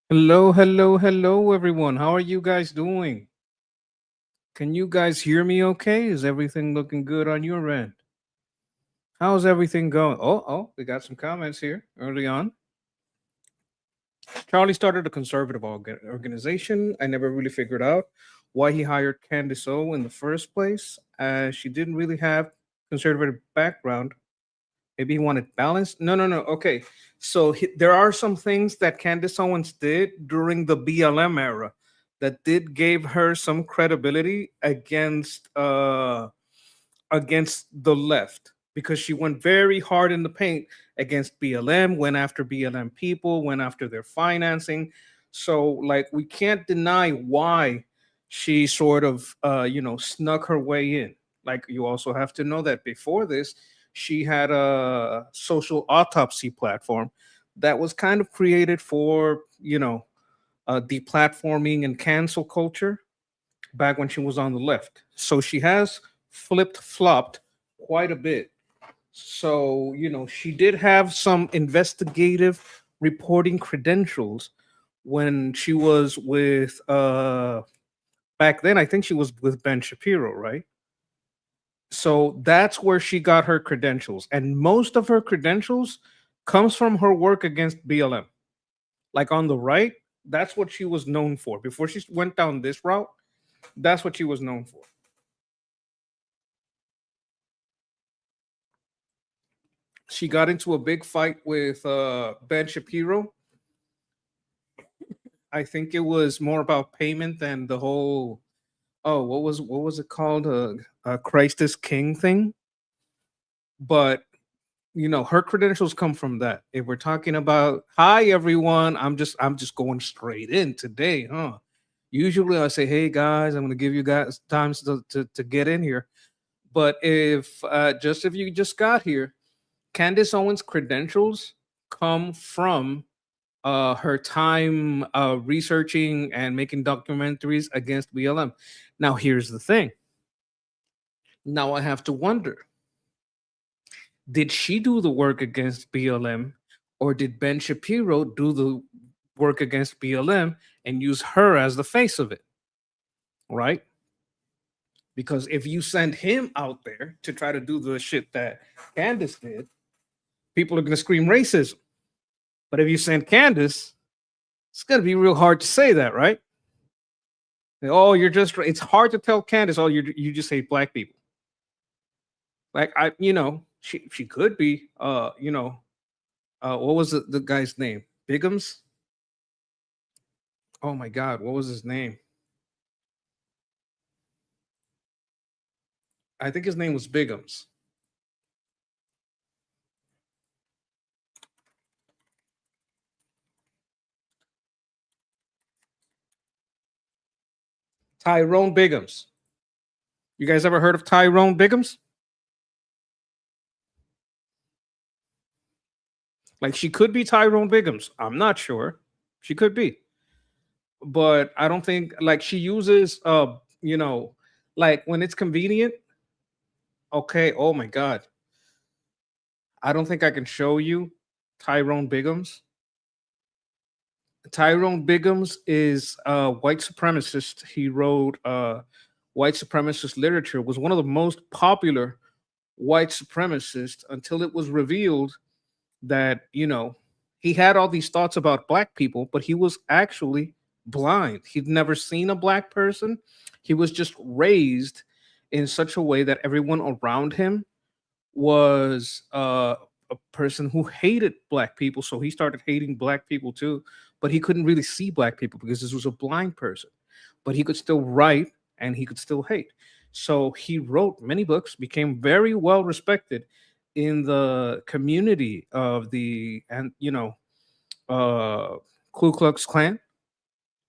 Hello, hello, hello, everyone. How are you guys doing? Can you guys hear me okay? Is everything looking good on your end? How's everything going? We got some comments here early on. Charlie started a conservative organization. I never really figured out why he hired Candace O in the first place, as she didn't really have conservative background. Maybe he wanted balance. No, no, no. Okay. So there are some things that Candace Owens did during the BLM era that did gave her some credibility against the left, because she went very hard in the paint against BLM, went after BLM people, went after their financing. So like we can't deny why she sort of snuck her way in. Like you also have to know that before this, she had a social autopsy platform that was kind of created for deplatforming and cancel culture back when she was on the left. So she has flipped flopped quite a bit. So, she did have some investigative reporting credentials when she was with back then I think she was with Ben Shapiro, right? So that's where she got her credentials. And most of her credentials comes from her work against BLM. Like on the right, that's what she was known for. Before she went down this route, that's what she was known for. She got into a big fight with Ben Shapiro. I think it was more about payment than the whole what was it called, Christ is King thing. But her credentials come from that. If we're talking about hi everyone, I'm just going straight in today, huh? Usually I say, hey guys, I'm going to give you guys times to get in here. But if you just got here, Candace Owens' credentials come from her time researching and making documentaries against BLM. Now, here's the thing. Now I have to wonder, did she do the work against BLM, or did Ben Shapiro do the work against BLM and use her as the face of it? Right? Because if you send him out there to try to do the shit that Candace did, people are going to scream racism. But if you send Candace, it's going to be real hard to say that, right? Oh, it's hard to tell Candace, oh, you just hate black people. Like she could be, what was the guy's name? Bigums? Oh my God, what was his name? I think his name was Bigums. Tyrone Bigums. You guys ever heard of Tyrone Bigums? Like she could be Tyrone Bigums. I'm not sure. She could be. But I don't think like she uses like when it's convenient. Okay, oh my God. I don't think I can show you Tyrone Bigums. Tyrone Biggums is a white supremacist. He wrote white supremacist literature, was one of the most popular white supremacists until it was revealed that, he had all these thoughts about black people, but he was actually blind. He'd never seen a black person. He was just raised in such a way that everyone around him was a person who hated black people, so he started hating black people too. But he couldn't really see black people because this was a blind person. But he could still write and he could still hate. So he wrote many books, became very well respected in the community of the uh, Ku Klux Klan,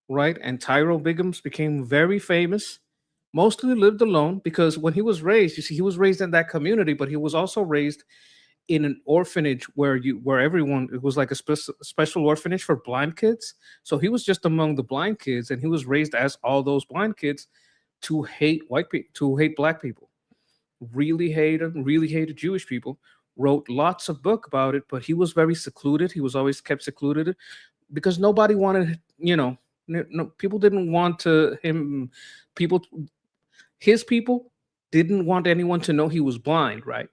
right? And Tyrone Biggums became very famous. Mostly lived alone because when he was raised, you see, he was raised in that community, but he was also raised in an orphanage where everyone, it was like a special orphanage for blind kids. So he was just among the blind kids, and he was raised as all those blind kids to hate white people, to hate black people, really hated Jewish people. Wrote lots of book about it, but he was very secluded. He was always kept secluded. because nobody wanted, no, people didn't want to him. People, his people didn't want anyone to know he was blind, right?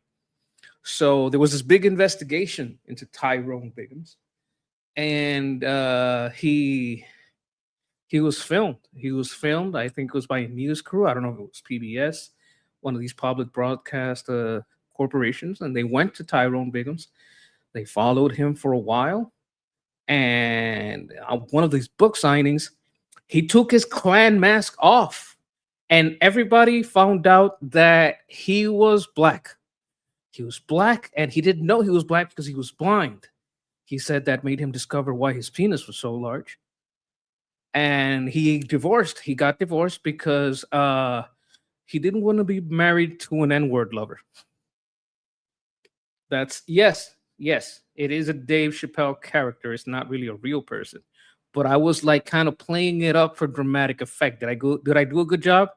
So there was this big investigation into Tyrone Biggums, and he was filmed. He was filmed. I think it was by a news crew. I don't know if it was PBS, one of these public broadcast corporations, and they went to Tyrone Biggums. They followed him for a while, and one of these book signings, he took his Klan mask off, and everybody found out that he was black. He was black, and he didn't know he was black because he was blind. He said that made him discover why his penis was so large. And he divorced. He got divorced because he didn't want to be married to an N-word lover. That's yes. It is a Dave Chappelle character. It's not really a real person. But I was like kind of playing it up for dramatic effect. Did I do a good job?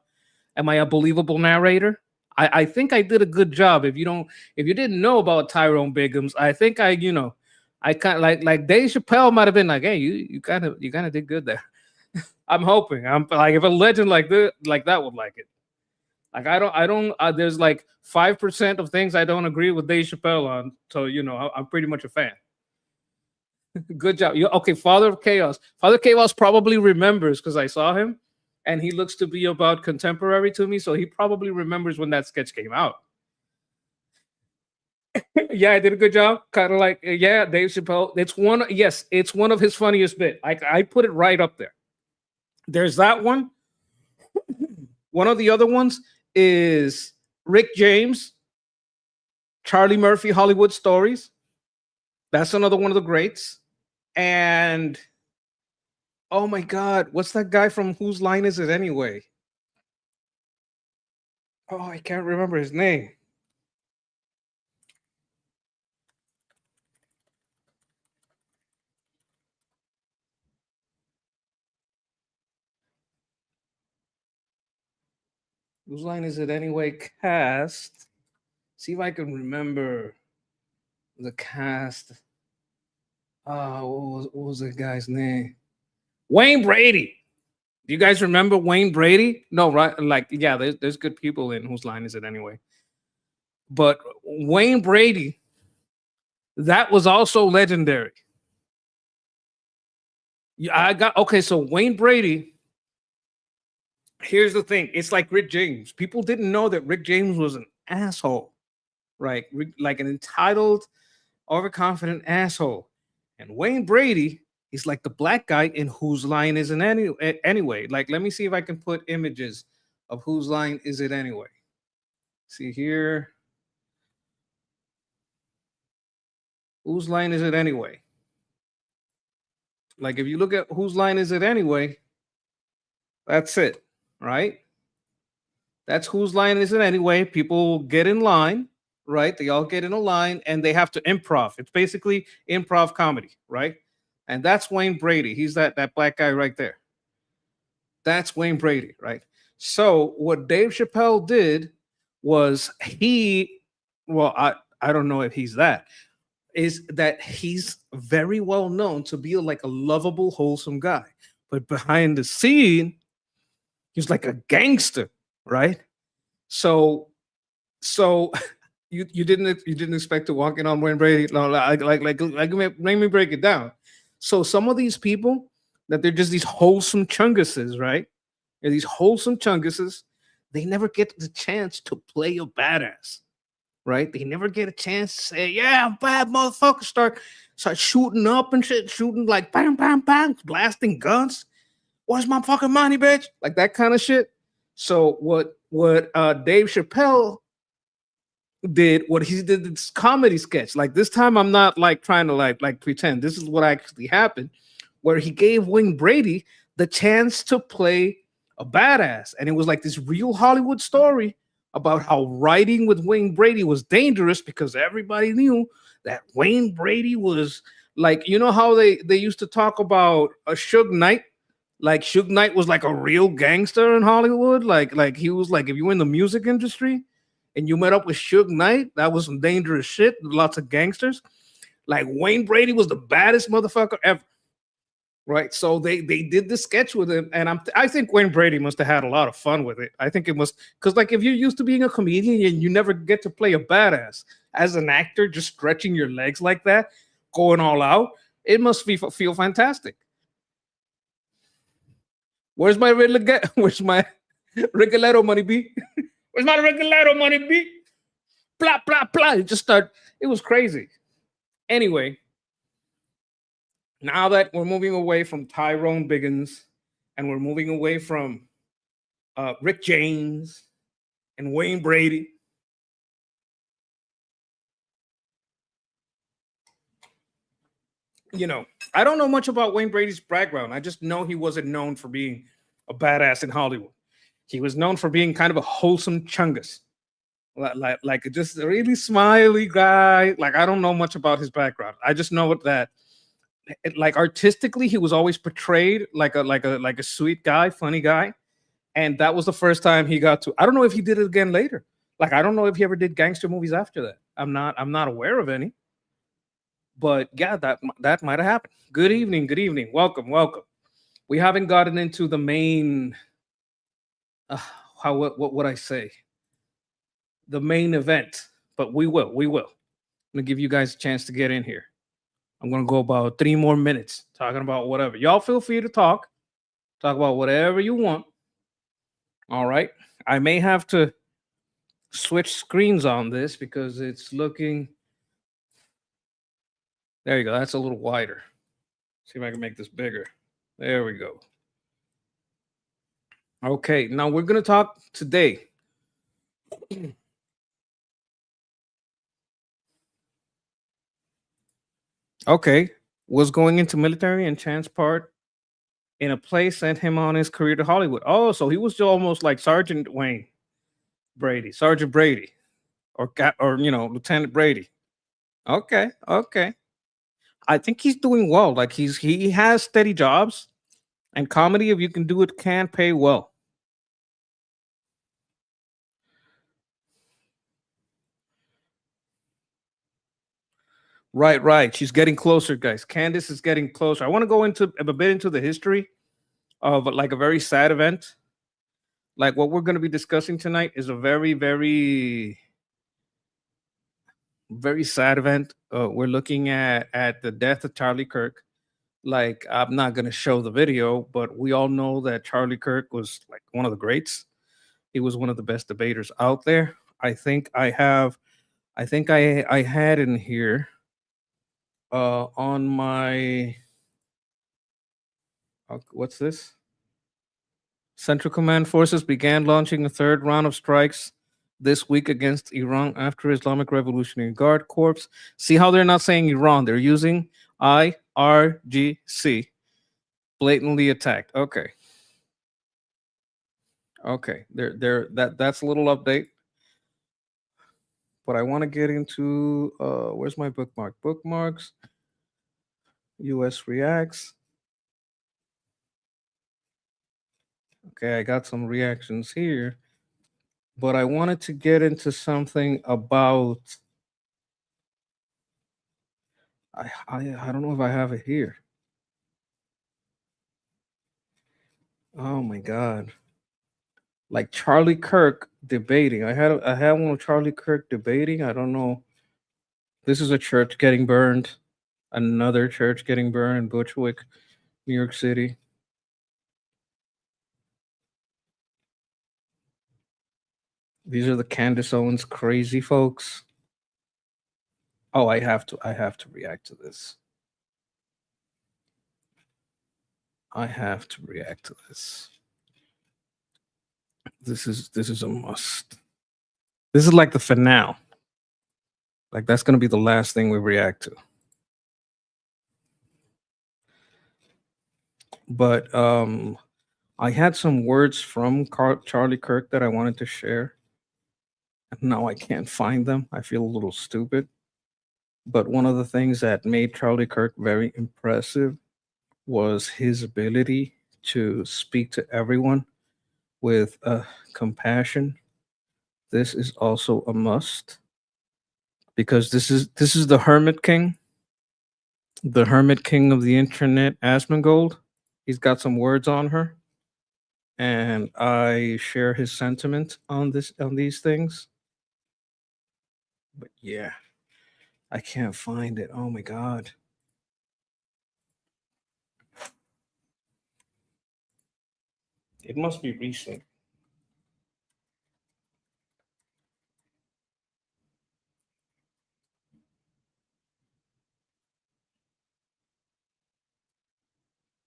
Am I a believable narrator? I think I did a good job. If you didn't know about Tyrone Biggums, I think I kind of like Dave Chappelle might have been like, hey, you kind of did good there. I'm hoping. I'm like, if a legend like that would like it. Like I don't. There's like 5% of things I don't agree with Dave Chappelle on. So I'm pretty much a fan. Good job. Okay, Father of Chaos. Father Chaos probably remembers because I saw him, and he looks to be about contemporary to me, so he probably remembers when that sketch came out. Yeah, I did a good job. Kind of like, yeah, Dave Chappelle. It's one of his funniest bit. I put it right up there. There's that one. One of the other ones is Rick James, Charlie Murphy, Hollywood Stories. That's another one of the greats. And oh my God, what's that guy from Whose Line Is It Anyway? Oh, I can't remember his name. Whose Line Is It Anyway cast. See if I can remember the cast. What was the guy's name? Wayne Brady. Do you guys remember Wayne Brady? No, right? Like, yeah, there's good people in Whose Line Is It Anyway? But Wayne Brady, that was also legendary. Yeah, okay. So Wayne Brady. Here's the thing. It's like Rick James. People didn't know that Rick James was an asshole, right? Like an entitled, overconfident asshole. And Wayne Brady, he's like the black guy in Whose Line Is It Anyway? Like, let me see if I can put images of Whose Line Is It Anyway? See here. Whose line is it anyway? Like, if you look at Whose Line Is It Anyway? That's it, right? That's Whose Line Is It Anyway? People get in line, right? They all get in a line and they have to improv. It's basically improv comedy, right? And that's Wayne Brady. He's that black guy right there. That's Wayne Brady, right? So what Dave Chappelle did was I don't know if he's that, is that he's very well known to be like a lovable, wholesome guy. But behind the scene, he's like a gangster, right? So you didn't expect to walk in on Wayne Brady. No, like let me break it down. So some of these people that they're just these wholesome chunguses, right? They're these wholesome chunguses. They never get the chance to play a badass, right? They never get a chance to say, "Yeah, I'm bad, motherfucker." Start shooting up and shit, shooting like bang, bang, bang, blasting guns. Where's my fucking money, bitch? Like that kind of shit. So what Dave Chappelle did, what he did this comedy sketch. Like this time, I'm not like trying to like pretend. This is what actually happened, where he gave Wayne Brady the chance to play a badass, and it was like this real Hollywood story about how writing with Wayne Brady was dangerous because everybody knew that Wayne Brady was like, you know how they used to talk about a Suge Knight. Like Suge Knight was like a real gangster in Hollywood. Like he was like, if you were in the music industry and you met up with Suge Knight, that was some dangerous shit. Lots of gangsters. Like Wayne Brady was the baddest motherfucker ever. right? So they did the sketch with him, and I think Wayne Brady must have had a lot of fun with it. I think it must, because like if you're used to being a comedian and you never get to play a badass as an actor, just stretching your legs like that, going all out, it must feel fantastic. Where's my where's my Rigoletto money B? Where's my Rigoletto money B? Blah blah blah. It just started. It was crazy. Anyway, now that we're moving away from Tyrone Biggins and we're moving away from Rick James and Wayne Brady, you know, I don't know much about Wayne Brady's background. I just know he wasn't known for being a badass in Hollywood. He was known for being kind of a wholesome chungus, like just a really smiley guy. Like I don't know much about his background. I just know that like artistically he was always portrayed like a sweet guy, funny guy, and that was the first time he got to. I don't know if he did it again later. Like I don't know if he ever did gangster movies after that. I'm not aware of any. But yeah, that might have happened. Good evening, good evening. Welcome, welcome. We haven't gotten into the main uh, how what would I say? The main event, but we will. We will. I'm gonna give you guys a chance to get in here. I'm gonna go about 3 more minutes talking about whatever. Y'all feel free to talk about whatever you want. All right. I may have to switch screens on this because it's looking. There you go. That's a little wider. See if I can make this bigger. There we go. Okay, now we're gonna talk today. Okay, was going into military and chance part in a play sent him on his career to Hollywood. Oh, so he was almost like Sergeant Wayne Brady, Sergeant Brady, or Lieutenant Brady. Okay, okay. I think he's doing well. Like he has steady jobs, and comedy, if you can do it, can pay well. Right, right. She's getting closer, guys. Candace is getting closer. I want to go into a bit into the history of like a very sad event. Like what we're going to be discussing tonight is a very, very, very sad event. We're looking at the death of Charlie Kirk. Like I'm not going to show the video, but we all know that Charlie Kirk was like one of the greats. He was one of the best debaters out there. I think I had in here on my what's this? Central Command forces began launching a third round of strikes this week against Iran after Islamic Revolutionary Guard Corps. See how they're not saying Iran, they're using IRGC. Blatantly attacked. Okay. Okay. That's a little update. But I want to get into where's my bookmark? Bookmarks. US reacts. Okay, I got some reactions here. But I wanted to get into something about I don't know if I have it here. Oh my god. Like Charlie Kirk debating. I had one of Charlie Kirk debating. I don't know. This is a church getting burned. Another church getting burned in Bushwick, New York City. These are the Candace Owens crazy folks. Oh, I have to react to this. I have to react to this. This is a must. This is like the finale. Like that's gonna be the last thing we react to. But I had some words from Charlie Kirk that I wanted to share. Now I can't find them. I feel a little stupid. But one of the things that made Charlie Kirk very impressive was his ability to speak to everyone with compassion. This is also a must because this is the Hermit King. the hermit king of the internet, Asmongold. He's got some words on her, and I share his sentiment on these things. But yeah, I can't find it. Oh my god. It must be recent.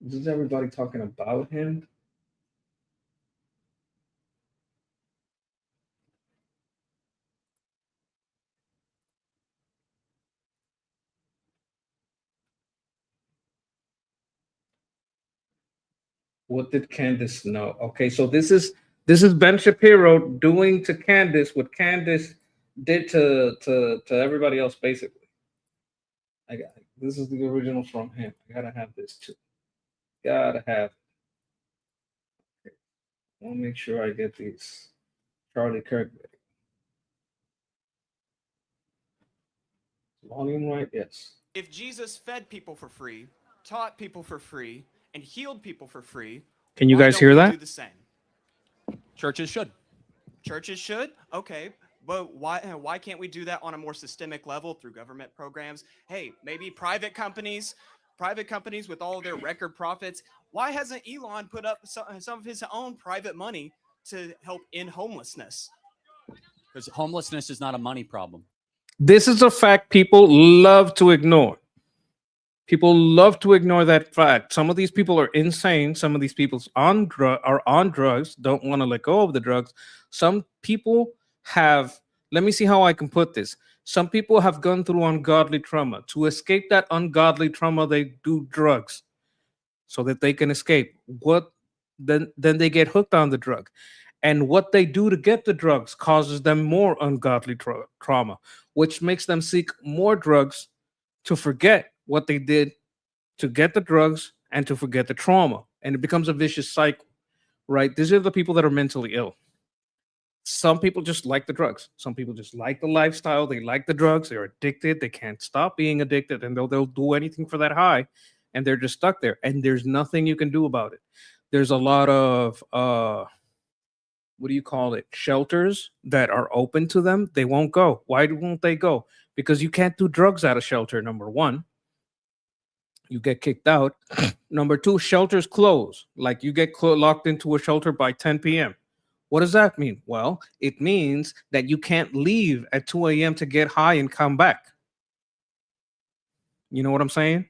Is everybody talking about him? What did Candace know? Okay, so this is Ben Shapiro doing to Candace what Candace did to everybody else, basically. I got it. This is the original from him. I gotta have this too. Gotta have. Okay. I want to make sure I get these. Charlie Kirk. Volume right? Yes. If Jesus fed people for free, taught people for free, and healed people for free, Can you why guys don't hear we that? do the same? Churches should. Churches should? Okay. But why can't we do that on a more systemic level through government programs? Hey, maybe private companies with all their record profits. Why hasn't Elon put up some of his own private money to help end homelessness? Because homelessness is not a money problem. This is a fact people love to ignore. People love to ignore that fact. Some of these people are insane. Some of these people are on drugs, don't want to let go of the drugs. Some people have, let me see how I can put this. Some people have gone through ungodly trauma. To escape that ungodly trauma, they do drugs so that they can escape. Then they get hooked on the drug. And what they do to get the drugs causes them more ungodly trauma, which makes them seek more drugs to forget what they did to get the drugs and to forget the trauma. And it becomes a vicious cycle, right? These are the people that are mentally ill. Some people just like the drugs. Some people just like the lifestyle. They like the drugs. They're addicted. They can't stop being addicted, and they'll do anything for that high, and they're just stuck there. And there's nothing you can do about it. There's a lot of what do you call it? Shelters that are open to them. They won't go. Why won't they go? Because you can't do drugs at a shelter. Number one, you get kicked out. Number two, shelters close. Like you get locked into a shelter by 10 p.m. What does that mean? Well, it means that you can't leave at 2 a.m. to get high and come back. You know what I'm saying?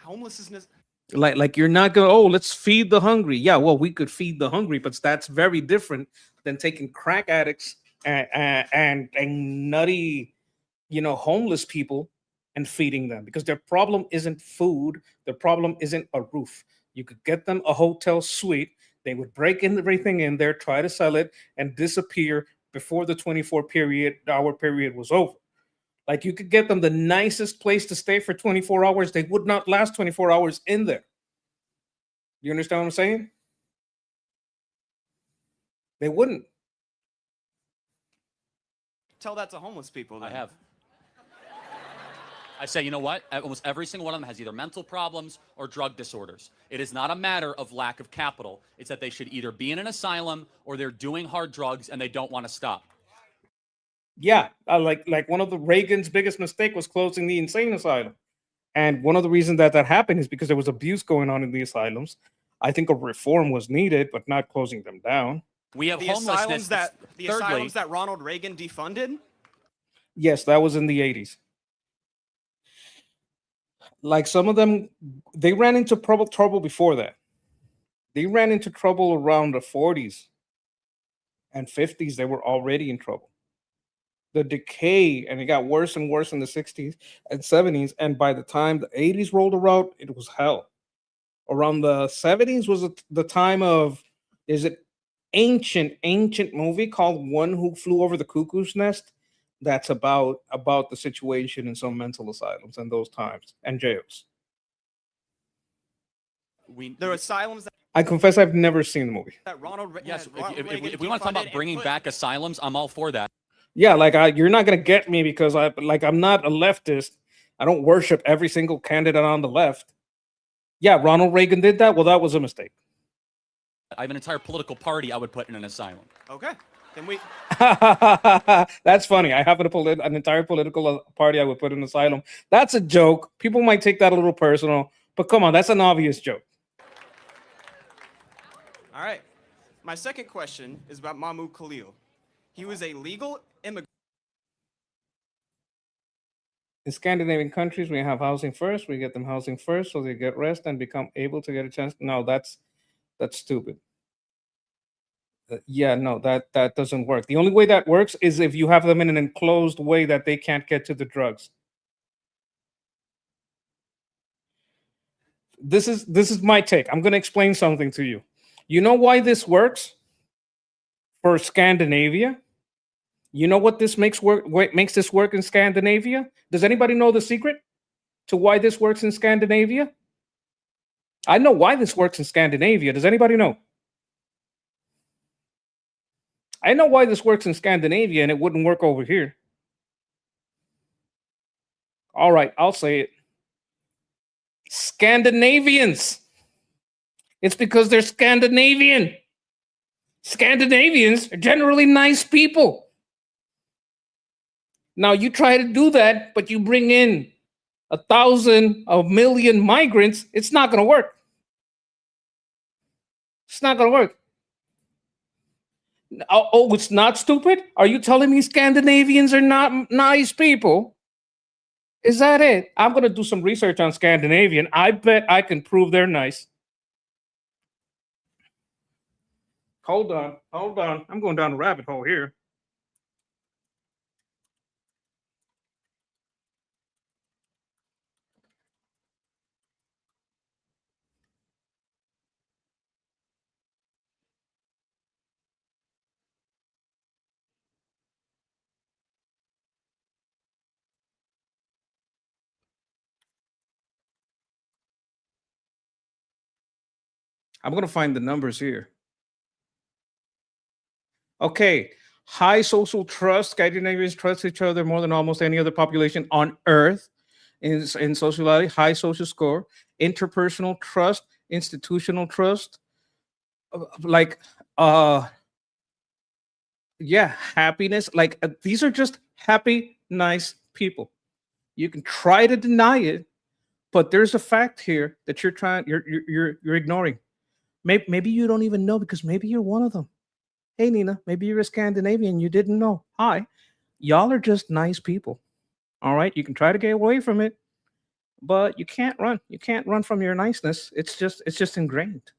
Homelessness. Like you're not going, oh, let's feed the hungry. Yeah, well, we could feed the hungry, but that's very different than taking crack addicts and nutty, homeless people and feeding them, because their problem isn't food. Their problem isn't a roof. You could get them a hotel suite. They would break everything in there, try to sell it, and disappear before the 24-hour period was over. Like you could get them the nicest place to stay for 24 hours. They would not last 24 hours in there. You understand what I'm saying? They wouldn't. Tell that to homeless people. Then. I have. I say, you know what? Almost every single one of them has either mental problems or drug disorders. It is not a matter of lack of capital. It's that they should either be in an asylum or they're doing hard drugs and they don't want to stop. Yeah, like one of the Reagan's biggest mistake was closing the insane asylum. And one of the reasons that happened is because there was abuse going on in the asylums. I think a reform was needed, but not closing them down. We have the homelessness. asylums that Ronald Reagan defunded? Yes, that was in the 80s. Like some of them, they ran into trouble before that. They ran into trouble around the 40s and 50s. They were already in trouble. The decay, and it got worse and worse in the 60s and 70s. And by the time the 80s rolled around, it was hell. Around the 70s was the time of, there's an ancient movie called One Who Flew Over the Cuckoo's Nest. That's about the situation in some mental asylums and those times and jails. There are asylums that I confess I've never seen the movie. Yes, if we want to talk about bringing back asylums, I'm all for that. Yeah, like you're not gonna get me because I'm not a leftist. I don't worship every single candidate on the left. Yeah, Ronald Reagan did that. Well, that was a mistake. I have an entire political party I would put in an asylum. Okay. Then we That's funny. I have an entire political party I would put in an asylum. That's a joke. People might take that a little personal, but come on, that's an obvious joke. All right. My second question is about Mahmoud Khalil. He was a legal immigrant. In Scandinavian countries, we have housing first. We get them housing first, so they get rest and become able to get a chance. No, that's stupid. Yeah, no, that doesn't work. The only way that works is if you have them in an enclosed way that they can't get to the drugs. This is my take. I'm going to explain something to you. You know why this works for Scandinavia? You know what makes this work in Scandinavia? Does anybody know the secret to why this works in Scandinavia? I know why this works in Scandinavia. Does anybody know? I know why this works in Scandinavia and it wouldn't work over here. All right, I'll say it. Scandinavians. It's because they're Scandinavian. Scandinavians are generally nice people. Now you try to do that, but you bring in 1,000, 1,000,000 migrants, it's not going to work. It's not going to work. Oh, it's not stupid? Are you telling me Scandinavians are not nice people? Is that it? I'm going to do some research on Scandinavian. I bet I can prove they're nice. Hold on. I'm going down a rabbit hole here. I'm going to find the numbers here. Okay. High social trust. Scandinavians trust each other more than almost any other population on Earth. In sociality, high social score. Interpersonal trust. Institutional trust. Happiness. These are just happy, nice people. You can try to deny it, but there's a fact here that you're ignoring. Maybe you don't even know because maybe you're one of them. Hey, Nina, maybe you're a Scandinavian. You didn't know. Hi. Y'all are just nice people. All right. You can try to get away from it, but you can't run. You can't run from your niceness. It's just ingrained.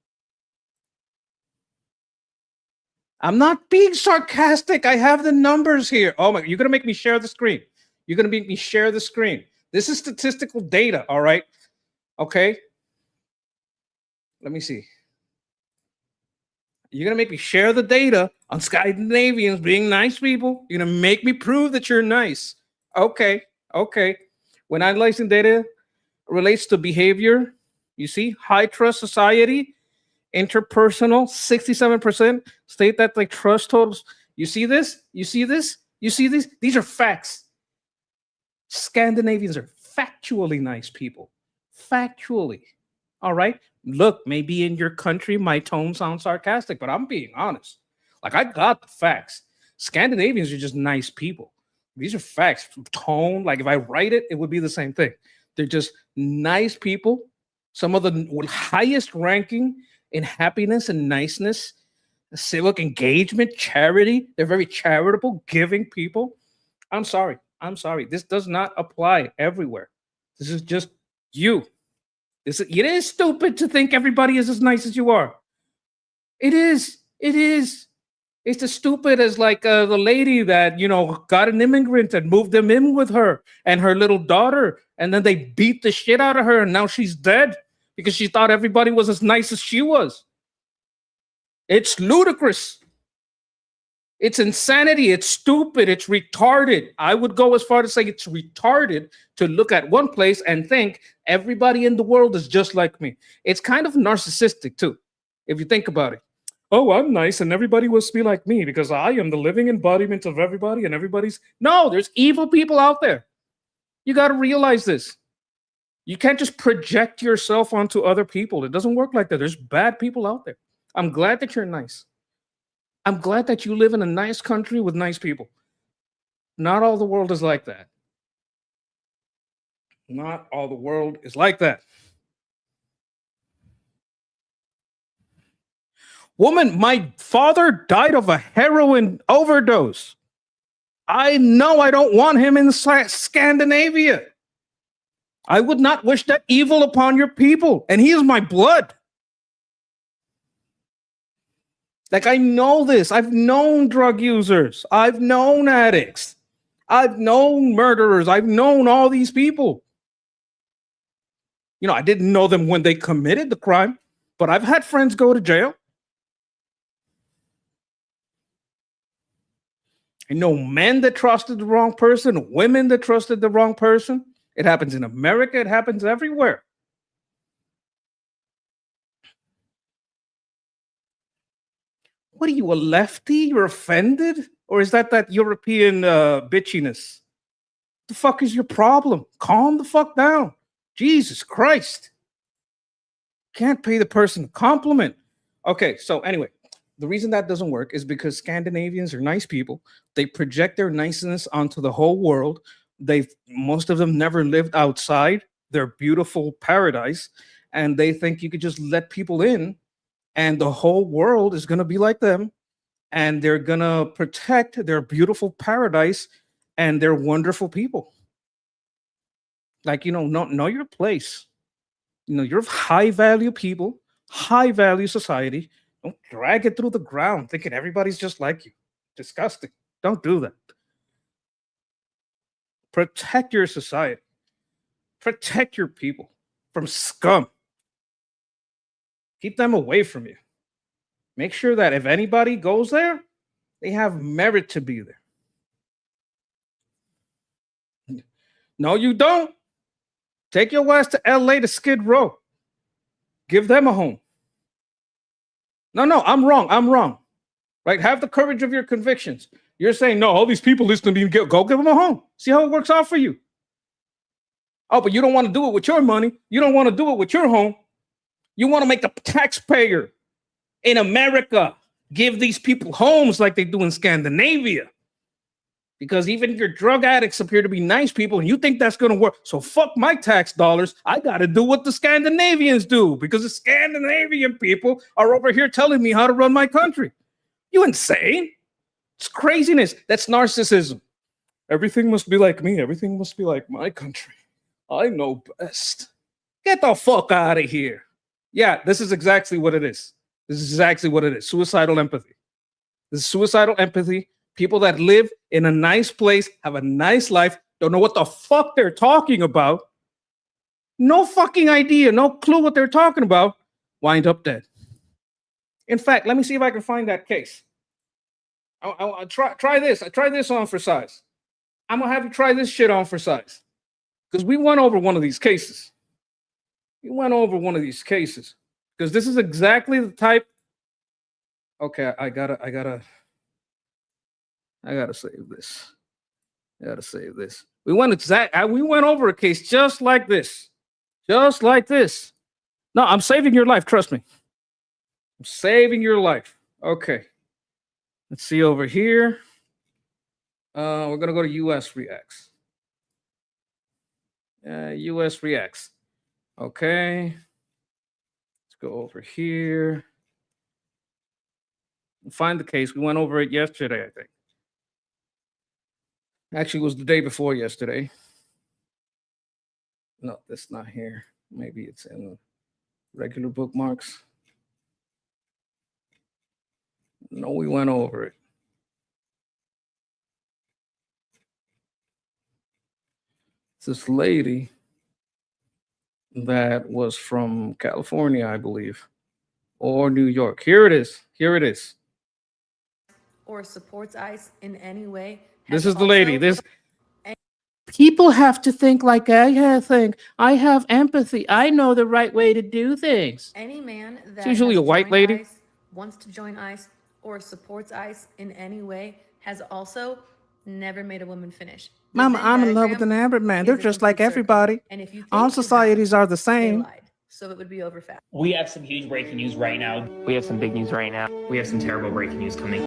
I'm not being sarcastic. I have the numbers here. Oh my, you're going to make me share the screen. You're going to make me share the screen. This is statistical data. All right. Okay. Let me see. You're going to make me share the data on Scandinavians being nice people. You're going to make me prove that you're nice. Okay. When analyzing data relates to behavior, you see high trust society, interpersonal, 67% state that like trust totals. You see this? These are facts. Scandinavians are factually nice people. Factually. All right. Look, maybe in your country, my tone sounds sarcastic, but I'm being honest. Like, I got the facts. Scandinavians are just nice people. These are facts. Tone, like if I write it, it would be the same thing. They're just nice people. Some of the highest ranking in happiness and niceness, civic engagement, charity. They're very charitable, giving people. I'm sorry. This does not apply everywhere. This is just you. It is stupid to think everybody is as nice as you are. It is. It's as stupid as the lady that, got an immigrant and moved them in with her and her little daughter. And then they beat the shit out of her. And now she's dead because she thought everybody was as nice as she was. It's ludicrous. It's insanity. It's stupid. It's retarded. I would go as far to say it's retarded to look at one place and think everybody in the world is just like me. It's kind of narcissistic too, if you think about it. Oh, I'm nice and everybody must be like me because I am the living embodiment of everybody and everybody's... No, there's evil people out there. You got to realize this. You can't just project yourself onto other people. It doesn't work like that. There's bad people out there. I'm glad that you're nice. I'm glad that you live in a nice country with nice people. Not all the world is like that. Not all the world is like that. Woman, my father died of a heroin overdose. I know I don't want him in Scandinavia. I would not wish that evil upon your people. And he is my blood. Like, I know this. I've known drug users. I've known addicts. I've known murderers. I've known all these people. You know, I didn't know them when they committed the crime, but I've had friends go to jail. I know men that trusted the wrong person, women that trusted the wrong person. It happens in America. It happens everywhere. What are you, a lefty? You're offended? Or is that European bitchiness? The fuck is your problem? Calm the fuck down. Jesus Christ. Can't pay the person a compliment. Okay, so anyway, the reason that doesn't work is because Scandinavians are nice people. They project their niceness onto the whole world. Most of them never lived outside their beautiful paradise, and they think you could just let people in and the whole world is going to be like them, and they're going to protect their beautiful paradise and their wonderful people. Like, know your place. You're high value people, high value society. Don't drag it through the ground thinking everybody's just like you. Disgusting. Don't do that. Protect your society. Protect your people from scum. Keep them away from you. Make sure that if anybody goes there, they have merit to be there. No, you don't. Take your ass to LA to Skid Row. Give them a home. No, I'm wrong. Right? Have the courage of your convictions. You're saying, no, all these people listen to me. Go give them a home. See how it works out for you. Oh, but you don't want to do it with your money. You don't want to do it with your home. You want to make the taxpayer in America give these people homes like they do in Scandinavia. Because even your drug addicts appear to be nice people, and you think that's going to work. So fuck my tax dollars. I got to do what the Scandinavians do, because the Scandinavian people are over here telling me how to run my country. You insane? It's craziness. That's narcissism. Everything must be like me. Everything must be like my country. I know best. Get the fuck out of here. Yeah, this is exactly what it is. This is exactly what it is. Suicidal empathy. This is suicidal empathy. People that live in a nice place, have a nice life, don't know what the fuck they're talking about. No fucking idea, no clue what they're talking about, wind up dead. In fact, let me see if I can find that case. I'll try this. I try this on for size. I'm going to have you try this shit on for size. Because we went over one of these cases. Because this is exactly the type. Okay, I gotta save this. We went over a case just like this. No, I'm saving your life. Trust me. I'm saving your life. Okay. Let's see over here. We're going to go to US Reacts. US Reacts. Okay. Let's go over here. Find the case. We went over it yesterday, I think. Actually, it was the day before yesterday. No, that's not here. Maybe it's in the regular bookmarks. No, we went over it. It's this lady that was from California, I believe, or New York. Here it is. Or supports ICE in any way. This is the lady. People have to think like I think. I have empathy. I know the right way to do things. Any man that It's usually has a white joined lady. ICE, wants to join ICE, or supports ICE in any way has also never made a woman finish. Mama, Venn I'm in love with an diagram average man. They're is a just like complete circle. everybody. And if you think All you societies have, are the they same. lied. So it would be over fast. We have some huge breaking news right now. We have some big news right now. We have some terrible breaking news coming.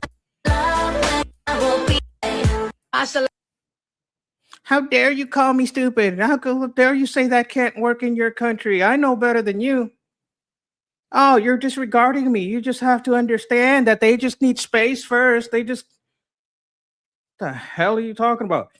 How dare you call me stupid? How dare you say that can't work in your country? I know better than you. Oh, you're disregarding me. You just have to understand that they just need space first. The hell are you talking about?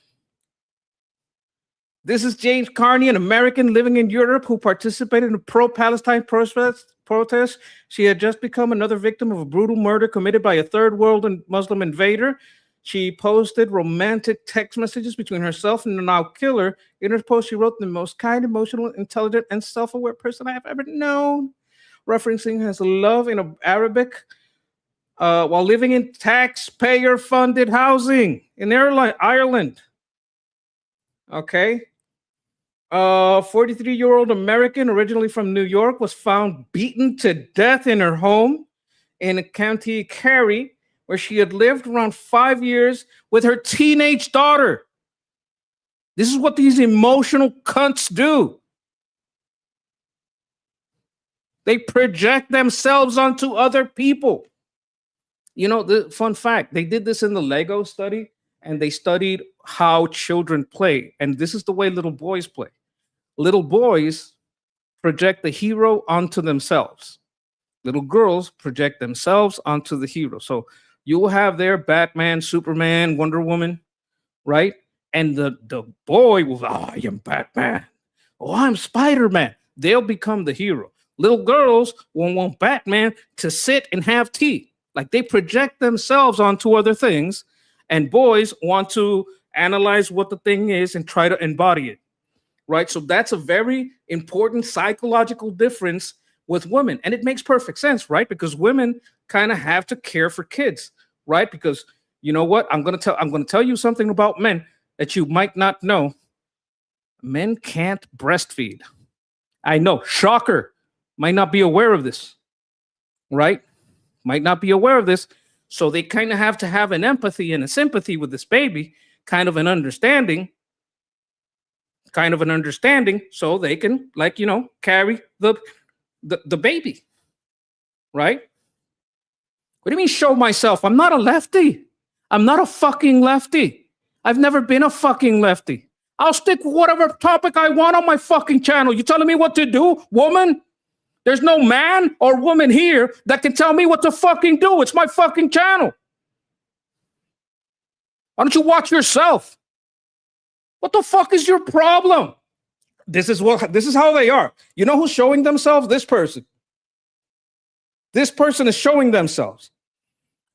This is James Carney, an American living in Europe who participated in a pro-Palestine protest. She had just become another victim of a brutal murder committed by a third world and Muslim invader. She posted romantic text messages between herself and the now killer. In her post, she wrote, "The most kind, emotional, intelligent, and self-aware person I have ever known," referencing his love in Arabic while living in taxpayer-funded housing in Ireland. Okay. 43-year-old American, originally from New York, was found beaten to death in her home in County Kerry, where she had lived around 5 years with her teenage daughter. This is what these emotional cunts do. They project themselves onto other people. You know, the fun fact, they did this in the Lego study, and they studied how children play. And this is the way little boys play. Little boys project the hero onto themselves. Little girls project themselves onto the hero. So you will have their Batman, Superman, Wonder Woman, right? And the boy will, "Oh, I am Batman. Oh, I'm Spider-Man." They'll become the hero. Little girls will want Batman to sit and have tea. Like, they project themselves onto other things, and boys want to analyze what the thing is and try to embody it, right? So that's a very important psychological difference with women. And it makes perfect sense, right? Because women kind of have to care for kids, right? Because you know what? I'm going to tell you something about men that you might not know. Men can't breastfeed. I know, shocker. Might not be aware of this, right? Might not be aware of this. So they kind of have to have an empathy and a sympathy with this baby, kind of an understanding, so they can, like, you know, carry the baby, right? What do you mean show myself? I'm not a lefty. I'm not a fucking lefty. I've never been a fucking lefty. I'll stick with whatever topic I want on my fucking channel. You telling me what to do, woman? There's no man or woman here that can tell me what to fucking do. It's my fucking channel. Why don't you watch yourself? What the fuck is your problem? This is how they are. You know who's showing themselves? This person. This person is showing themselves.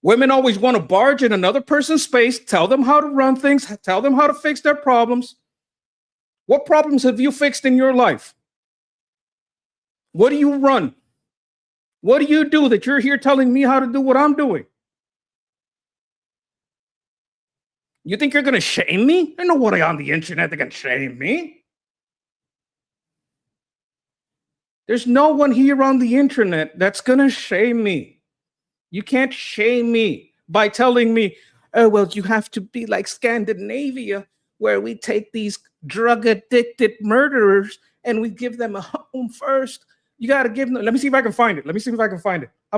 Women always want to barge in another person's space, tell them how to run things, tell them how to fix their problems. What problems have you fixed in your life? What do you run? What do you do that you're here telling me how to do what I'm doing? You think you're going to shame me? There's nobody on the internet that can shame me. There's no one here on the internet that's going to shame me. You can't shame me by telling me, "Oh, well, you have to be like Scandinavia, where we take these drug-addicted murderers and we give them a home first. You got to give them." Let me see if I can find it. I'm going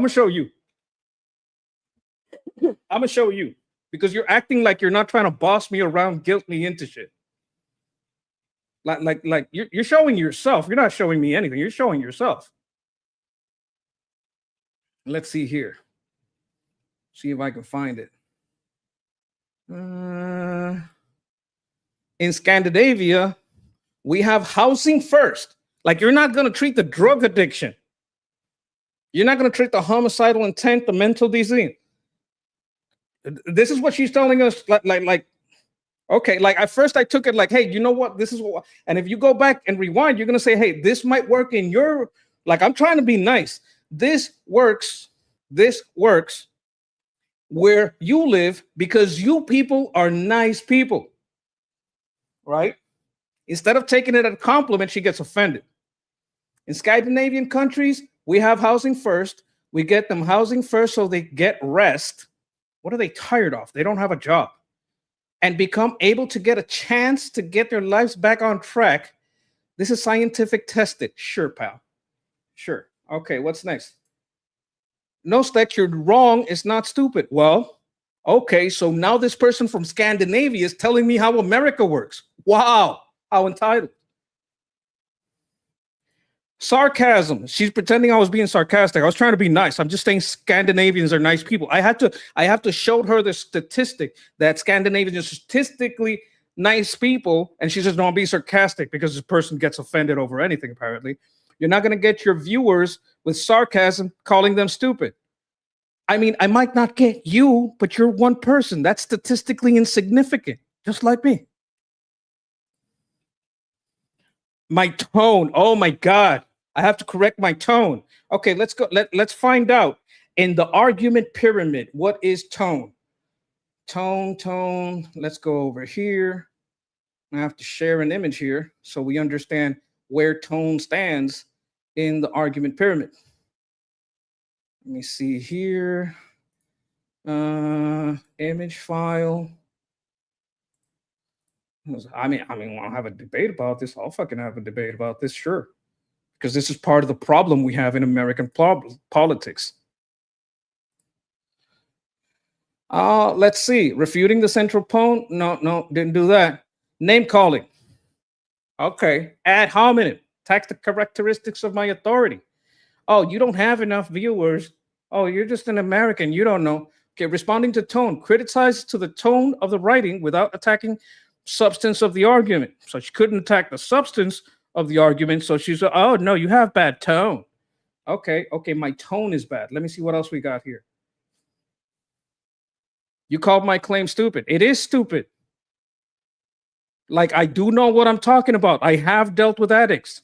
to show you. Because you're acting like you're not trying to boss me around, guilt me into shit. Like you're showing yourself. You're not showing me anything. You're showing yourself. Let's see here. See if I can find it. In Scandinavia, we have housing first. Like, you're not going to treat the drug addiction. You're not going to treat the homicidal intent, the mental disease. This is what she's telling us. Like, okay, like at first I took it like, hey, you know what? This is what, and if you go back and rewind, you're going to say, hey, this might work in your, like, I'm trying to be nice. This works where you live because you people are nice people, right? Instead of taking it as a compliment, she gets offended. In Scandinavian countries, we have housing first. We get them housing first so they get rest. What are they tired of? They don't have a job. and become able to get a chance to get their lives back on track. This is scientific tested. Sure, pal. Sure. Okay, what's next? Knows that you're wrong is not stupid. Well, okay, so now this person from Scandinavia is telling me how America works. Wow, how entitled. Sarcasm. She's pretending I was being sarcastic. I was trying to be nice. I'm just saying Scandinavians are nice people. I have to show her the statistic that Scandinavians are statistically nice people, and she says, "No, I'm being sarcastic," because this person gets offended over anything, apparently. You're not going to get your viewers with sarcasm calling them stupid. I mean, I might not get you, but you're one person. That's statistically insignificant, just like me. My tone. Oh my God. I have to correct my tone. Okay, let's go. Let's find out. In the argument pyramid, what is tone? Tone. Let's go over here. I have to share an image here so we understand where tone stands in the argument pyramid. Let me see here. Image file. I mean, want to have a debate about this? I'll fucking have a debate about this, sure. Because this is part of the problem we have in American politics. Let's see. Refuting the central point. No, didn't do that. Name calling. Okay. Ad hominem. Attack the characteristics of my authority. Oh, you don't have enough viewers. Oh, you're just an American. You don't know. Okay. Responding to tone. Criticize to the tone of the writing without attacking substance of the argument. So she couldn't attack the substance of the argument. So she's, oh, no, you have bad tone. Okay, my tone is bad. Let me see what else we got here. You called my claim stupid. It is stupid. Like, I do know what I'm talking about. I have dealt with addicts.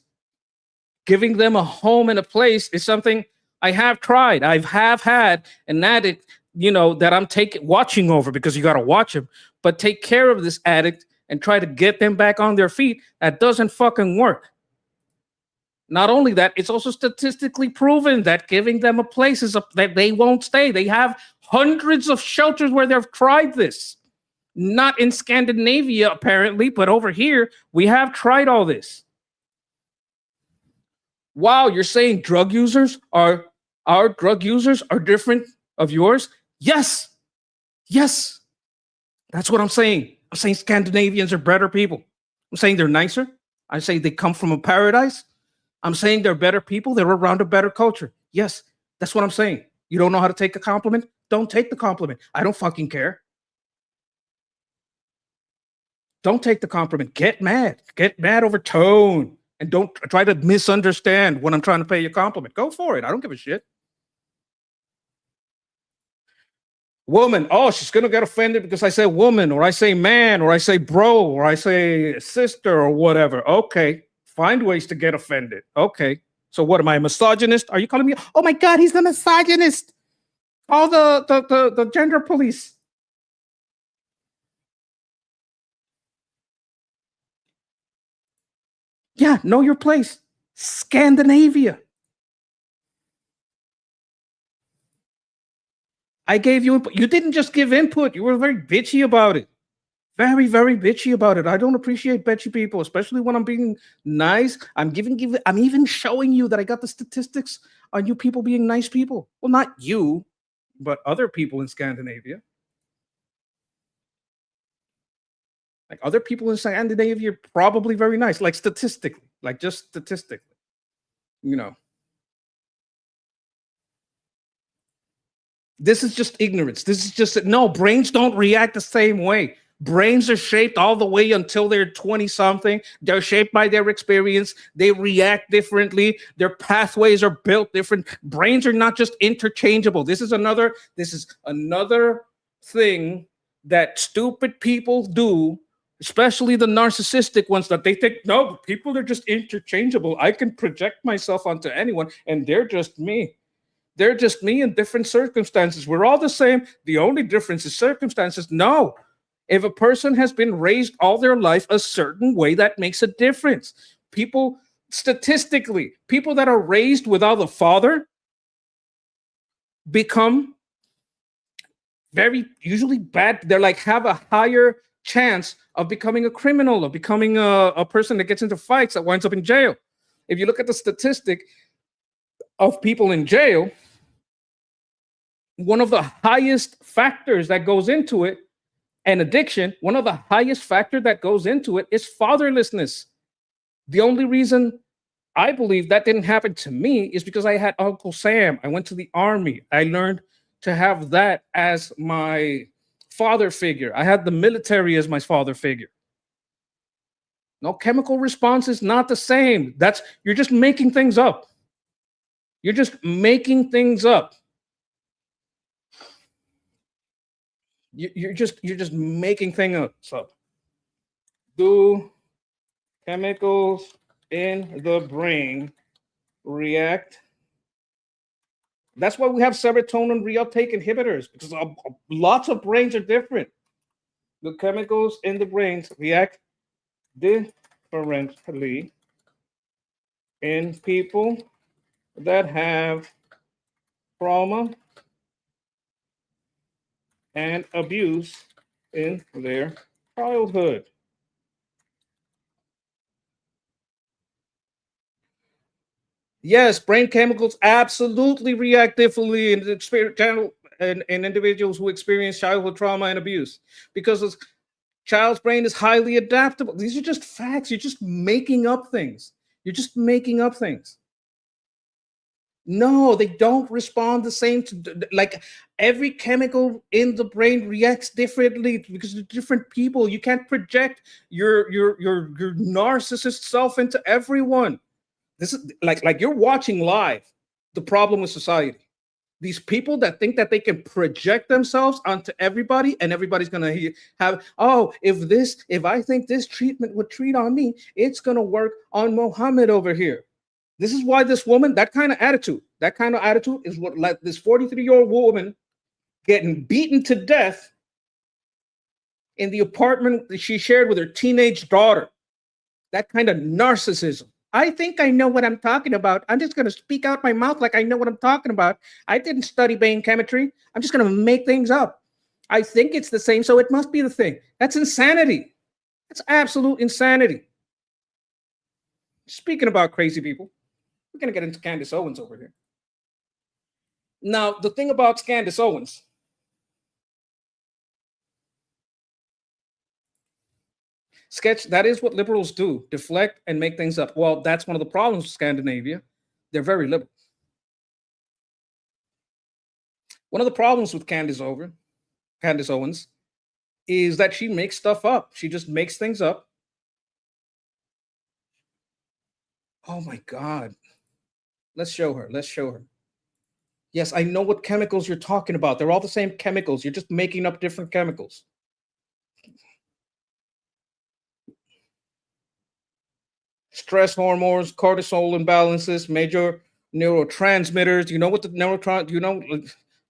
Giving them a home and a place is something I have tried. I have had an addict, that I'm watching over, because you got to watch him, but take care of this addict and try to get them back on their feet. That doesn't fucking work. Not only that, it's also statistically proven that giving them a place is that they won't stay. They have hundreds of shelters where they've tried this. Not in Scandinavia, apparently, but over here, we have tried all this. Wow, you're saying drug users are different of yours? Yes. That's what I'm saying. I'm saying Scandinavians are better people. I'm saying they're nicer. I say they come from a paradise. I'm saying they're better people. They're around a better culture. Yes, that's what I'm saying. You don't know how to take a compliment? Don't take the compliment. I don't fucking care. Don't take the compliment. Get mad. Get mad over tone. And don't try to misunderstand when I'm trying to pay you a compliment. Go for it. I don't give a shit. Woman, oh, she's going to get offended because I say woman, or I say man, or I say bro, or I say sister, or whatever. Okay, find ways to get offended. Okay, so what, am I a misogynist? Are you calling me, oh my God, he's the misogynist. All the gender police. Yeah, know your place. Scandinavia. I gave you input. You didn't just give input. You were very bitchy about it. Very, very bitchy about it. I don't appreciate bitchy people, especially when I'm being nice. I'm even showing you that I got the statistics on you people being nice people. Well, not you, but other people in Scandinavia. Like, other people in Scandinavia are probably very nice, like statistically, like just statistically, This is just ignorance. This is just, no, brains don't react the same way. Brains are shaped all the way until they're 20 something. They're shaped by their experience. They react differently. Their pathways are built different. Brains are not just interchangeable. This is another thing that stupid people do, especially the narcissistic ones, that they think, no, people are just interchangeable. I can project myself onto anyone and they're just me. They're just me in different circumstances. We're all the same. The only difference is circumstances. No. If a person has been raised all their life a certain way, that makes a difference. Statistically, people that are raised without a father become very usually bad. They're like have a higher chance of becoming a criminal, of becoming a person that gets into fights that winds up in jail. If you look at the statistic of people in jail, one of the highest factors that goes into it, and addiction, one of the highest factor that goes into it is fatherlessness. The only reason I believe that didn't happen to me is because I had Uncle Sam. I went to the army. I learned to have that as my father figure. I had the military as my father figure. No, chemical response is not the same. You're just making things up. You're just making things up. You're just making things up. Do chemicals in the brain react? That's why we have serotonin reuptake inhibitors, because lots of brains are different. The chemicals in the brains react differently in people that have trauma and abuse in their childhood. Yes, brain chemicals absolutely react differently in individuals who experience childhood trauma and abuse, because the child's brain is highly adaptable. These are just facts. You're just making up things. You're just making up things. No, they don't respond the same to, like, every chemical in the brain reacts differently because they're different people. You can't project your narcissist self into everyone. This is like you're watching live the problem with society. These people that think that they can project themselves onto everybody, and everybody's gonna have, oh, if I think this treatment would treat on me, it's gonna work on Mohammed over here. This is why this woman, that kind of attitude is what, like, this 43-year-old woman getting beaten to death in the apartment that she shared with her teenage daughter. That kind of narcissism. I think I know what I'm talking about. I'm just going to speak out my mouth like I know what I'm talking about. I didn't study brain chemistry. I'm just going to make things up. I think it's the same, so it must be the thing. That's insanity. That's absolute insanity. Speaking about crazy people, we're going to get into Candace Owens over here. Now, the thing about Candace Owens, sketch, that is what liberals do, deflect and make things up. Well, that's one of the problems with Scandinavia. They're very liberal. One of the problems with Candace Owens is that she makes stuff up. She just makes things up. Oh my God. Let's show her. Yes, I know what chemicals you're talking about. They're all the same chemicals. You're just making up different chemicals. Stress hormones, cortisol imbalances, major neurotransmitters. You know what the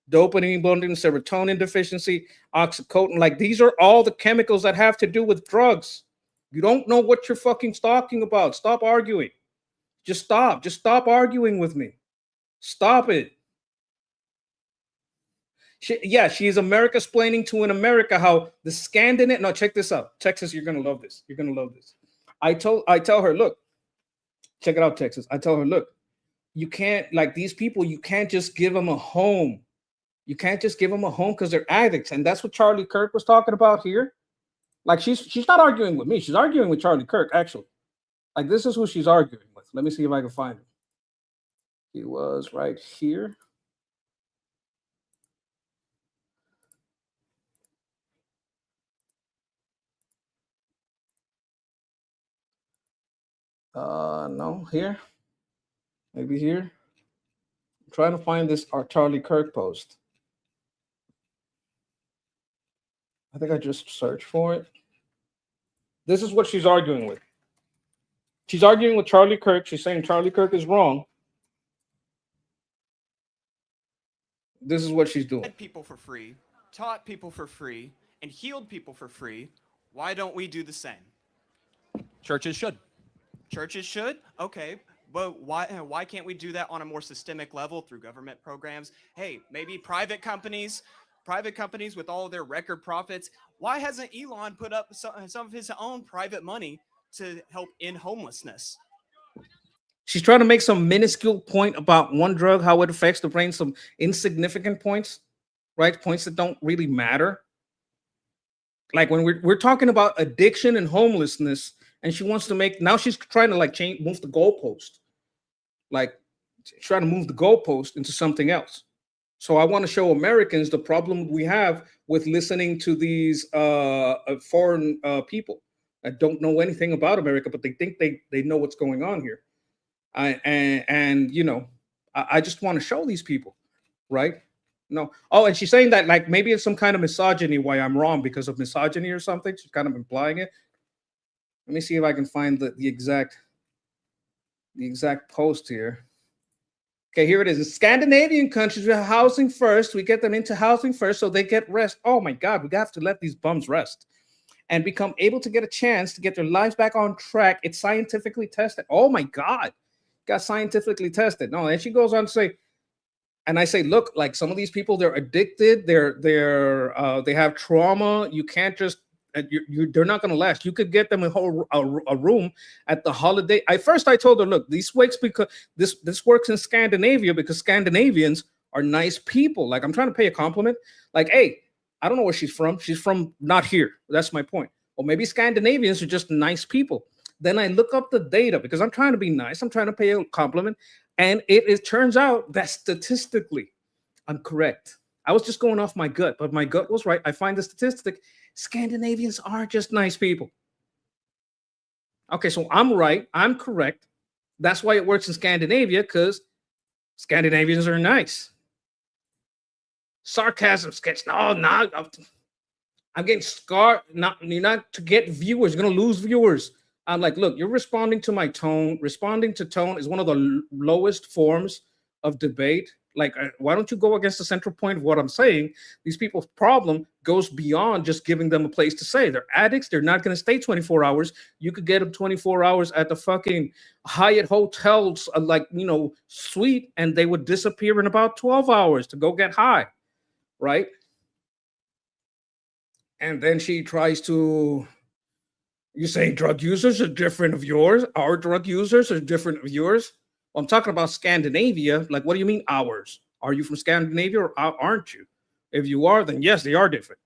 dopamine bonding, serotonin deficiency, oxytocin. Like, these are all the chemicals that have to do with drugs. You don't know what you're fucking talking about. Stop arguing. Just stop. Just stop arguing with me. Stop it. She is America-splaining to an America how the Scandinavian. No, check this out. Texas, you're gonna love this. You're gonna love this. I tell her, look, check it out, Texas. I tell her, look, you can't, like, these people, you can't just give them a home. You can't just give them a home because they're addicts. And that's what Charlie Kirk was talking about here. Like, she's not arguing with me. She's arguing with Charlie Kirk, actually. Like, this is who she's arguing with. Let me see if I can find him. He was right here. No, here. Maybe here. I'm trying to find this Charlie Kirk post. I think I just searched for it. This is what she's arguing with. She's arguing with Charlie Kirk. She's saying Charlie Kirk is wrong. This is what she's doing. Fed people for free, taught people for free, and healed people for free. Why don't we do the same? Churches should. Churches should? Okay. But why can't we do that on a more systemic level through government programs? Hey, maybe private companies private companies with all of their record profits, why hasn't Elon put up some of his own private money to help end homelessness? She's trying to make some minuscule point about one drug, how it affects the brain, some insignificant points, right? Points that don't really matter. Like when we're talking about addiction and homelessness, and she wants to make, now she's trying to like move the goalpost, like trying to move the goalpost into something else. So I want to show Americans the problem we have with listening to these foreign people that don't know anything about America, but they think they know what's going on here. And you know, I just want to show these people, right? No. Oh, and she's saying that like maybe it's some kind of misogyny why I'm wrong because of misogyny or something. She's kind of implying it. Let me see if I can find the exact post here. Okay, here it is. In Scandinavian countries, we have housing first. We get them into housing first so they get rest. Oh my God, we have to let these bums rest and become able to get a chance to get their lives back on track. It's scientifically tested. Oh my God, got scientifically tested. No, and she goes on to say, and I say, look, like some of these people, they're addicted. They have trauma. You can't just, they're not going to last. You could get them a room at the holiday. I told her, look, this works because this works in Scandinavia because Scandinavians are nice people. Like I'm trying to pay a compliment. Like, hey, I don't know where she's from. She's from not here. That's my point. Or maybe Scandinavians are just nice people. Then I look up the data because I'm trying to be nice. I'm trying to pay a compliment. And it turns out that statistically, I'm correct. I was just going off my gut, but my gut was right. I find the statistic, Scandinavians are just nice people. Okay, so I'm right. I'm correct. That's why it works in Scandinavia, because Scandinavians are nice. Sarcasm sketch. No, I'm getting scarred. You're not to get viewers. You're going to lose viewers. I'm like, look, you're responding to my tone. Responding to tone is one of the lowest forms of debate. Like, why don't you go against the central point of what I'm saying? These people's problem goes beyond just giving them a place to stay. They're addicts. They're not going to stay 24 hours. You could get them 24 hours at the fucking Hyatt hotels, like, you know, suite, and they would disappear in about 12 hours to go get high, right? And then she tries to... You say drug users are different of yours. Our drug users are different of yours. Well, I'm talking about Scandinavia. Like, what do you mean ours? Are you from Scandinavia or aren't you? If you are, then yes, they are different.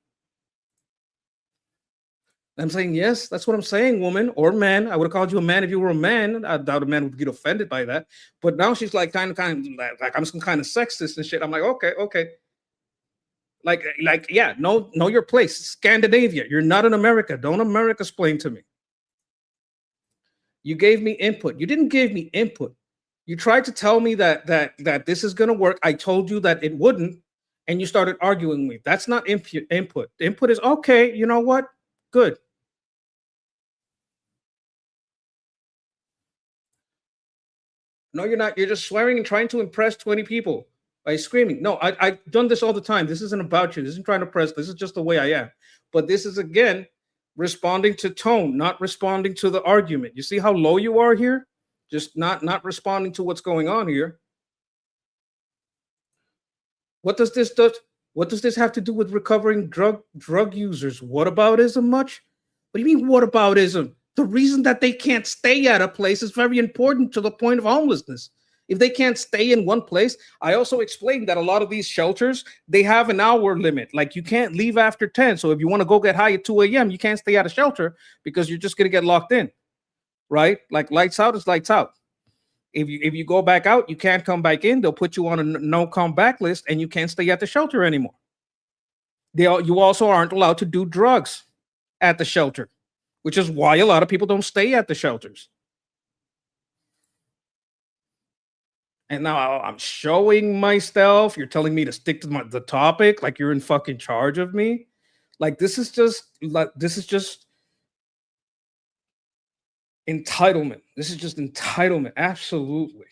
I'm saying, yes, that's what I'm saying, woman or man. I would have called you a man if you were a man. I doubt a man would get offended by that. But now she's like kind of like I'm some kind of sexist and shit. I'm like, okay. Like, yeah, know your place. Scandinavia. You're not in America. Don't America-splain to me. You gave me input. You didn't give me input. You tried to tell me that this is going to work. I told you that it wouldn't, and you started arguing with me. That's not input. The input is, okay, you know what? Good. No, you're not. You're just swearing and trying to impress 20 people. By screaming. No, I've done this all the time. This isn't about you. This isn't trying to press. This is just the way I am. But this is, again, responding to tone, not responding to the argument. You see how low you are here? Just not responding to what's going on here. What does this have to do with recovering drug users? Whataboutism much? What do you mean whataboutism? The reason that they can't stay at a place is very important to the point of homelessness. If they can't stay in one place, I also explained that a lot of these shelters, they have an hour limit. Like you can't leave after 10. So if you want to go get high at 2 a.m., you can't stay at a shelter because you're just going to get locked in, right? Like lights out is lights out. If you go back out, you can't come back in. They'll put you on a no come back list and you can't stay at the shelter anymore. You also aren't allowed to do drugs at the shelter, which is why a lot of people don't stay at the shelters. And now I'm showing myself. You're telling me to stick to the topic, like you're in fucking charge of me. Like this is just entitlement. This is just entitlement. Absolutely.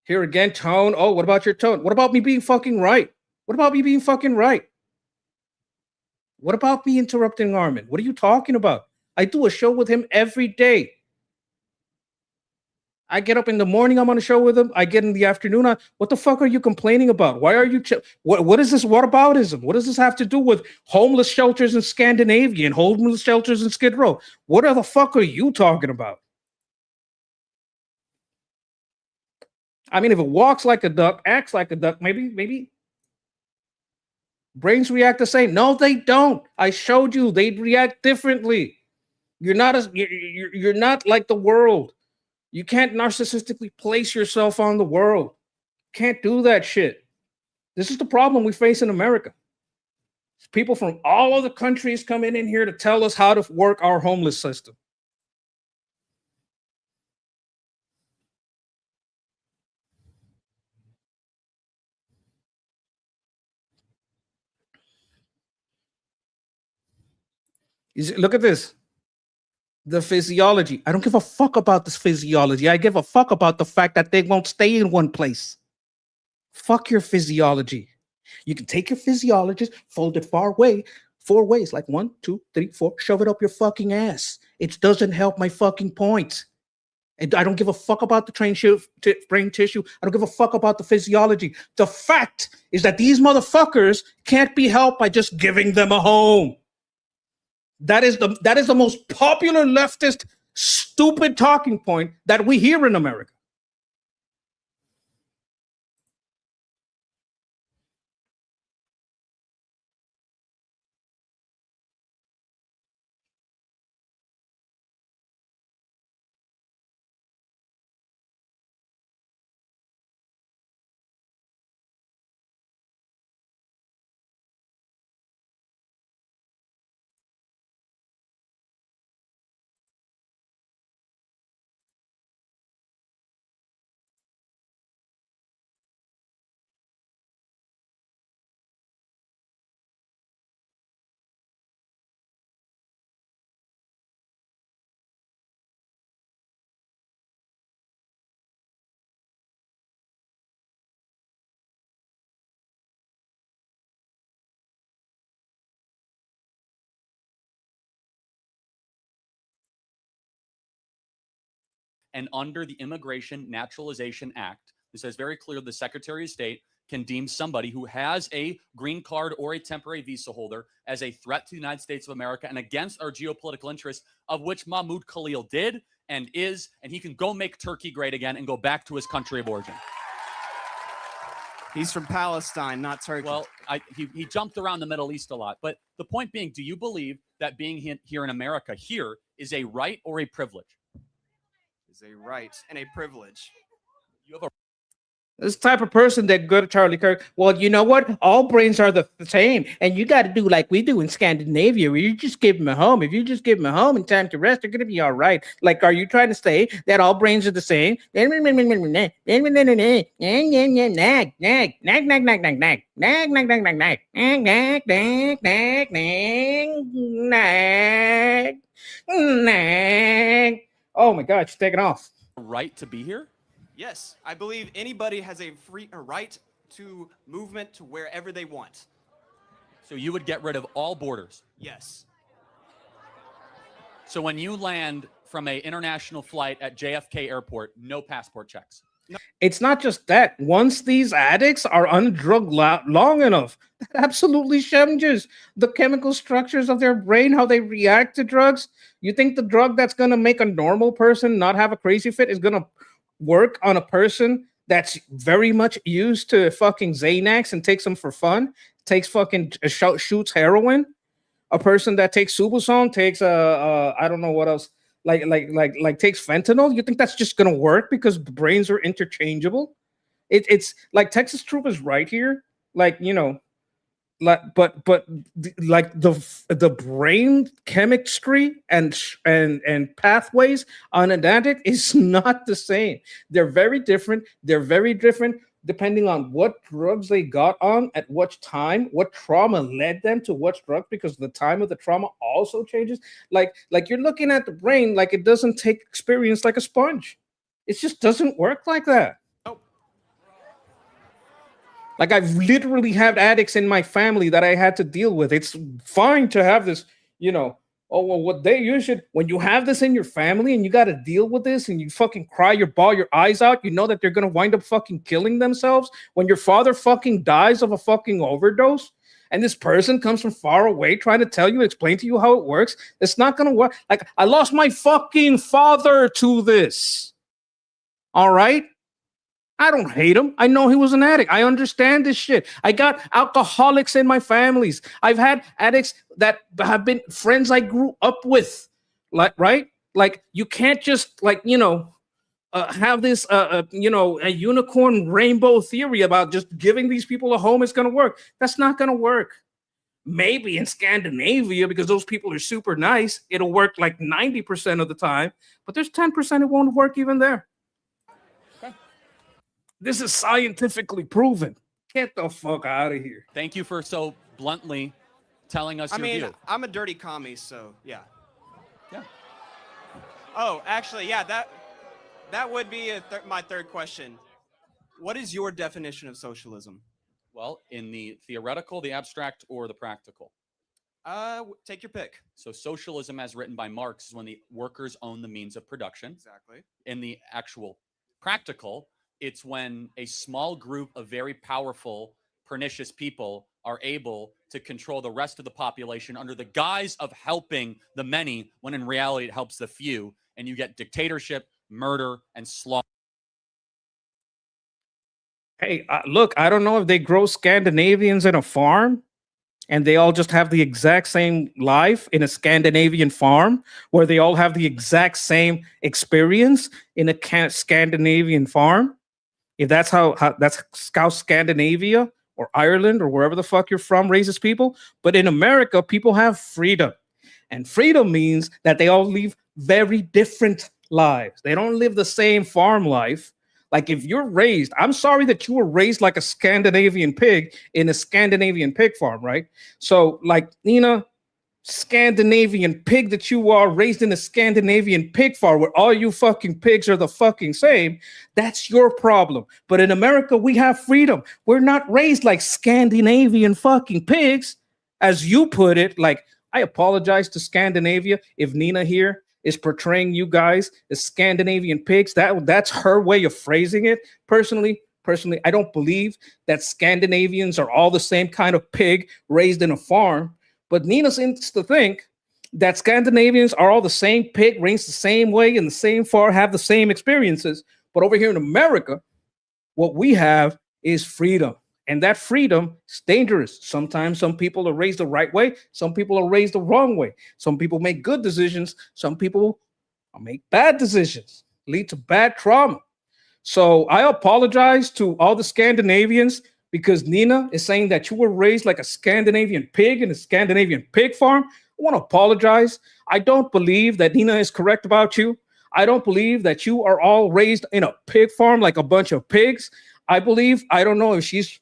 Here again, tone. Oh, what about your tone? What about me being fucking right? What about me being fucking right? What about me interrupting Armin? What are you talking about? I do a show with him every day. I get up in the morning, I'm on a show with him. I get in the afternoon. What the fuck are you complaining about? Why are you? What is this? What aboutism? What does this have to do with homeless shelters in Scandinavia and homeless shelters in Skid Row? What the fuck are you talking about? I mean, if it walks like a duck, acts like a duck, maybe brains react the same. No, they don't. I showed you they react differently. You're not like the world. You can't narcissistically place yourself on the world. Can't do that shit. This is the problem we face in America. People from all other countries coming in here to tell us how to work our homeless system. Look at this. The physiology. I don't give a fuck about this physiology. I give a fuck about the fact that they won't stay in one place. Fuck your physiology. You can take your physiologist, fold it four ways, like 1, 2, 3, 4, shove it up your fucking ass. It doesn't help my fucking point. And I don't give a fuck about the brain tissue. I don't give a fuck about the physiology. The fact is that these motherfuckers can't be helped by just giving them a home. That is the most popular leftist stupid talking point that we hear in America. And under the Immigration Naturalization Act, it says very clear the Secretary of State can deem somebody who has a green card or a temporary visa holder as a threat to the United States of America and against our geopolitical interests, of which Mahmoud Khalil did and is, and he can go make Turkey great again and go back to his country of origin. He's from Palestine, not Turkey. Well, he jumped around the Middle East a lot. But the point being, do you believe that being here in America here is a right or a privilege? Is a right and a privilege. You have a This type of person that go to Charlie Kirk, well, you know what? All brains are the same. And you got to do like we do in Scandinavia, where you just give them a home. If you just give them a home and time to rest, they're going to be all right. Like, are you trying to say that all brains are the same? Oh my God, she's taking off. right to be here? Yes, I believe anybody has a right to movement to wherever they want. So you would get rid of all borders? Yes. So when you land from an international flight at JFK Airport, no passport checks? It's not just that. Once these addicts are undrugged long enough, that absolutely changes the chemical structures of their brain, how they react to drugs. You think the drug that's going to make a normal person not have a crazy fit is going to work on a person that's very much used to fucking Xanax and takes them for fun, takes fucking shoots heroin? A person that takes Subuzone, takes I don't know what else, like takes fentanyl. You think that's just gonna work because the brains are interchangeable? It's like Texas Troop is right here, like, you know, like but like the brain chemistry and pathways on an addict is not the same. They're very different. Depending on what drugs they got on at what time, what trauma led them to what drug, because the time of the trauma also changes. Like you're looking at the brain like it doesn't take experience like a sponge. It just doesn't work like that. Oh. Like, I've literally had addicts in my family that I had to deal with. It's fine to have this, you know, Oh, well, you should, when you have this in your family and you got to deal with this and you fucking cry, you bawl your eyes out, you know that they're going to wind up fucking killing themselves when your father fucking dies of a fucking overdose. And this person comes from far away trying to tell you, explain to you how it works. It's not going to work. Like, I lost my fucking father to this. All right. I don't hate him. I know he was an addict. I understand this shit. I got alcoholics in my families. I've had addicts that have been friends I grew up with. Like, right? Like, you can't just, like, have this, a unicorn rainbow theory about just giving these people a home is going to work. That's not going to work. Maybe in Scandinavia, because those people are super nice, it'll work like 90% of the time. But there's 10% it won't work even there. This is scientifically proven. Get the fuck out of here. Thank you for so bluntly telling us your view. I'm a dirty commie, so yeah. Yeah. Oh, actually, yeah, that would be my third question. What is your definition of socialism? Well, in the theoretical, the abstract, or the practical? Take your pick. So socialism, as written by Marx, is when the workers own the means of production. Exactly. In the actual practical, it's when a small group of very powerful, pernicious people are able to control the rest of the population under the guise of helping the many, when in reality it helps the few, and you get dictatorship, murder, and slaughter. Hey, look, I don't know if they grow Scandinavians in a farm and they all just have the exact same life in a Scandinavian farm where they all have the exact same experience in a Scandinavian farm. If that's how that's how Scandinavia or Ireland or wherever the fuck you're from raises people. But in America, people have freedom. And freedom means that they all live very different lives. They don't live the same farm life. Like if you're raised, I'm sorry that you were raised like a Scandinavian pig in a Scandinavian pig farm, right? So like Nina, Scandinavian pig that you are, raised in a Scandinavian pig farm where all you fucking pigs are the fucking same, that's your problem. But in America, we have freedom. We're not raised like Scandinavian fucking pigs, as you put it. Like, I apologize to Scandinavia if Nina here is portraying you guys as Scandinavian pigs. That's her way of phrasing it. Personally, I don't believe that Scandinavians are all the same kind of pig raised in a farm. But Nina seems to think that Scandinavians are all the same pig, raised the same way in the same farm, have the same experiences. But over here in America, what we have is freedom. And that freedom is dangerous. Sometimes some people are raised the right way. Some people are raised the wrong way. Some people make good decisions. Some people make bad decisions, lead to bad trauma. So I apologize to all the Scandinavians because Nina is saying that you were raised like a Scandinavian pig in a Scandinavian pig farm. I want to apologize. I don't believe that Nina is correct about you. I don't believe that you are all raised in a pig farm like a bunch of pigs. I don't know if she's,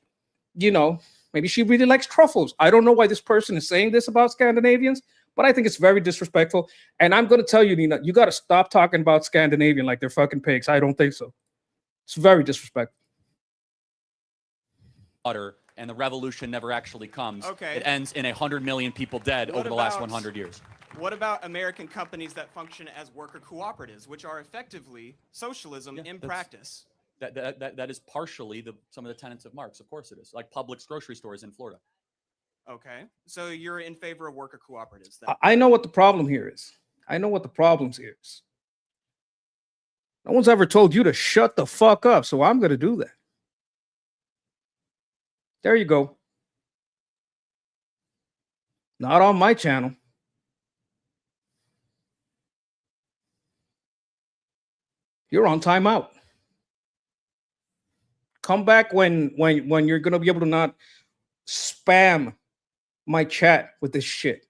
maybe she really likes truffles. I don't know why this person is saying this about Scandinavians, but I think it's very disrespectful. And I'm going to tell you, Nina, you got to stop talking about Scandinavian like they're fucking pigs. I don't think so. It's very disrespectful. And the revolution never actually comes. Okay. It ends in 100 million people dead over the last 100 years. What about American companies that function as worker cooperatives, which are effectively socialism in practice? That is partially some of the tenets of Marx. Of course it is. Like Publix grocery stores in Florida. Okay. So you're in favor of worker cooperatives then? I know what the problem here is. I know what the problem here is. No one's ever told you to shut the fuck up, so I'm going to do that. There you go. Not on my channel. You're on timeout. Come back when you're going to be able to not spam my chat with this shit.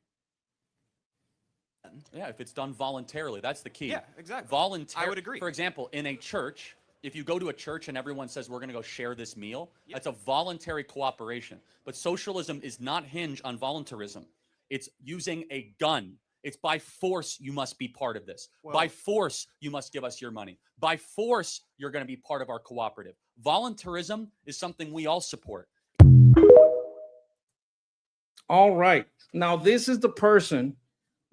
Yeah, if it's done voluntarily, that's the key. Yeah, exactly. Voluntarily. I would agree. For example, in a church, if you go to a church and everyone says we're going to go share this meal, that's a voluntary cooperation. But socialism is not hinged on voluntarism. It's using a gun. It's by force you must be part of this. By force you must give us your money. By force you're going to be part of our cooperative. Voluntarism is something we all support. All right. Now this is the person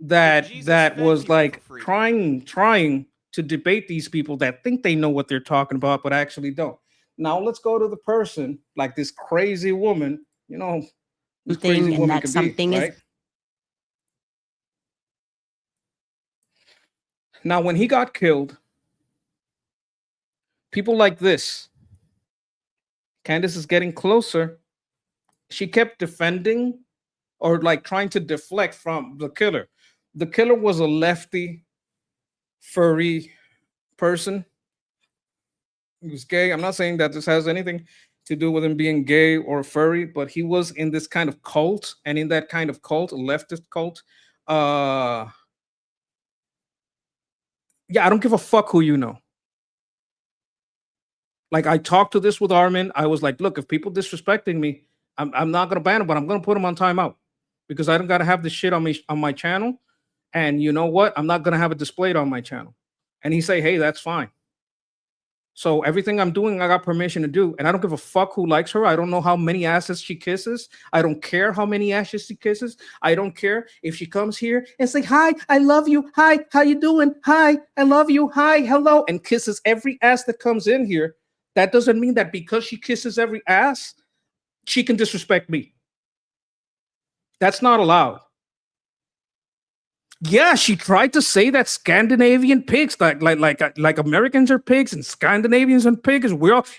that Jesus that fed was people like for free. trying to debate these people that think they know what they're talking about, but actually don't. Now let's go to the person, like this crazy woman, you know, this crazy Something, and woman that could be, something is right? Now, when he got killed, people like this, Candace is getting closer. She kept defending or like trying to deflect from the killer. The killer was a lefty, furry person. He was gay. I'm not saying that this has anything to do with him being gay or furry, but he was in this kind of cult, and in that kind of cult, a leftist cult. Yeah, I don't give a fuck who you know. Like, I talked to this with Armin. I was like, look, if people disrespecting me, I'm not gonna ban them, but I'm gonna put them on timeout because I don't gotta have this shit on me on my channel. And you know what? I'm not gonna have it displayed on my channel. And he say, hey, that's fine. So everything I'm doing, I got permission to do, and I don't give a fuck who likes her. I don't know how many asses she kisses. I don't care how many asses she kisses. I don't care if she comes here and say, hi, I love you. Hi, how you doing? Hi, I love you. Hi, hello, and kisses every ass that comes in here. That doesn't mean that because she kisses every ass, she can disrespect me. That's not allowed. Yeah, she tried to say that Scandinavian pigs, like Americans are pigs and Scandinavians are pigs.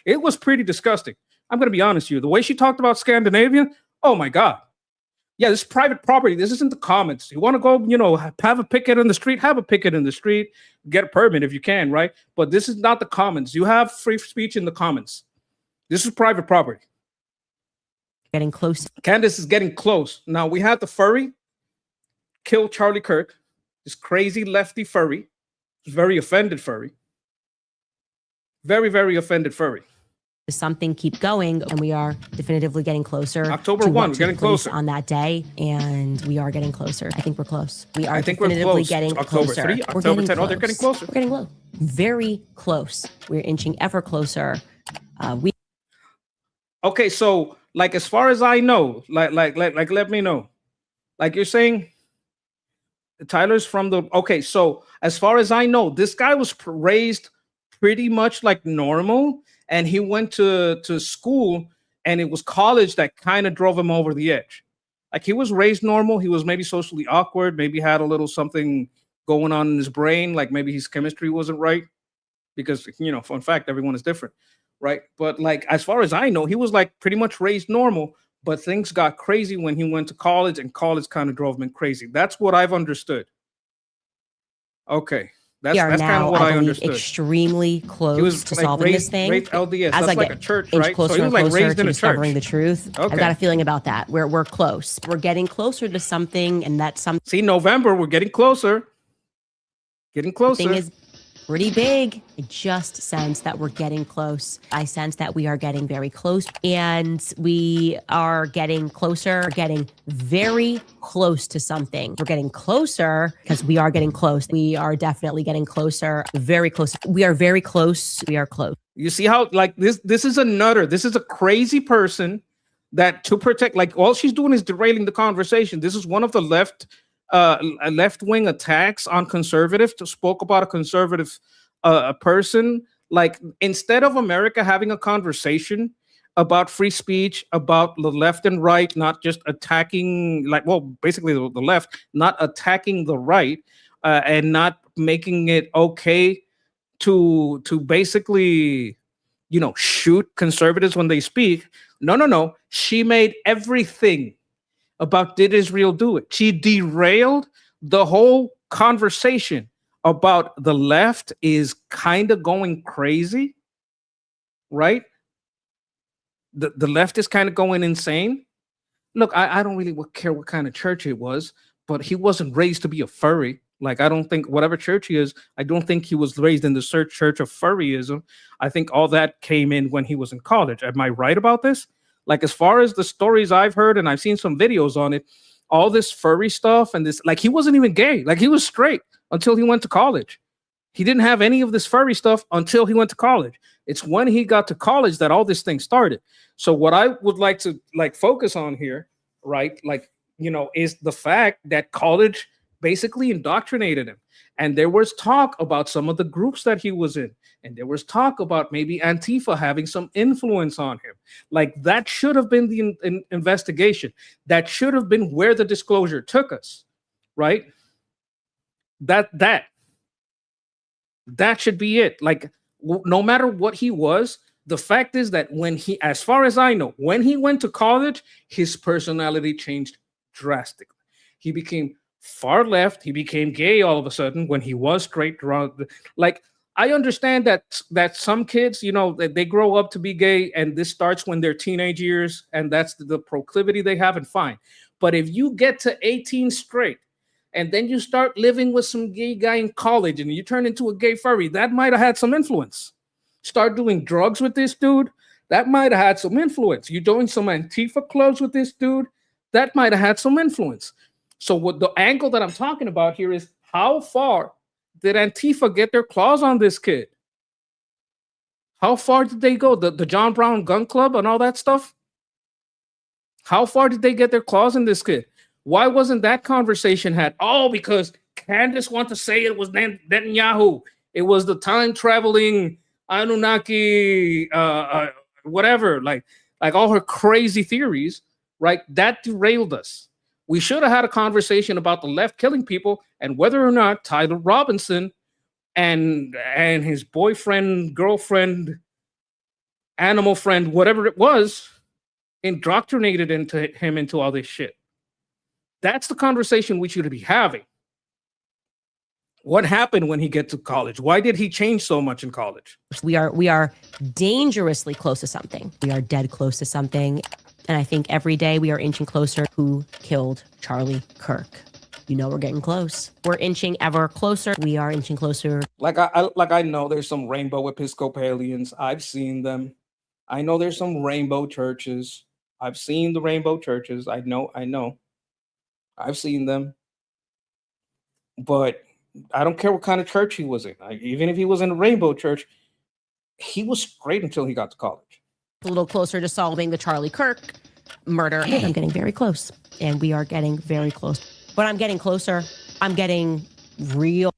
It was pretty disgusting. I'm gonna be honest with you. The way she talked about Scandinavian, oh my god. Yeah, this is private property. This isn't the comments. You want to go, have a picket in the street, have a picket in the street, get a permit if you can, right? But this is not the comments. You have free speech in the comments. This is private property. getting close. Candace is getting close. Now we had the furry kill Charlie Kirk, this crazy lefty furry, very offended furry. Very, very offended furry. Something keep going, and we are definitively getting closer. October to 1, what we're getting took place closer. on that day, and we are getting closer. I think we're close. We are I think we're definitively close. getting October closer. 3, We're October getting 10. Oh, they're getting close. closer. We're getting close. Very close. We're inching ever closer. Okay, so like as far as I know, like let me know. Like you're saying, Tyler's from the okay. So as far as I know, this guy was raised pretty much like normal, and he went to school, and it was college that kind of drove him over the edge. Like he was raised normal. He was maybe socially awkward, maybe had a little something going on in his brain, like maybe his chemistry wasn't right, because fun fact, everyone is different, right? But like as far as I know, he was like pretty much raised normal. But things got crazy when he went to college, and college kind of drove him crazy. That's what I've understood. Okay, that's are kind now, of what I I believe, understood. extremely close to solving this thing. Raised LDS. As That's I like get a church, inch right? closer So he was and like closer raised to in a discovering church. the truth. Okay. I've got a feeling about that. We're close. We're getting closer to something, and that something See, November, we're getting closer. Getting closer. is pretty big. I just sense that we're getting close. I sense that we are getting very close, and we are getting closer. We're getting very close to something. We're getting closer because we are getting close. We are definitely getting closer. Very close. We are very close. We are close. You see how like this is a nutter. This is a crazy person that to protect, like all she's doing is derailing the conversation. This is one of the left-wing attacks on conservatives. Spoke about a conservative person. Like instead of America having a conversation about free speech, about the left and right, not just attacking, basically the left, not attacking the right, and not making it okay to basically shoot conservatives when they speak. No. She made everything about did Israel do it. She derailed the whole conversation about the left is kind of going crazy, right? The left is kind of going insane. Look, I don't really care what kind of church it was, but he wasn't raised to be a furry. Like, I don't think whatever church he is, I don't think he was raised in the church of furryism. I think all that came in when he was in college. Am I right about this? Like, as far as the stories I've heard, and I've seen some videos on it, all this furry stuff and this, like, he wasn't even gay. Like, he was straight until he went to college. He didn't have any of this furry stuff until he went to college. It's when he got to college that all this thing started. So what I would like to focus on here, right? Is the fact that college basically indoctrinated him. And there was talk about some of the groups that he was in. And there was talk about maybe Antifa having some influence on him. Like that should have been the investigation. That should have been where the disclosure took us, right? That should be it. Like no matter what he was, the fact is that when he, as far as I know, when he went to college, his personality changed drastically. He became far left. He became gay all of a sudden when he was straight. Like I understand that some kids, you know, that they grow up to be gay, and this starts when they're teenage years, and that's the proclivity they have, and fine. But if you get to 18 straight, and then you start living with some gay guy in college, and you turn into a gay furry, that might have had some influence. Start doing drugs with this dude, that might have had some influence. You're doing some Antifa clubs with this dude, that might have had some influence. So what the angle that I'm talking about here is, how far did Antifa get their claws on this kid? How far did they go? The John Brown Gun Club and all that stuff? How far did they get their claws in this kid? Why wasn't that conversation had? Oh, because Candace wanted to say it was Netanyahu. It was the time-traveling Anunnaki, whatever, like all her crazy theories, right? That derailed us. We should have had a conversation about the left killing people and whether or not Tyler Robinson and his boyfriend, girlfriend, animal friend, whatever it was, indoctrinated him into all this shit. That's the conversation we should be having. What happened when he get to college? Why did he change so much in college? We are dangerously close to something. We are dead close to something. And I think every day we are inching closer. Who killed Charlie Kirk? You know, we're getting close. We're inching ever closer. We are inching closer. Like I know there's some rainbow Episcopalians. I've seen them. I know there's some rainbow churches. I've seen the rainbow churches. I know. I've seen them. But I don't care what kind of church he was in. Even if he was in a rainbow church, he was straight until he got to college. A little closer to solving the Charlie Kirk murder. I'm getting very close, and we are getting very close. But I'm getting closer. I'm getting real.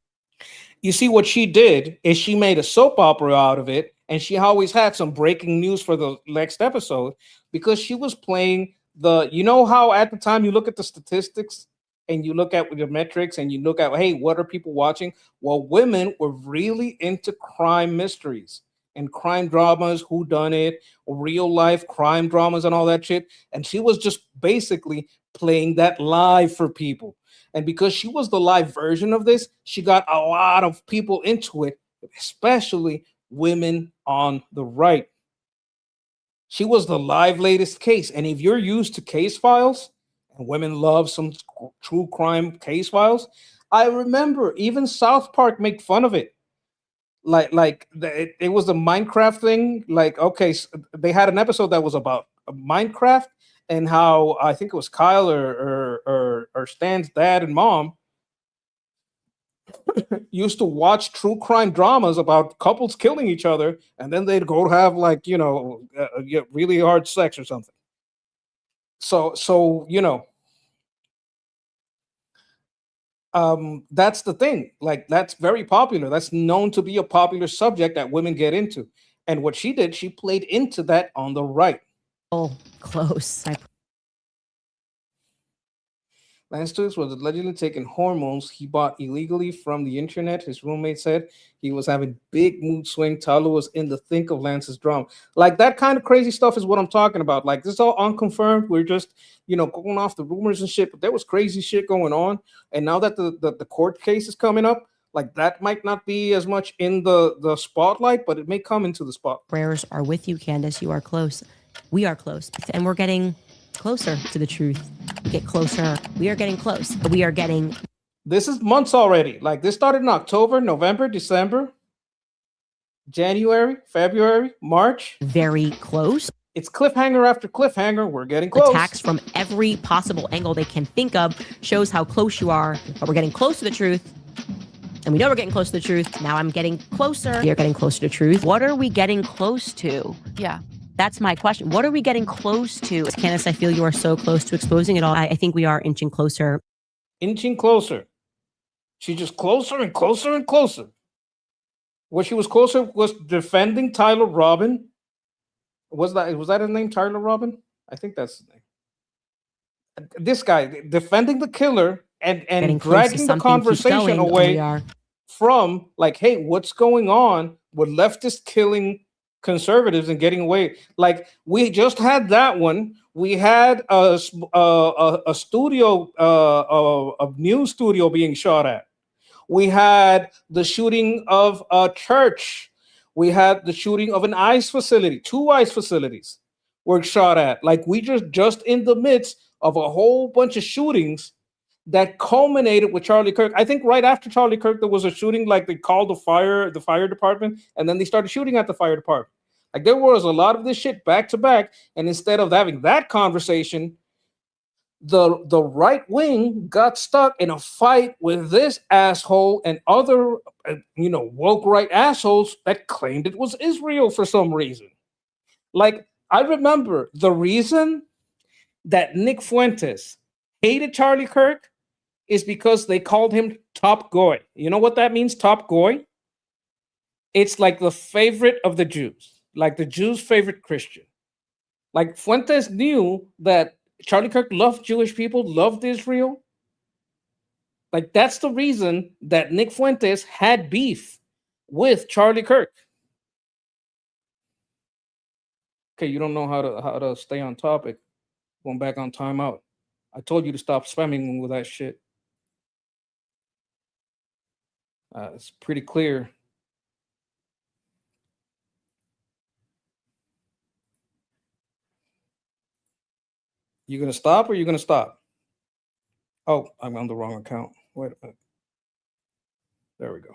You see, what she did is she made a soap opera out of it, and she always had some breaking news for the next episode because she was playing the, you know how at the time you look at the statistics and you look at the metrics and you look at, hey, what are people watching? Well, women were really into crime mysteries and crime dramas, whodunit, real life crime dramas and all that shit. And she was just basically playing that live for people. And because she was the live version of this, she got a lot of people into it, especially women on the right. She was the live latest case. And if you're used to case files, and women love some true crime case files, I remember even South Park make fun of it. It was the Minecraft thing. Like, okay, so they had an episode that was about Minecraft and how I think it was Kyle or Stan's dad and mom used to watch true crime dramas about couples killing each other, and then they'd go have like, you know, really hard sex or something. So you know, that's the thing. Like, that's very popular. That's known to be a popular subject that women get into. And what she did, she played into that on the right. Oh, close. Lance Stewart was allegedly taking hormones he bought illegally from the internet. His roommate said he was having big mood swing. Tyler was in the thick of Lance's drama. Like, that kind of crazy stuff is what I'm talking about. Like, this is all unconfirmed. We're just, you know, going off the rumors and shit. But there was crazy shit going on. And now that the court case is coming up, like, that might not be as much in the spotlight, but it may come into the spot. Prayers are with you, Candace. You are close. We are close. And we're getting closer to the truth. We get closer. We are getting close. We are getting. This is months already. Like, this started in October, November, December, January, February, March. Very close. It's cliffhanger after cliffhanger. We're getting close. Attacks from every possible angle they can think of shows how close you are. But we're getting close to the truth. And we know we're getting close to the truth. Now I'm getting closer. You're getting closer to truth. What are we getting close to? Yeah. That's my question. What are we getting close to? Candace, I feel you are so close to exposing it all. I think we are inching closer. Inching closer. She's just closer and closer and closer. What she was closer was defending Tyler Robin. Was that his name, Tyler Robin? I think that's his name. This guy defending the killer and Getting close to dragging the something keeps conversation going, and away we are from like, hey, what's going on with leftists killing conservatives and getting away? Like we just had that one. We had a studio, a news studio being shot at. We had the shooting of a church. We had the shooting of an ICE facility. 2 ICE facilities were shot at. Like we just in the midst of a whole bunch of shootings that culminated with Charlie Kirk. I think right after Charlie Kirk, there was a shooting, like they called the fire department, and then they started shooting at the fire department. Like there was a lot of this shit back to back. And instead of having that conversation, the right wing got stuck in a fight with this asshole and other, woke right assholes that claimed it was Israel for some reason. Like I remember the reason that Nick Fuentes hated Charlie Kirk is because they called him Top Goy. You know what that means, Top Goy? It's like the favorite of the Jews, like the Jews' favorite Christian. Like Fuentes knew that Charlie Kirk loved Jewish people, loved Israel. Like that's the reason that Nick Fuentes had beef with Charlie Kirk. Okay, you don't know how to stay on topic. Going back on timeout. I told you to stop spamming with that shit. It's pretty clear. You gonna stop or you gonna stop? Oh, I'm on the wrong account. Wait a minute. There we go.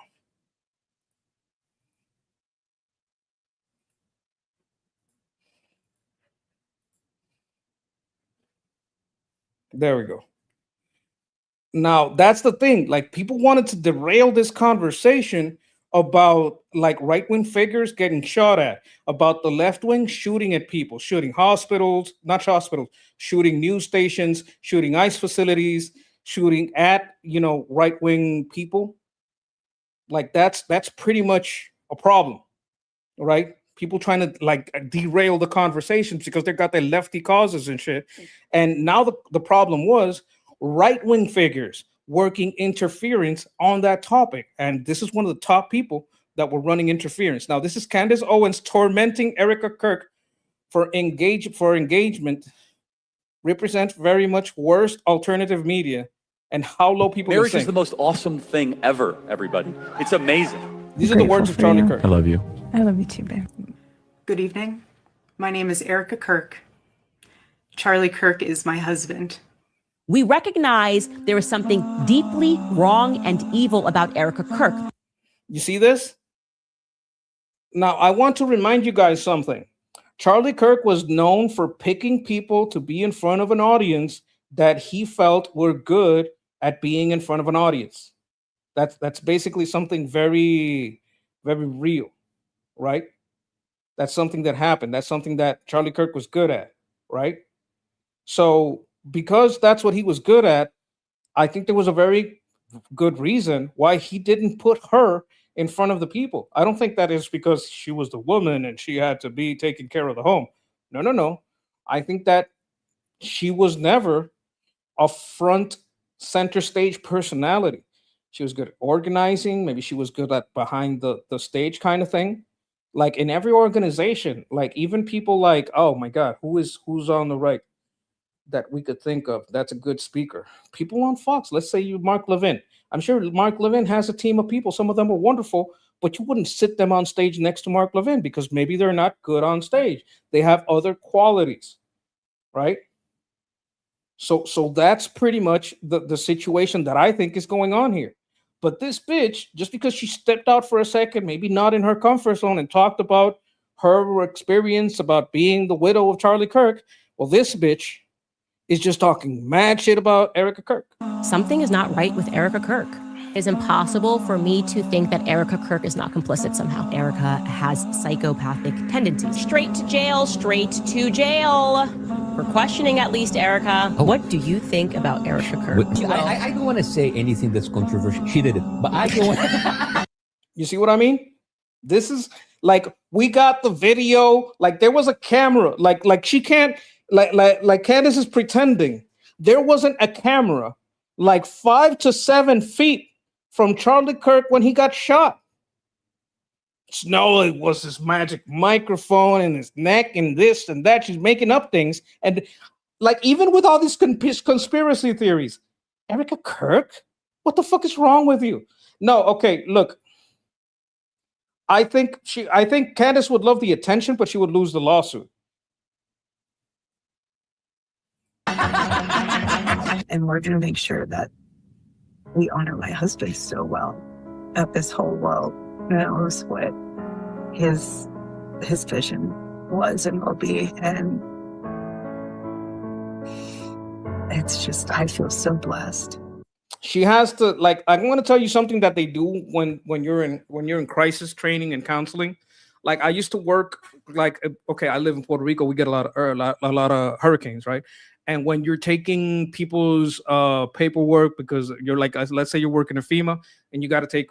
There we go. Now, that's the thing. Like, people wanted to derail this conversation about like right-wing figures getting shot at, about the left wing shooting at people, shooting hospitals, not hospitals, shooting news stations, shooting ICE facilities, shooting at, right-wing people. Like that's pretty much a problem, right? People trying to like derail the conversations because they got their lefty causes and shit. And now the problem was right-wing figures working interference on that topic. And this is one of the top people that were running interference. Now, this is Candace Owens tormenting Erica Kirk for engagement represents very much worse alternative media and how low people Marriage are is the most awesome thing ever, everybody. It's amazing. These are the words of Charlie Kirk. I love you. I love you too, babe. Good evening. My name is Erica Kirk. Charlie Kirk is my husband. We recognize there is something deeply wrong and evil about Erica Kirk. You see this? Now, I want to remind you guys something. Charlie Kirk was known for picking people to be in front of an audience that he felt were good at being in front of an audience. That's basically something very, very real, right? That's something that happened. That's something that Charlie Kirk was good at, right? So because that's what he was good at, I think there was a very good reason why he didn't put her in front of the people. I don't think that is because she was the woman and she had to be taking care of the home. No. I think that she was never a front center stage personality. She was good at organizing. Maybe she was good at behind the stage kind of thing. Like in every organization, like even people like, oh my God, who's on the right that we could think of that's a good speaker? People on Fox, let's say you Mark Levin. I'm sure Mark Levin has a team of people. Some of them are wonderful, but you wouldn't sit them on stage next to Mark Levin because maybe they're not good on stage. They have other qualities, right? So that's pretty much the situation that I think is going on here. But this bitch, just because she stepped out for a second, maybe not in her comfort zone, and talked about her experience about being the widow of Charlie Kirk, well, this bitch is just talking mad shit about Erica Kirk. Something is not right with Erica Kirk. It is impossible for me to think that Erica Kirk is not complicit somehow. Erica has psychopathic tendencies. Straight to jail, straight to jail. for questioning at least Erica. Oh. What do you think about Erica Kirk? I don't want to say anything that's controversial. She did it, but I don't want. You see what I mean? This is like, we got the video, like there was a camera, like she can't, like Candace is pretending there wasn't a camera like 5 to 7 feet from Charlie Kirk when he got shot. No, it was this magic microphone and his neck and this and that. She's making up things. And like, even with all these conspiracy theories, Erica Kirk, what the fuck is wrong with you? No, okay, look. I think Candace would love the attention, but she would lose the lawsuit. And we're going to make sure that we honor my husband so well that this whole world knows what his vision was and will be. And it's just, I feel so blessed. She has to, like, I'm going to tell you something that they do when you're in crisis training and counseling. Like, I used to work, like, okay, I live in Puerto Rico. We get a lot of hurricanes, right? And when you're taking people's paperwork, because you're like, let's say you're working at FEMA and you got to take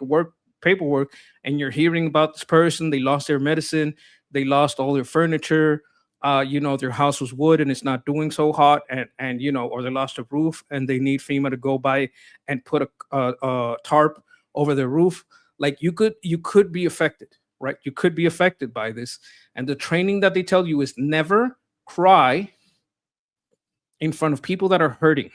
paperwork, and you're hearing about this person, they lost their medicine, they lost all their furniture, their house was wood and it's not doing so hot, and or they lost a roof and they need FEMA to go by and put a tarp over their roof. Like, you could be affected, right? You could be affected by this. And the training that they tell you is never cry in front of people that are hurting.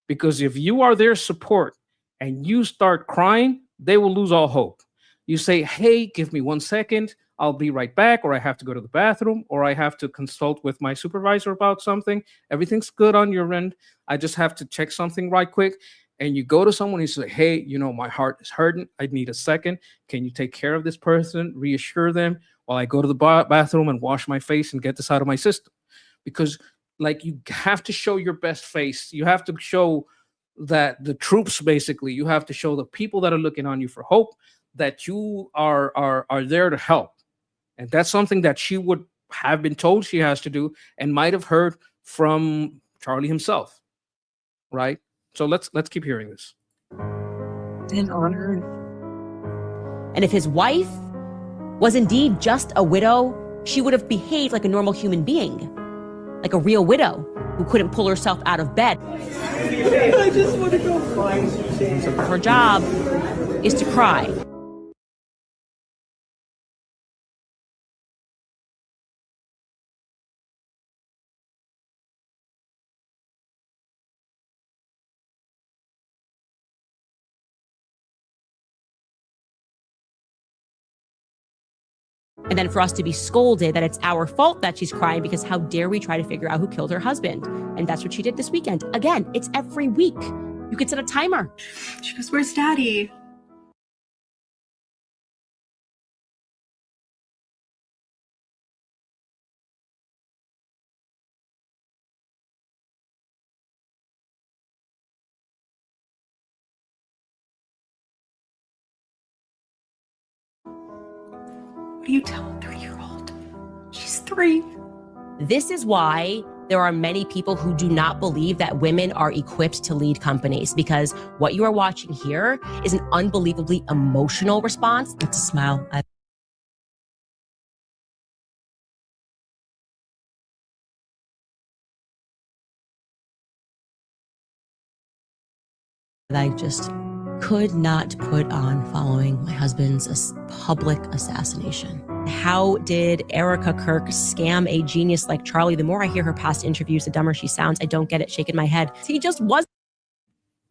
Because if you are their support and you start crying, they will lose all hope. You say, hey, give me 1 second, I'll be right back, or I have to go to the bathroom, or I have to consult with my supervisor about something. Everything's good on your end. I just have to check something right quick. And you go to someone and you say, hey, my heart is hurting. I need a second. Can you take care of this person? Reassure them while I go to the bathroom and wash my face and get this out of my system. Because, like, you have to show your best face. You have to show that the troops, basically, you have to show the people that are looking on you for hope that you are there to help. And that's something that she would have been told she has to do and might have heard from Charlie himself, right? So let's keep hearing this. In honor. And if his wife was indeed just a widow, she would have behaved like a normal human being, like a real widow who couldn't pull herself out of bed. I just want to go find you. Her job is to cry. And then for us to be scolded that it's our fault that she's crying because how dare we try to figure out who killed her husband. And that's what she did this weekend. Again, it's every week. You could set a timer. She goes, where's Daddy? What do you tell a 3-year-old? She's 3. This is why there are many people who do not believe that women are equipped to lead companies, because what you are watching here is an unbelievably emotional response. It's a smile. I just could not put on following my husband's public assassination. How did Erica Kirk scam a genius like Charlie? The more I hear her past interviews, the dumber she sounds. I don't get it, shaking my head. He just was.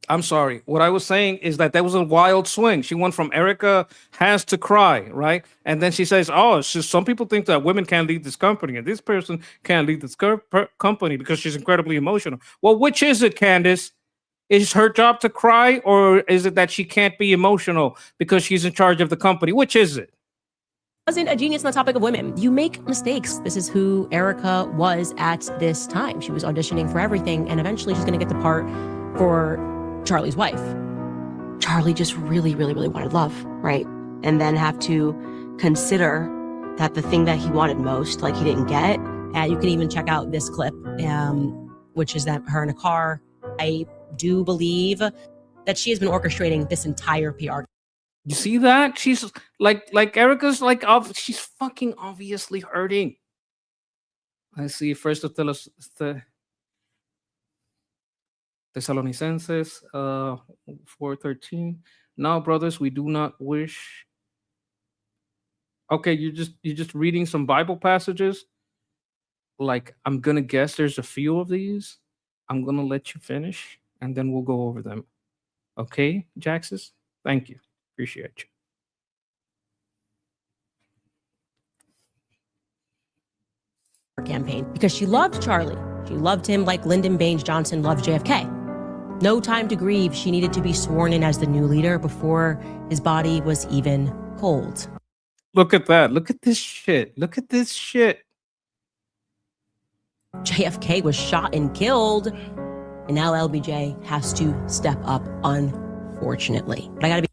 I'm sorry. What I was saying is that was a wild swing. She went from Erica has to cry, right? And then she says, oh, it's just some people think that women can't lead this company and this person can't lead this company because she's incredibly emotional. Well, which is it, Candace? Is her job to cry, or is it that she can't be emotional because she's in charge of the company? Which is it? Wasn't a genius on the topic of women. You make mistakes. This is who Erica was at this time. She was auditioning for everything, and eventually she's going to get the part for Charlie's wife. Charlie just really, really, really wanted love, right? And then have to consider that the thing that he wanted most, like, he didn't get, You can even check out this clip, which is that her in a car. I do believe that she has been orchestrating this entire PR. You see that? She's like Erica's like she's fucking obviously hurting. I see first of Thessalonicenses 4:13. Now, brothers, we do not wish. Okay, you're just reading some Bible passages. Like, I'm gonna guess there's a few of these. I'm gonna let you finish, and then we'll go over them. Okay, Jaxus? Thank you. Appreciate you. Campaign because she loved Charlie. She loved him like Lyndon Baines Johnson loved JFK. No time to grieve. She needed to be sworn in as the new leader before his body was even cold. Look at that. Look at this shit. Look at this shit. JFK was shot and killed, and now LBJ has to step up, unfortunately. But I gotta be.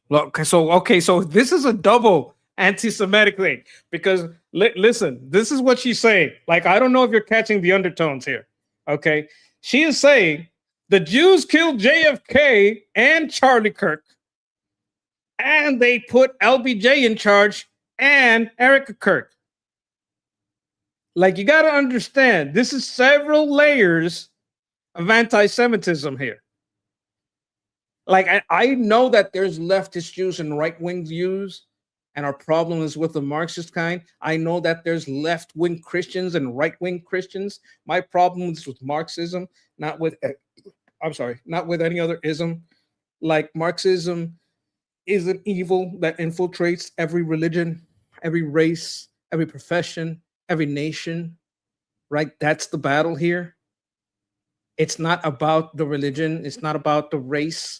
Look, so this is a double anti-Semitic thing because listen, this is what she's saying. Like, I don't know if you're catching the undertones here. Okay, she is saying the Jews killed JFK and Charlie Kirk, and they put LBJ in charge and Erica Kirk. Like, you got to understand, this is several layers of anti-Semitism here. Like, I know that there's leftist Jews and right-wing Jews, and our problem is with the Marxist kind. I know that there's left-wing Christians and right-wing Christians. My problem is with Marxism, not with any other ism. Like, Marxism is an evil that infiltrates every religion, every race, every profession, every nation, right? That's the battle here. It's not about the religion. It's not about the race.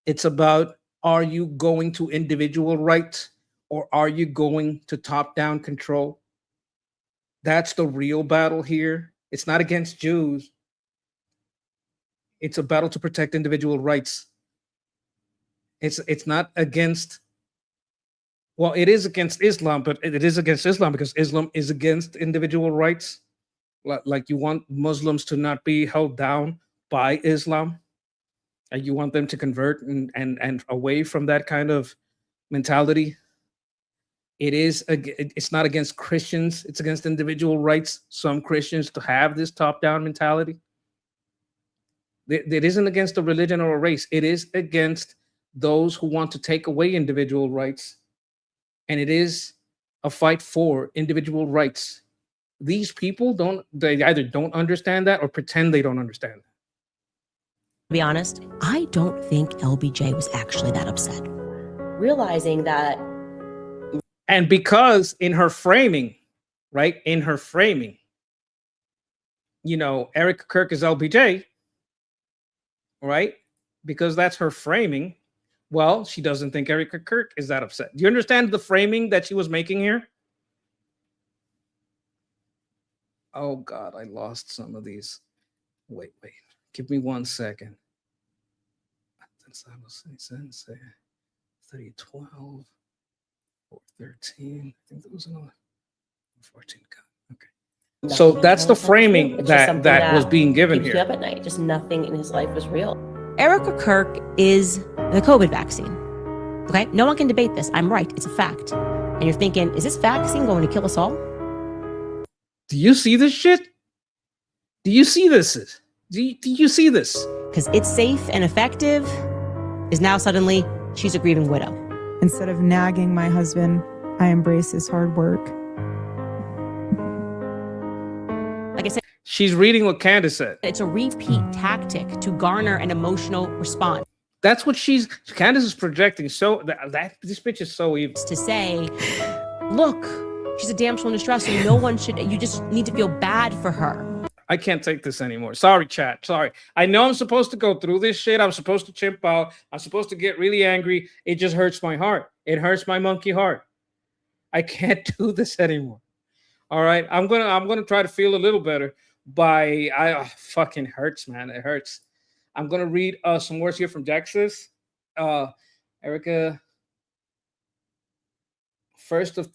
It's about, are you going to individual rights or are you going to top-down control? That's the real battle here. It's not against Jews. It's a battle to protect individual rights. It's not against, well, it is against Islam, but it is against Islam because Islam is against individual rights. Like, you want Muslims to not be held down by Islam. And you want them to convert and away from that kind of mentality. It's not against Christians. It's against individual rights. Some Christians to have this top-down mentality. It isn't against a religion or a race. It is against those who want to take away individual rights. And it is a fight for individual rights. These people they either don't understand that or pretend they don't understand that. To be honest, I don't think LBJ was actually that upset. Realizing that. And because in her framing, right? In her framing, Erica Kirk is LBJ, right? Because that's her framing. Well, she doesn't think Erica Kirk is that upset. Do you understand the framing that she was making here? Oh, God, I lost some of these. Wait. Give me 1 second. 3:12, 4:13. I think that was another 14. Okay. So that's the framing that was being given here. Up at night, just nothing in his life was real. Erica Kirk is the COVID vaccine. Okay, no one can debate this. I'm right. It's a fact. And you're thinking, is this vaccine going to kill us all? Do you see this shit? Do you see this? Do you see this? Because it's safe and effective is now suddenly she's a grieving widow. Instead of nagging my husband, I embrace his hard work. Like I said, she's reading what Candace said. It's a repeat tactic to garner an emotional response. That's what Candace is projecting. So this bitch is so evil. To say, look, she's a damsel in distress, so no one should, you just need to feel bad for her. I can't take this anymore. Sorry, chat. Sorry. I know I'm supposed to go through this shit. I'm supposed to chimp out. I'm supposed to get really angry. It just hurts my heart. It hurts my monkey heart. I can't do this anymore. All right. I'm gonna try to feel a little better fucking hurts, man. It hurts. I'm gonna read some words here from Jaxus. Erica, first of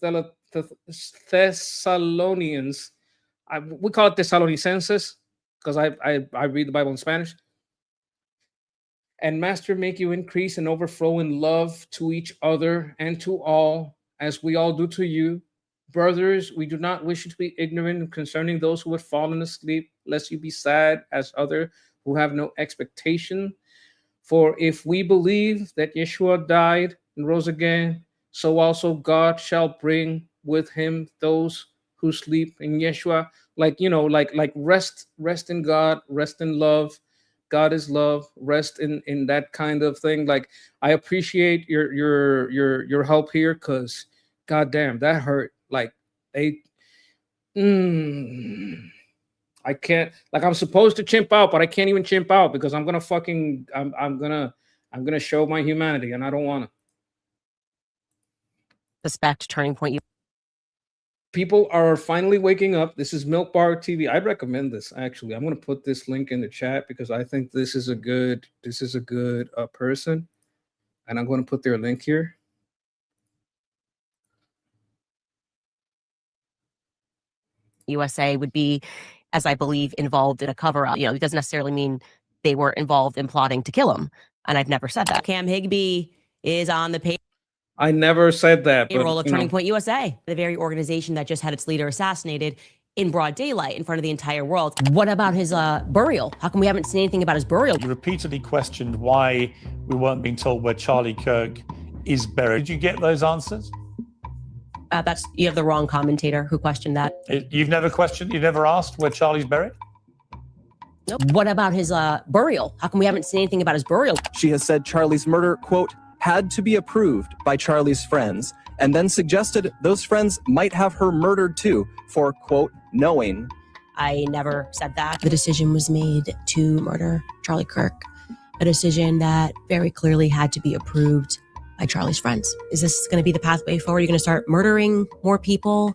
Thessalonians we call it Thessalonicenses because I read the Bible in Spanish. And Master, make you increase and overflow in love to each other and to all, as we all do to you. Brothers, we do not wish you to be ignorant concerning those who have fallen asleep, lest you be sad as other who have no expectation. For if we believe that Yeshua died and rose again, so also God shall bring with him those who sleep in Yeshua. Like, you know, like rest in God, rest in love. God is love. Rest in that kind of thing. Like, I appreciate your help here, because goddamn, that hurt. Like, I can't, like, I'm supposed to chimp out, but I can't even chimp out because I'm gonna show my humanity, and I don't want to. Suspect Turning Point. People are finally waking up. This is Milk Bar TV. I'd recommend this, actually. I'm going to put this link in the chat because I think this is a good person, and I'm going to put their link here. USA would be, as I believe, involved in a cover-up. You know, it doesn't necessarily mean they were involved in plotting to kill him, and I've never said that. Cam Higbee is on the page. I never said that. Payroll of Turning Point USA, the very organization that just had its leader assassinated in broad daylight in front of the entire world. What about his burial? How come we haven't seen anything about his burial? You repeatedly questioned why we weren't being told where Charlie Kirk is buried. Did you get those answers? You have the wrong commentator who questioned that. You've never questioned, you've never asked where Charlie's buried? Nope. What about his burial? How come we haven't seen anything about his burial? She has said Charlie's murder, quote, had to be approved by Charlie's friends, and then suggested those friends might have her murdered too for, quote, knowing. I never said that. The decision was made to murder Charlie Kirk, a decision that very clearly had to be approved by Charlie's friends. Is this going to be the pathway forward? Are you going to start murdering more people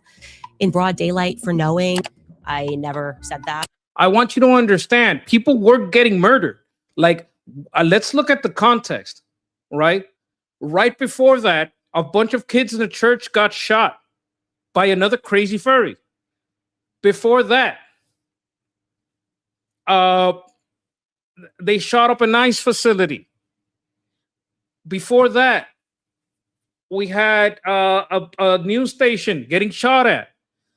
in broad daylight for knowing? I never said that. I want you to understand, people were getting murdered. Like, let's look at the context, right? Right before that, a bunch of kids in the church got shot by another crazy furry. Before that, they shot up an ICE facility. Before that, we had a news station getting shot at.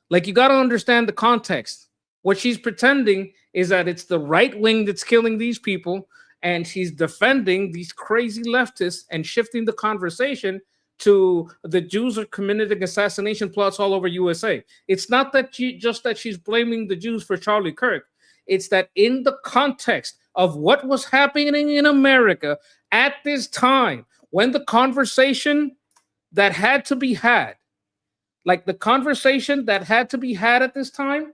Like, you got to understand the context. What she's pretending is that it's the right wing that's killing these people, and she's defending these crazy leftists and shifting the conversation to the Jews are committing assassination plots all over USA. It's not that she's blaming the Jews for Charlie Kirk. It's that in the context of what was happening in America at this time, when the conversation that had to be had, like the conversation that had to be had at this time,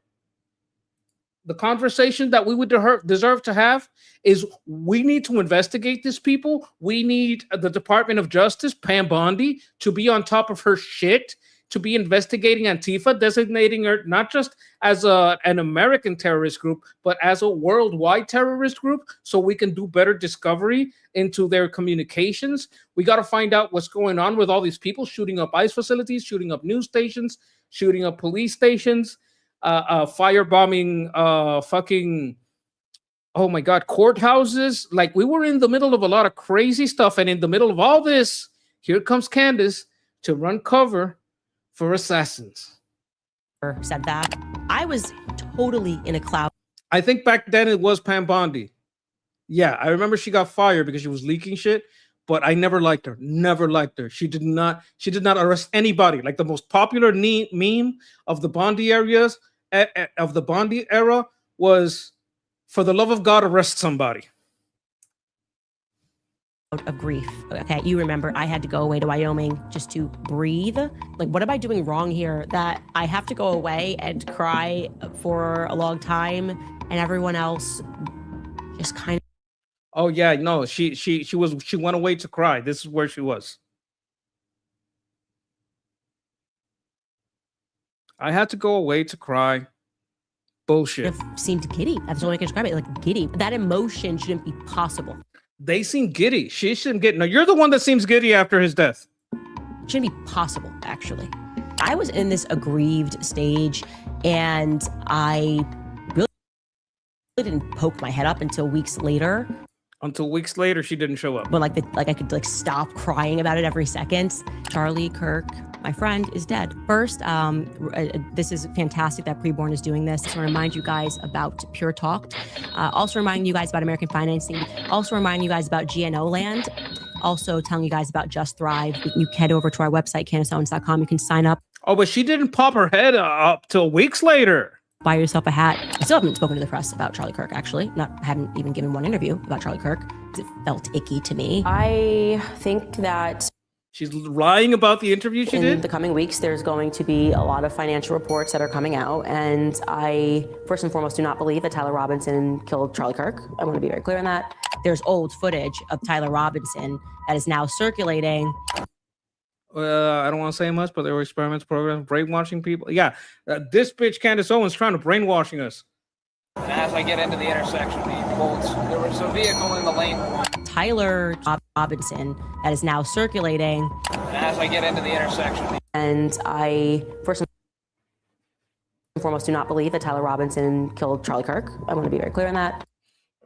the conversation that we would deserve to have is we need to investigate these people. We need the Department of Justice, Pam Bondi, to be on top of her shit, to be investigating Antifa, designating her not just as an American terrorist group, but as a worldwide terrorist group, so we can do better discovery into their communications. We got to find out what's going on with all these people shooting up ICE facilities, shooting up news stations, shooting up police stations, firebombing fucking, oh my God, courthouses. Like, we were in the middle of a lot of crazy stuff. And in the middle of all this, here comes Candace to run cover for assassins. Said that. I was totally in a cloud. I think back then it was Pam Bondi. Yeah, I remember she got fired because she was leaking shit, but I never liked her. Never liked her. She did not arrest anybody. Like, the most popular meme of the Bondi areas of the Bondi era was, for the love of God, arrest somebody. Of grief. Okay, you remember I had to go away to Wyoming just to breathe. Like, what am I doing wrong here that I have to go away and cry for a long time, and everyone else just kind of. Oh yeah, no, she went away to cry. This is where she was. I had to go away to cry. Bullshit. It seemed giddy. That's the only way I can describe it. Like, giddy. That emotion shouldn't be possible. They seem giddy. She shouldn't get. No, you're the one that seems giddy after his death. It shouldn't be possible, actually. I was in this aggrieved stage, and I really didn't poke my head up until weeks later. Until weeks later, she didn't show up. When I could stop crying about it every second. Charlie Kirk, my friend, is dead. First, this is fantastic that Preborn is doing this. To remind you guys about Pure Talk. Also reminding you guys about American financing. Also reminding you guys about GNO land. Also telling you guys about Just Thrive. You can head over to our website, CandaceOwens.com. You can sign up. Oh, but she didn't pop her head up till weeks later. Buy yourself a hat. I still haven't spoken to the press about Charlie Kirk, actually. Haven't even given one interview about Charlie Kirk. It felt icky to me. I think that she's lying about the interview she did? In the coming weeks, there's going to be a lot of financial reports that are coming out. And I, first and foremost, do not believe that Tyler Robinson killed Charlie Kirk. I want to be very clear on that. There's old footage of Tyler Robinson that is now circulating. I don't want to say much, but there were experiments, programs, brainwashing people. Yeah, this bitch Candace Owens trying to brainwashing us. And as I get into the intersection, the bolts, there was a vehicle in the lane. Tyler Robinson that is now circulating. And as I get into the intersection. And I, first and foremost, do not believe that Tyler Robinson killed Charlie Kirk. I want to be very clear on that.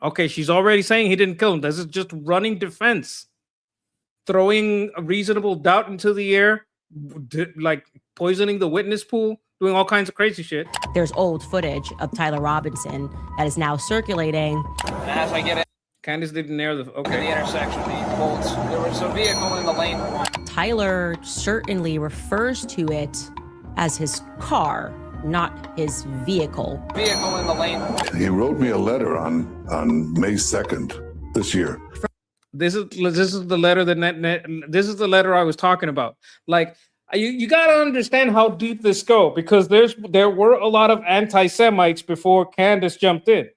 Okay, she's already saying he didn't kill him. This is just running defense. Throwing a reasonable doubt into the air, like poisoning the witness pool, doing all kinds of crazy shit. There's old footage of Tyler Robinson that is now circulating. And as I get in, Candace didn't air the the intersection, the bolts, there was a vehicle in the lane. Tyler certainly refers to it as his car, not his vehicle. Vehicle in the lane. He wrote me a letter on May 2nd this year. This is the letter that this is the letter I was talking about. Like you got to understand how deep this go, because there were a lot of anti-Semites before Candace jumped in,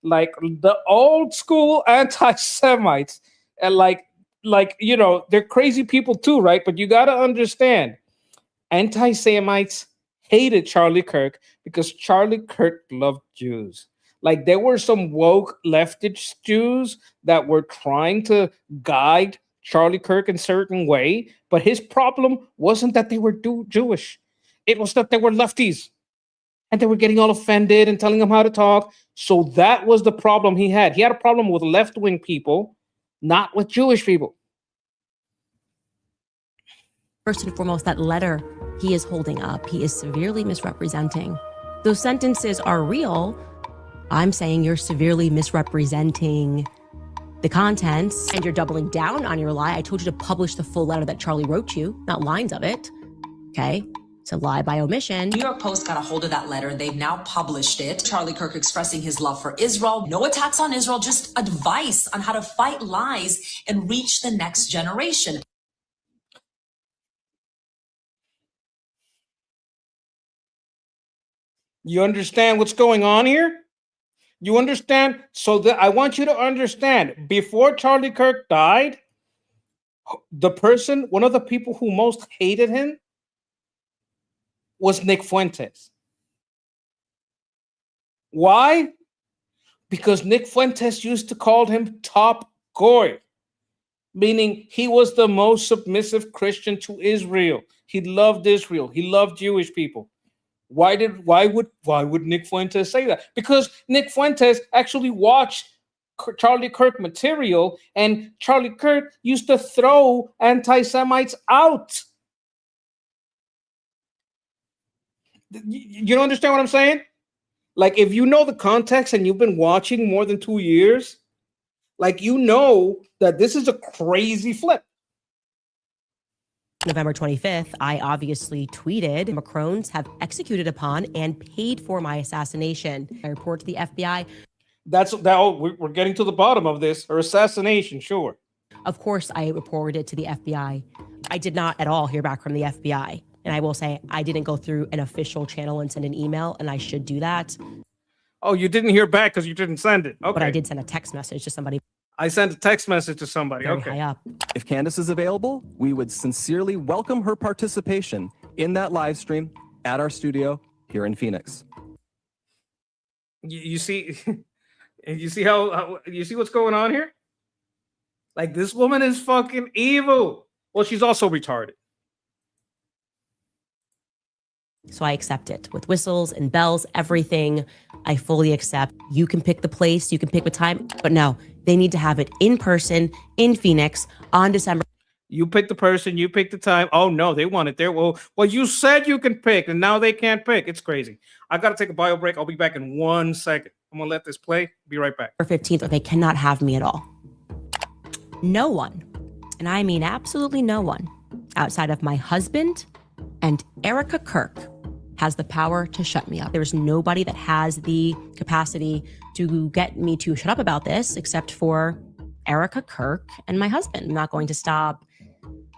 like the old school anti-Semites, and like you know, they're crazy people too, right? But you got to understand, anti-Semites hated Charlie Kirk because Charlie Kirk loved Jews. Like there were some woke leftist Jews that were trying to guide Charlie Kirk in a certain way, but his problem wasn't that they were Jewish. It was that they were lefties and they were getting all offended and telling him how to talk. So that was the problem he had. He had a problem with left-wing people, not with Jewish people. First and foremost, that letter he is holding up, he is severely misrepresenting. Those sentences are real. I'm saying you're severely misrepresenting the contents and you're doubling down on your lie. I told you to publish the full letter that Charlie wrote you, not lines of it. Okay? It's a lie by omission. New York Post got a hold of that letter. They've now published it. Charlie Kirk expressing his love for Israel. No attacks on Israel, just advice on how to fight lies and reach the next generation. You understand what's going on here? You understand? So that I want you to understand, before Charlie Kirk died, one of the people who most hated him was Nick Fuentes. Why? Because Nick Fuentes used to call him Top Goy, meaning he was the most submissive Christian to Israel. He loved Israel. He loved Jewish people. Why would Nick Fuentes say that? Because Nick Fuentes actually watched Charlie Kirk material, and Charlie Kirk used to throw anti-Semites out. You don't understand what I'm saying? Like, if you know the context and you've been watching more than 2 years, like, you know that this is a crazy flip. November 25th, I obviously tweeted, Macrons have executed upon and paid for my assassination. I report to the FBI. We're getting to the bottom of this. Her assassination, sure. Of course, I reported it to the FBI. I did not at all hear back from the FBI. And I will say, I didn't go through an official channel and send an email, and I should do that. Oh, you didn't hear back because you didn't send it. Okay. But I did send a text message to somebody. I sent a text message to somebody. Very okay. high up. If Candace is available, we would sincerely welcome her participation in that live stream at our studio here in Phoenix. You see, you see how you see what's going on here? Like, this woman is fucking evil. Well, she's also retarded. So I accept it with whistles and bells, everything. I fully accept. You can pick the place, you can pick the time, but no, they need to have it in person in Phoenix on December. You pick the person, you pick the time. Oh no, they want it there. Well, you said you can pick, and now they can't pick. It's crazy. I gotta take a bio break. I'll be back in 1 second. I'm gonna let this play. Be right back. 15th, they cannot have me at all. No one, and I mean absolutely no one, outside of my husband and Erica Kirk has the power to shut me up. There's nobody that has the capacity to get me to shut up about this except for Erica Kirk and my husband. I'm not going to stop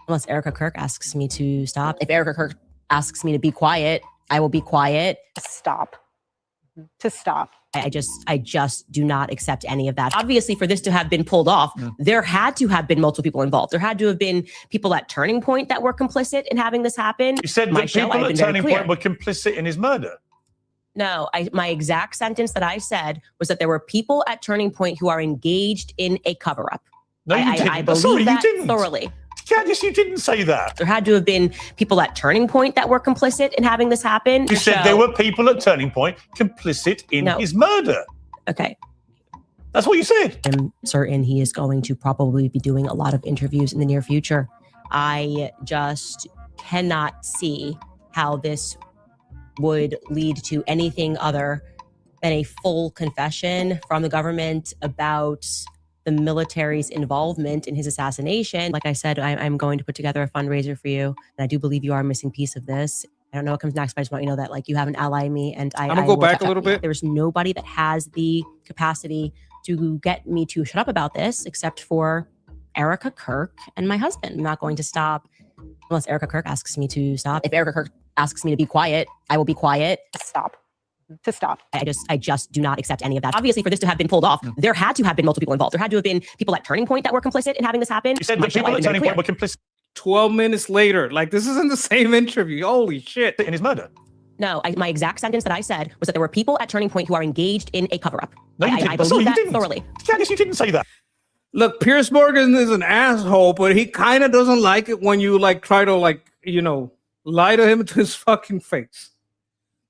unless Erica Kirk asks me to stop. If Erica Kirk asks me to be quiet, I will be quiet. Stop. To stop. I just do not accept any of that. Obviously, for this to have been pulled off, there had to have been multiple people involved. There had to have been people at Turning Point that were complicit in having this happen. You said that people at Turning Point were complicit in his murder. No, my exact sentence that I said was that there were people at Turning Point who are engaged in a cover-up. No, you didn't. I believe that thoroughly. Candice, you didn't say that. There had to have been people at Turning Point that were complicit in having this happen. You said there were people at Turning Point complicit in his murder. Okay. That's what you said. I'm certain he is going to probably be doing a lot of interviews in the near future. I just cannot see how this would lead to anything other than a full confession from the government about the military's involvement in his assassination. Like I said, I'm going to put together a fundraiser for you. And I do believe you are a missing piece of this. I don't know what comes next, but I just want you to know that like you have an ally in me, and I'm gonna go back a little bit. There's nobody that has the capacity to get me to shut up about this except for Erica Kirk and my husband. I'm not going to stop unless Erica Kirk asks me to stop. If Erica Kirk asks me to be quiet, I will be quiet. Stop. To stop. I just do not accept any of that. Obviously, for this to have been pulled off, there had to have been multiple people involved. There had to have been people at Turning Point that were complicit in having this happen. You said that people at Turning Point were complicit. 12 minutes later, like this is in the same interview. Holy shit! In his murder. No, my exact sentence that I said was that there were people at Turning Point who are engaged in a cover-up. No, you didn't. I believe that thoroughly. Candice, you didn't say that. Look, Piers Morgan is an asshole, but he kind of doesn't like it when you like try to like lie to him to his fucking face.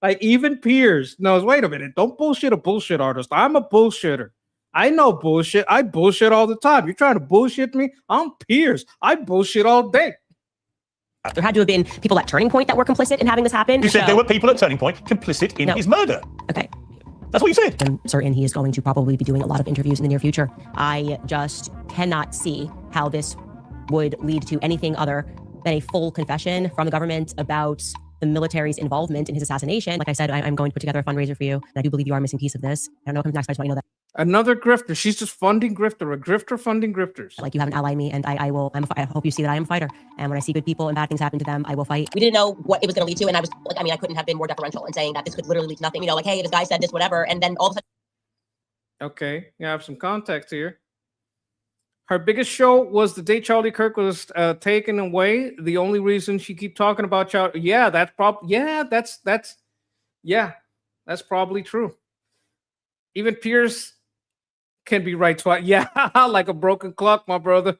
Like even Piers knows, wait a minute, don't bullshit a bullshit artist. I'm a bullshitter. I know bullshit. I bullshit all the time. You're trying to bullshit me? I'm Piers. I bullshit all day. There had to have been people at Turning Point that were complicit in having this happen. You said there were people at Turning Point complicit in his murder. Okay. That's what you said. I'm certain he is going to probably be doing a lot of interviews in the near future. I just cannot see how this would lead to anything other than a full confession from the government about the military's involvement in his assassination. Like I said, I'm going to put together a fundraiser for you. And I do believe you are a missing piece of this. I don't know what comes next, but I just want you to know that. Another grifter. She's just funding grifter. A grifter funding grifters. Like you have an ally in me, and I hope you see that I am a fighter. And when I see good people and bad things happen to them, I will fight. We didn't know what it was going to lead to. And I was like, I couldn't have been more deferential in saying that this could literally lead to nothing. Like, hey, this guy said this, whatever. And then all of a sudden. Okay. You have some context here. Her biggest show was the day Charlie Kirk was taken away. The only reason she keep talking about Charlie, that's probably true. Even Piers can be right twice. Yeah, like a broken clock, my brother.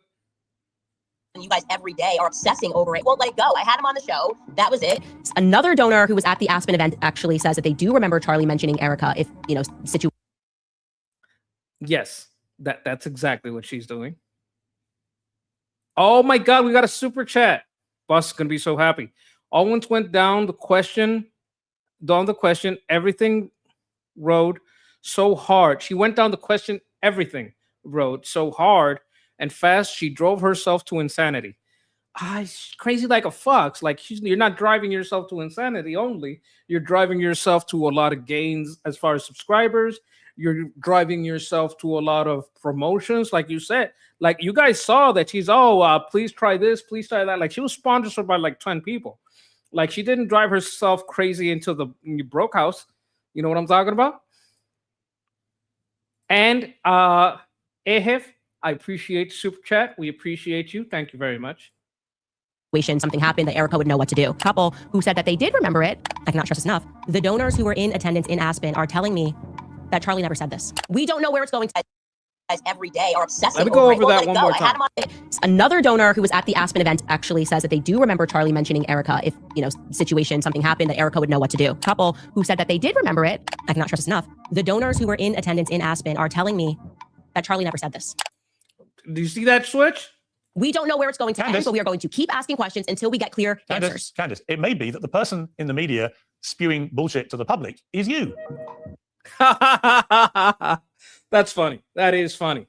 You guys every day are obsessing over it. Well, let it go. I had him on the show. That was it. Another donor who was at the Aspen event actually says that they do remember Charlie mentioning Erica if, Yes, that's exactly what she's doing. Oh my God, we got a super chat. Boss is gonna be so happy. Owens went down the question, everything rode so hard. She went down the question, everything rode so hard and fast, she drove herself to insanity. She's crazy like a fox. Like you're not driving yourself to insanity only. You're driving yourself to a lot of gains as far as subscribers. You're driving yourself to a lot of promotions, like you said. Like you guys saw that she's, please try this, please try that. Like she was sponsored by like 10 people. Like she didn't drive herself crazy into the broke house. You know what I'm talking about? And Ehif, I appreciate the super chat. We appreciate you. Thank you very much. Something happened that Erica would know what to do. Couple who said that they did remember it. I cannot stress this enough. The donors who were in attendance in Aspen are telling me that Charlie never said this. We don't know where it's going to. every day are obsessing Let me go over over that one more time. Another donor who was at the Aspen event actually says that they do remember Charlie mentioning Erica if, situation, something happened, that Erica would know what to do. Couple who said that they did remember it, I cannot stress this enough. The donors who were in attendance in Aspen are telling me that Charlie never said this. Do you see that switch? We don't know where it's going to end, but we are going to keep asking questions until we get clear answers. Candace, it may be that the person in the media spewing bullshit to the public is you. That's funny. That is funny.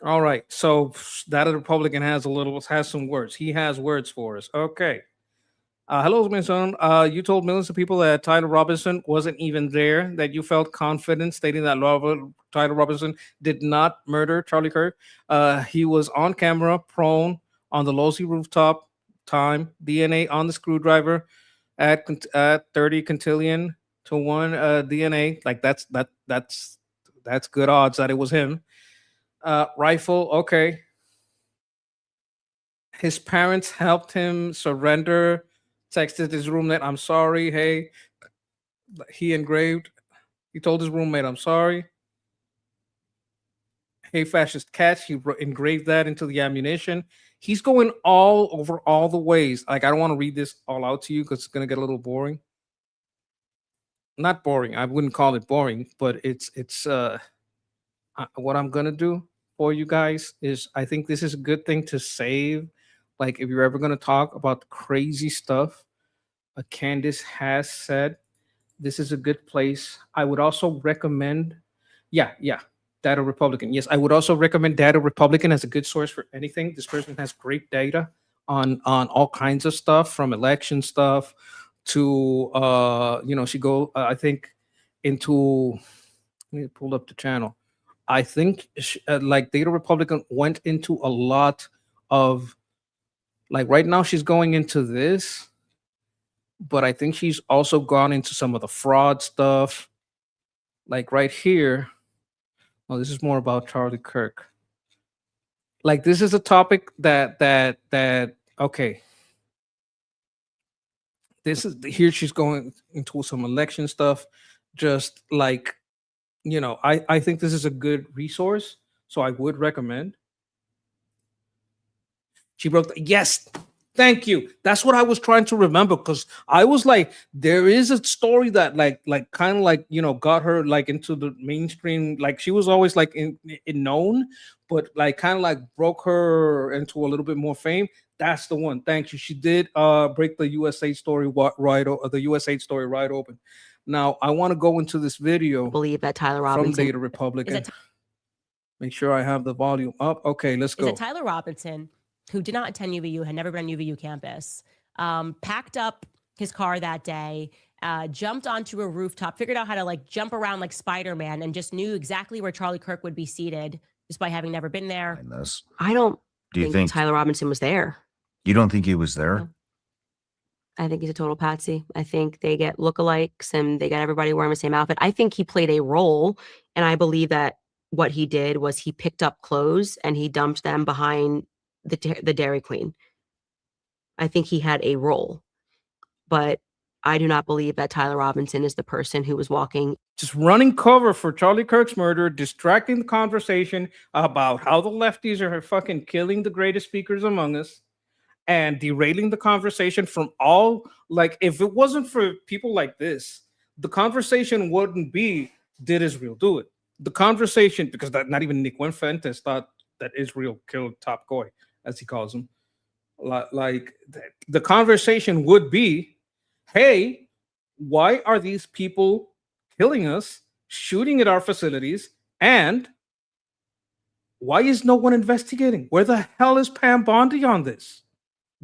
All right. So that Republican has some words. He has words for us. Okay. Hello, my son. You told millions of people that Tyler Robinson wasn't even there, that you felt confident stating that Tyler Robinson did not murder Charlie Kirk. He was on camera, prone on the Losey rooftop, time, DNA on the screwdriver at 30 quintillion to 1 DNA. Like that's good odds that it was him. Rifle, okay. His parents helped him surrender. Texted his roommate, I'm sorry. Hey, he told his roommate, I'm sorry. Hey, fascist cats. He engraved that into the ammunition. He's going all over all the ways. Like, I don't want to read this all out to you because it's going to get a little boring. Not boring. I wouldn't call it boring, but it's what I'm going to do for you guys is I think this is a good thing to save. Like, if you're ever going to talk about the crazy stuff Candace has said, this is a good place. I would also recommend, Data Republican. Yes, I would also recommend Data Republican as a good source for anything. This person has great data on all kinds of stuff, from election stuff to, she go, I think, into, let me pull up the channel. I think like Data Republican went into a lot of, like right now she's going into this, but I think she's also gone into some of the fraud stuff. Like right here, oh, this is more about Charlie Kirk. Like this is a topic that okay. This is here she's going into some election stuff, just like, I think this is a good resource, so I would recommend. She broke yes, thank you. That's what I was trying to remember, because I was like, there is a story that like kind of like, got her like into the mainstream. Like she was always like in known, but like kind of like broke her into a little bit more fame. That's the one. Thank you. She did break the USA story the USA story right open. Now I want to go into this video. I believe that Tyler Robinson from Data Republican. Make sure I have the volume up. Okay, let's go. Is it Tyler Robinson, who did not attend UVU, had never been on UVU campus, packed up his car that day, jumped onto a rooftop, figured out how to like jump around like Spider-Man, and just knew exactly where Charlie Kirk would be seated, despite having never been there. I don't think Tyler Robinson was there. You don't think he was there? No. I think he's a total patsy. I think they get lookalikes and they got everybody wearing the same outfit. I think he played a role, and I believe that what he did was he picked up clothes and he dumped them behind the Dairy Queen. I think he had a role, but I do not believe that Tyler Robinson is the person who was walking. Just running cover for Charlie Kirk's murder, distracting the conversation about how the lefties are fucking killing the greatest speakers among us, and derailing the conversation from all, like, if it wasn't for people like this, the conversation wouldn't be, did Israel do it? The conversation, because that not even Nick Fuentes thought that Israel killed Top Goy, as he calls him. Like the conversation would be, hey, why are these people killing us, shooting at our facilities, and why is no one investigating? Where the hell is Pam Bondi on this?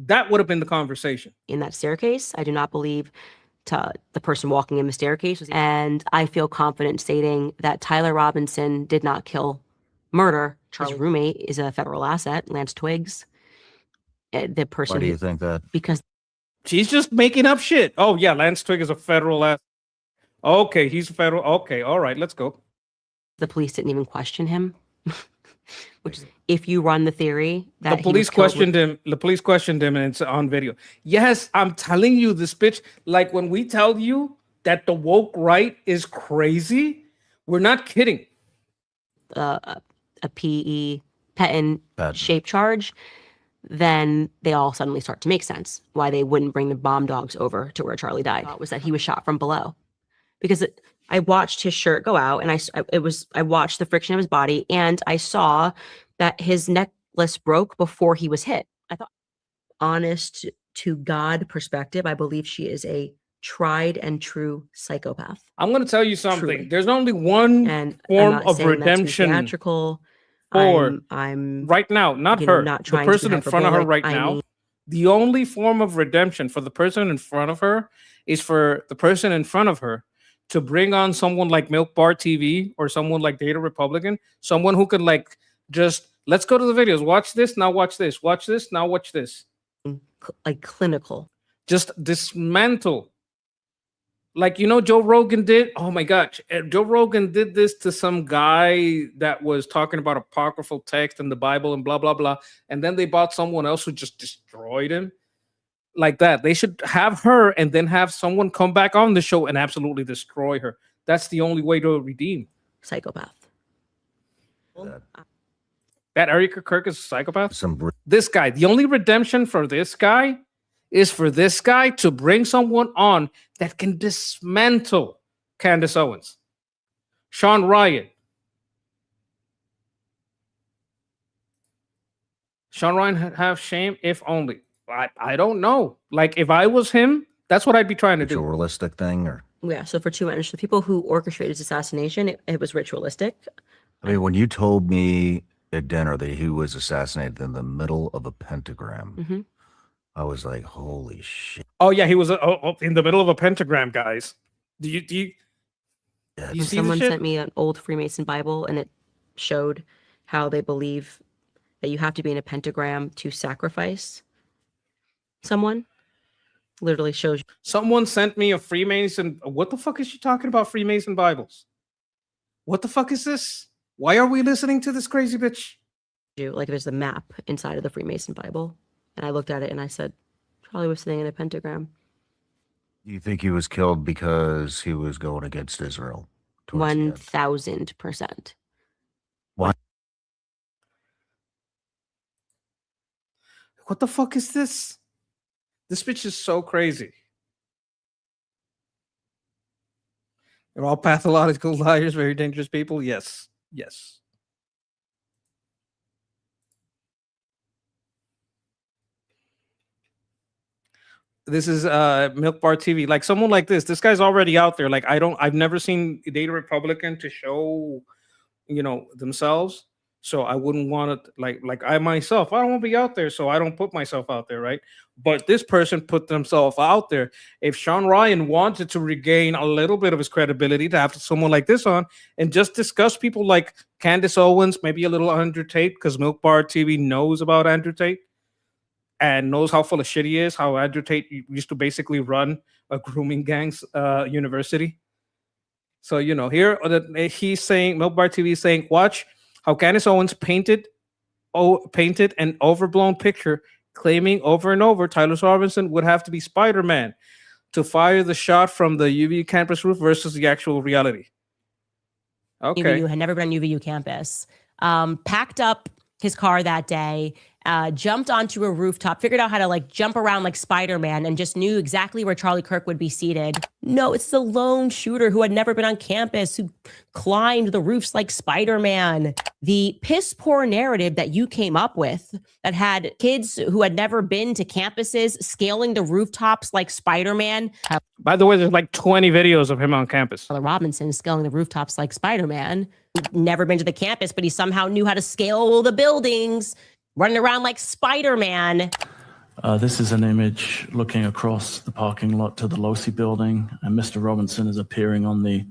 That would have been the conversation. In that staircase, I do not believe the person walking in the staircase. And I feel confident stating that Tyler Robinson did not murder. His roommate is a federal asset, Lance Twiggs. The person. Why do you think that? Because she's just making up shit. Oh yeah, Lance Twiggs is a federal asset. Okay, he's federal. Okay, all right, let's go. The police didn't even question him. Which is, if you run the theory that the police questioned him, and it's on video. Yes, I'm telling you, this bitch. Like when we tell you that the woke right is crazy, we're not kidding. A PE patent shape charge, then they all suddenly start to make sense. Why they wouldn't bring the bomb dogs over to where Charlie died was that he was shot from below. Because I watched his shirt go out, and I watched the friction of his body, and I saw that his necklace broke before he was hit. I thought, honest to God perspective, I believe she is a tried and true psychopath. I'm going to tell you something. Truly. There's only one And form I'm not of saying that's redemption theatrical. for I'm right now, not you know, her, not the trying to be person in front of her hyperbolic. right I now. mean- The only form of redemption for the person in front of her is for the person in front of her to bring on someone like Milk Bar TV or someone like Data Republican, someone who could like just let's go to the videos, watch this, now watch this, watch this, now watch this. Like clinical. Just dismantle. Like, you know, Joe Rogan did. Oh my gosh. Joe Rogan did this to some guy that was talking about apocryphal text in the Bible and blah, blah, blah. And then they bought someone else who just destroyed him. Like that. They should have her and then have someone come back on the show and absolutely destroy her. That's the only way to redeem. Psychopath. That Erica Kirk is a psychopath? This guy. The only redemption for this guy is for this guy to bring someone on that can dismantle Candace Owens. Sean Ryan. Sean Ryan have shame, if only. I don't know. Like, if I was him, that's what I'd be trying to do. Ritualistic thing, or Yeah, so for 2 minutes, the people who orchestrated his assassination, it was ritualistic. I mean, when you told me at dinner that he was assassinated in the middle of a pentagram, Mhm. I was like, "Holy shit!" Oh yeah, he was in the middle of a pentagram, guys. Do you When see the someone shit? sent me an old Freemason Bible, and it showed how they believe that you have to be in a pentagram to sacrifice someone. Literally shows Someone sent me a Freemason. What the fuck is she talking about? Freemason Bibles. What the fuck is this? Why are we listening to this crazy bitch? you, like there's a map inside of the Freemason Bible. And I looked at it and I said, Charlie was sitting in a pentagram. Do you think he was killed because he was going against Israel? towards the end? 1000%. Why? What the fuck is this? This bitch is so crazy. They're all pathological liars, very dangerous people. Yes. Yes. This is Milk Bar TV. Like someone like this guy's already out there. Like I've never seen Data Republican to show, themselves. So I wouldn't want to like I myself, I don't want to be out there, so I don't put myself out there, right? But this person put themselves out there. If Sean Ryan wanted to regain a little bit of his credibility, to have someone like this on and just discuss people like Candace Owens, maybe a little Andrew Tate, because Milk Bar TV knows about Andrew Tate and knows how full of shit he is, how Andrew Tate used to basically run a grooming gangs university. So, here he's saying, Milk Bar TV is saying, watch how Candace Owens painted an overblown picture claiming over and over Tyler Robinson would have to be Spider-Man to fire the shot from the UVU campus roof versus the actual reality. Okay. UVU had never been on UVU campus. Packed up his car that day, jumped onto a rooftop, figured out how to jump around like Spider-Man, and just knew exactly where Charlie Kirk would be seated. No, it's the lone shooter who had never been on campus, who climbed the roofs like Spider-Man. The piss poor narrative that you came up with that had kids who had never been to campuses scaling the rooftops like Spider-Man. By the way, there's 20 videos of him on campus. Tyler Robinson scaling the rooftops like Spider-Man. He'd never been to the campus, but he somehow knew how to scale the buildings, running around like Spider-Man. This is an image looking across the parking lot to the Losi building, and Mr. Robinson is appearing on the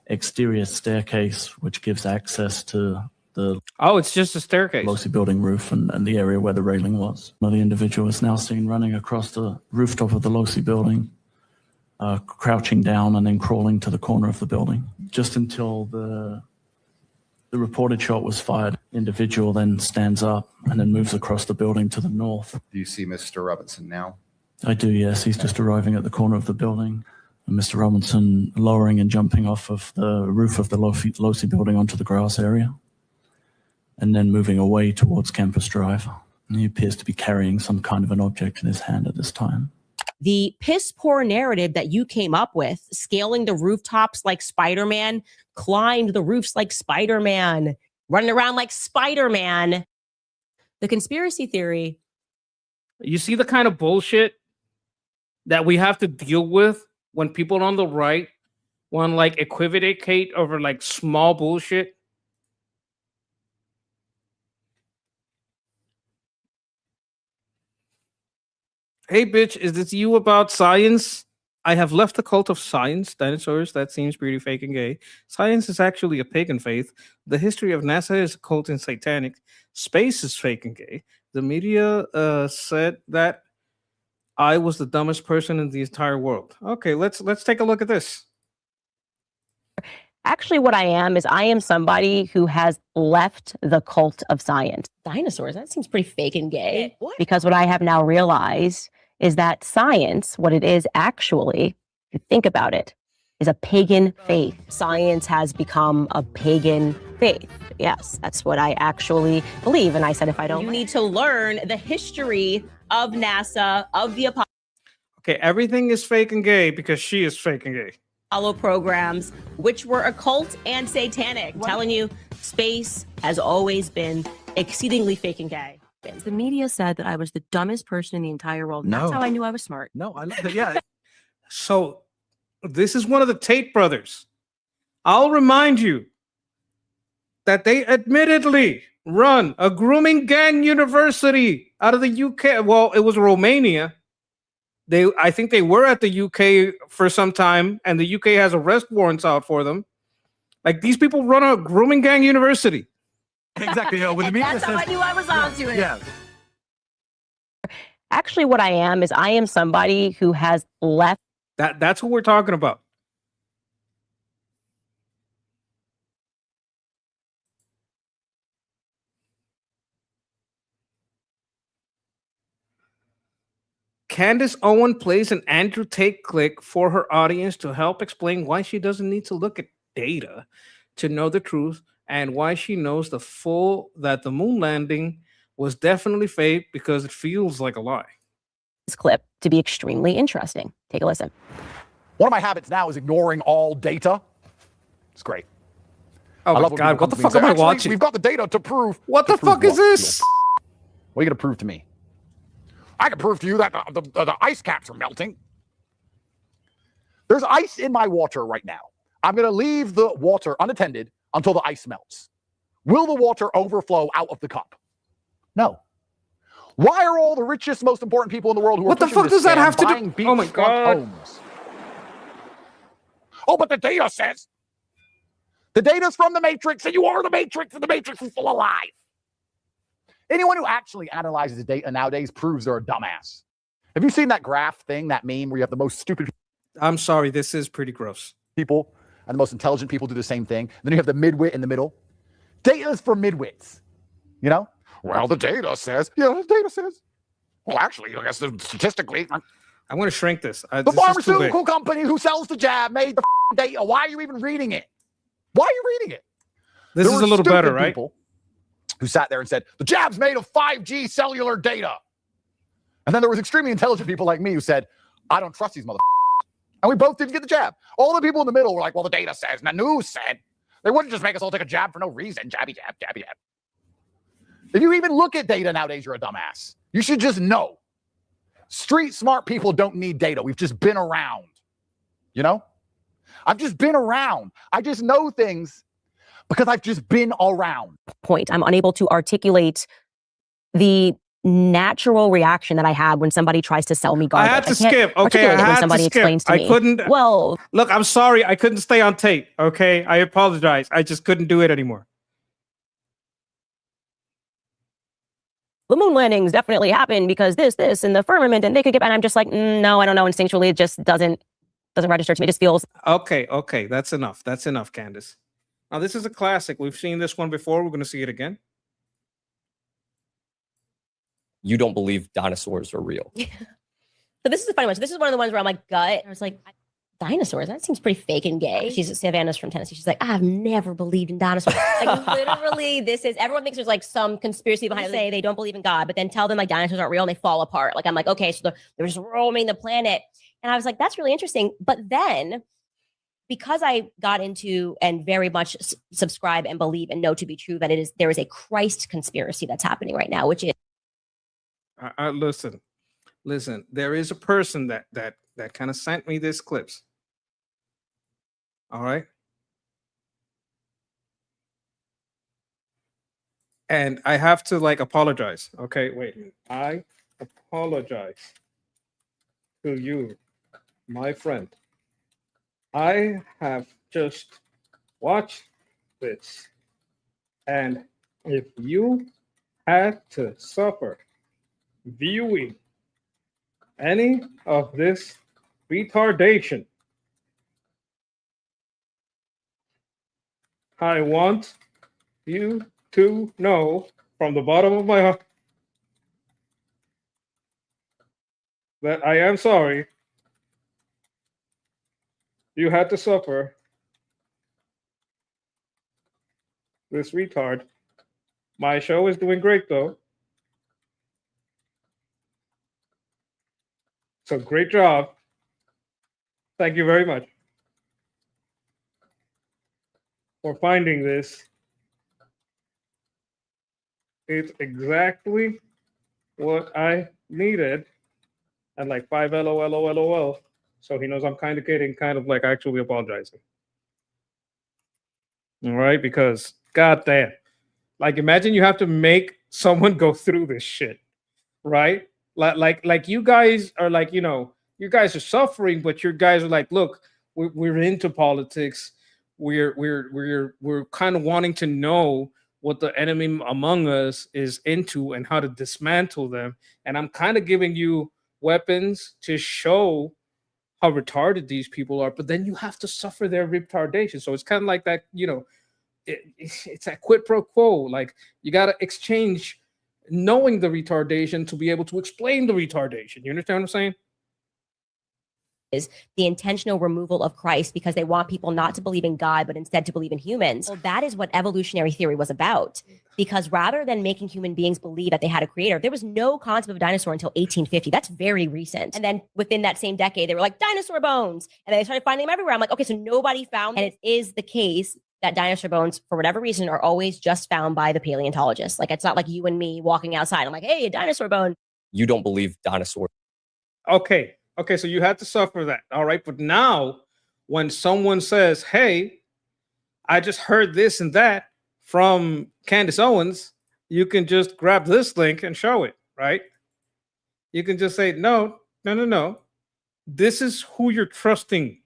exterior staircase, which gives access to the it's just a staircase. Losi building roof and the area where the railing was. Now, the individual is now seen running across the rooftop of the Losi building, crouching down and then crawling to the corner of the building. Just until the reported shot was fired, individual then stands up and then moves across the building to the north. Do you see Mr. Robinson now? I do, yes. He's just arriving at the corner of the building. Mr. Robinson lowering and jumping off of the roof of the Losi building onto the grass area, and then moving away towards Campus Drive. And he appears to be carrying some kind of an object in his hand at this time. The piss poor narrative that you came up with, scaling the rooftops like Spider-Man, climbed the roofs like Spider-Man, running around like Spider-Man. The conspiracy theory. You see the kind of bullshit that we have to deal with when people on the right want to like equivocate over like small bullshit. Hey, bitch, is this you about science? I have left the cult of science. Dinosaurs, that seems pretty fake and gay. Science is actually a pagan faith. The history of NASA is a cult and satanic. Space is fake and gay. The media said that I was the dumbest person in the entire world. Okay, let's take a look at this. Actually, what I am somebody who has left the cult of science. Dinosaurs, that seems pretty fake and gay. Because what I have now realized is that science, what it is actually, if you think about it, is a pagan faith. Science has become a pagan faith. Yes, that's what I actually believe. And I said, if I don't, you need to learn the history of NASA, of the Okay, everything is fake and gay because she is fake and gay. Apollo programs, which were occult and satanic. I'm telling you, space has always been exceedingly fake and gay. The media said that I was the dumbest person in the entire world. No. That's how I knew I was smart. No, I love it. Yeah. So this is one of the Tate brothers. I'll remind you that they admittedly run a grooming gang university out of the UK. Well, it was Romania. I think they were at the UK for some time, and the UK has arrest warrants out for them. Like, these people run a grooming gang university. Exactly. When the media That's how I knew I was onto it. Yeah. Actually, what I am somebody who has left. That's what we're talking about. Candace Owen plays an Andrew Tate clip for her audience to help explain why she doesn't need to look at data to know the truth, and why she knows that the moon landing was definitely fake because it feels like a lie. This clip to be extremely interesting. Take a listen. One of my habits now is ignoring all data. It's great. Oh I my love when God, people what the come to me and fuck say, am I "Actually, watching? We've got the data to prove." What the fuck is this? What are you going to prove to me? I can prove to you that the ice caps are melting. There's ice in my water right now. I'm going to leave the water unattended until the ice melts. Will the water overflow out of the cup? No. Why are all the richest, most important people in the world who are What the pushing fuck this does that scam have to do- buying Oh my beachfront God. homes? Oh, but the data says. The data's from the Matrix, and you are the Matrix, and the Matrix is still alive. Anyone who actually analyzes the data nowadays proves they're a dumbass. Have you seen that graph thing, that meme where you have the most stupid I'm sorry, this is pretty gross. people and the most intelligent people do the same thing? Then you have the midwit in the middle. Data is for midwits. You know? Well, the data says. Yeah, the data says. Well, actually, I guess statistically. I'm going to shrink this. The This is too pharmaceutical big. company who sells the jab made the data. Why are you even reading it? Why are you reading it? This There is were a little stupid better, right? people who sat there and said, the jab's made of 5G cellular data. And then there was extremely intelligent people like me who said, I don't trust these motherfuckers. And we both didn't get the jab. All the people in the middle were like, well, the data says, and the news said. They wouldn't just make us all take a jab for no reason. Jabby jab, jabby jab. If you even look at data nowadays, you're a dumbass. You should just know. Street smart people don't need data. We've just been around. You know? I've just been around. I just know things because I've just been around. Point. I'm unable to articulate the natural reaction that I have when somebody tries to sell me I garbage. had to can't skip. Okay, articulate I it when had to somebody skip. explains to I me. couldn't. Well, Look, I'm sorry. I couldn't stay on tape. Okay, I apologize. I just couldn't do it anymore. the moon landings definitely happened because this, and the firmament, and they could get. And I'm just like, no, I don't know. Instinctually, it just doesn't register to me. It just feels. Okay, that's enough. That's enough, Candace. Now, this is a classic. We've seen this one before. We're going to see it again. You don't believe dinosaurs are real. So this is the funny one. So this is one of the ones where I'm like, gut. I was like, dinosaurs. That seems pretty fake and gay. Savannah's from Tennessee. She's like, I've never believed in dinosaurs. Like literally, everyone thinks there's like some conspiracy behind it. Say they don't believe in God, but then tell them like dinosaurs aren't real and they fall apart. Like I'm like, okay, so they're just roaming the planet. And I was like, that's really interesting. But then because I got into and very much subscribe and believe and know to be true that there is a Christ conspiracy that's happening right now, which is listen. There is a person that kind of sent me this clips. All right. And I have to like apologize. Okay, wait. I apologize to you, my friend. I have just watched this. And if you had to suffer viewing any of this retardation, I want you to know from the bottom of my heart that I am sorry you had to suffer this retard. My show is doing great though. So great job. Thank you very much for finding this. It's exactly what I needed. And like 5 LOL. So he knows I'm kind of like actually apologizing. All right, because goddamn, like imagine you have to make someone go through this shit, right? Like you guys are like, you know, you guys are suffering, but your guys are like, look, we're into politics. We're kind of wanting to know what the enemy among us is into and how to dismantle them. And I'm kind of giving you weapons to show how retarded these people are, but then you have to suffer their retardation. So it's kind of like that, you know, it's a quid pro quo. Like you got to exchange knowing the retardation to be able to explain the retardation. You understand what I'm saying? Is the intentional removal of Christ because they want people not to believe in God, but instead to believe in humans. Well, that is what evolutionary theory was about. Because rather than making human beings believe that they had a creator, there was no concept of a dinosaur until 1850. That's very recent. And then within that same decade, they were like, dinosaur bones. And they started finding them everywhere. I'm like, okay, so nobody found them. And it is the case that dinosaur bones, for whatever reason, are always just found by the paleontologists. Like, it's not like you and me walking outside. I'm like, hey, a dinosaur bone. You don't believe dinosaurs. Okay, so you had to suffer that. All right. But now when someone says, hey, I just heard this and that from Candace Owens, you can just grab this link and show it, right? You can just say, no. This is who you're trusting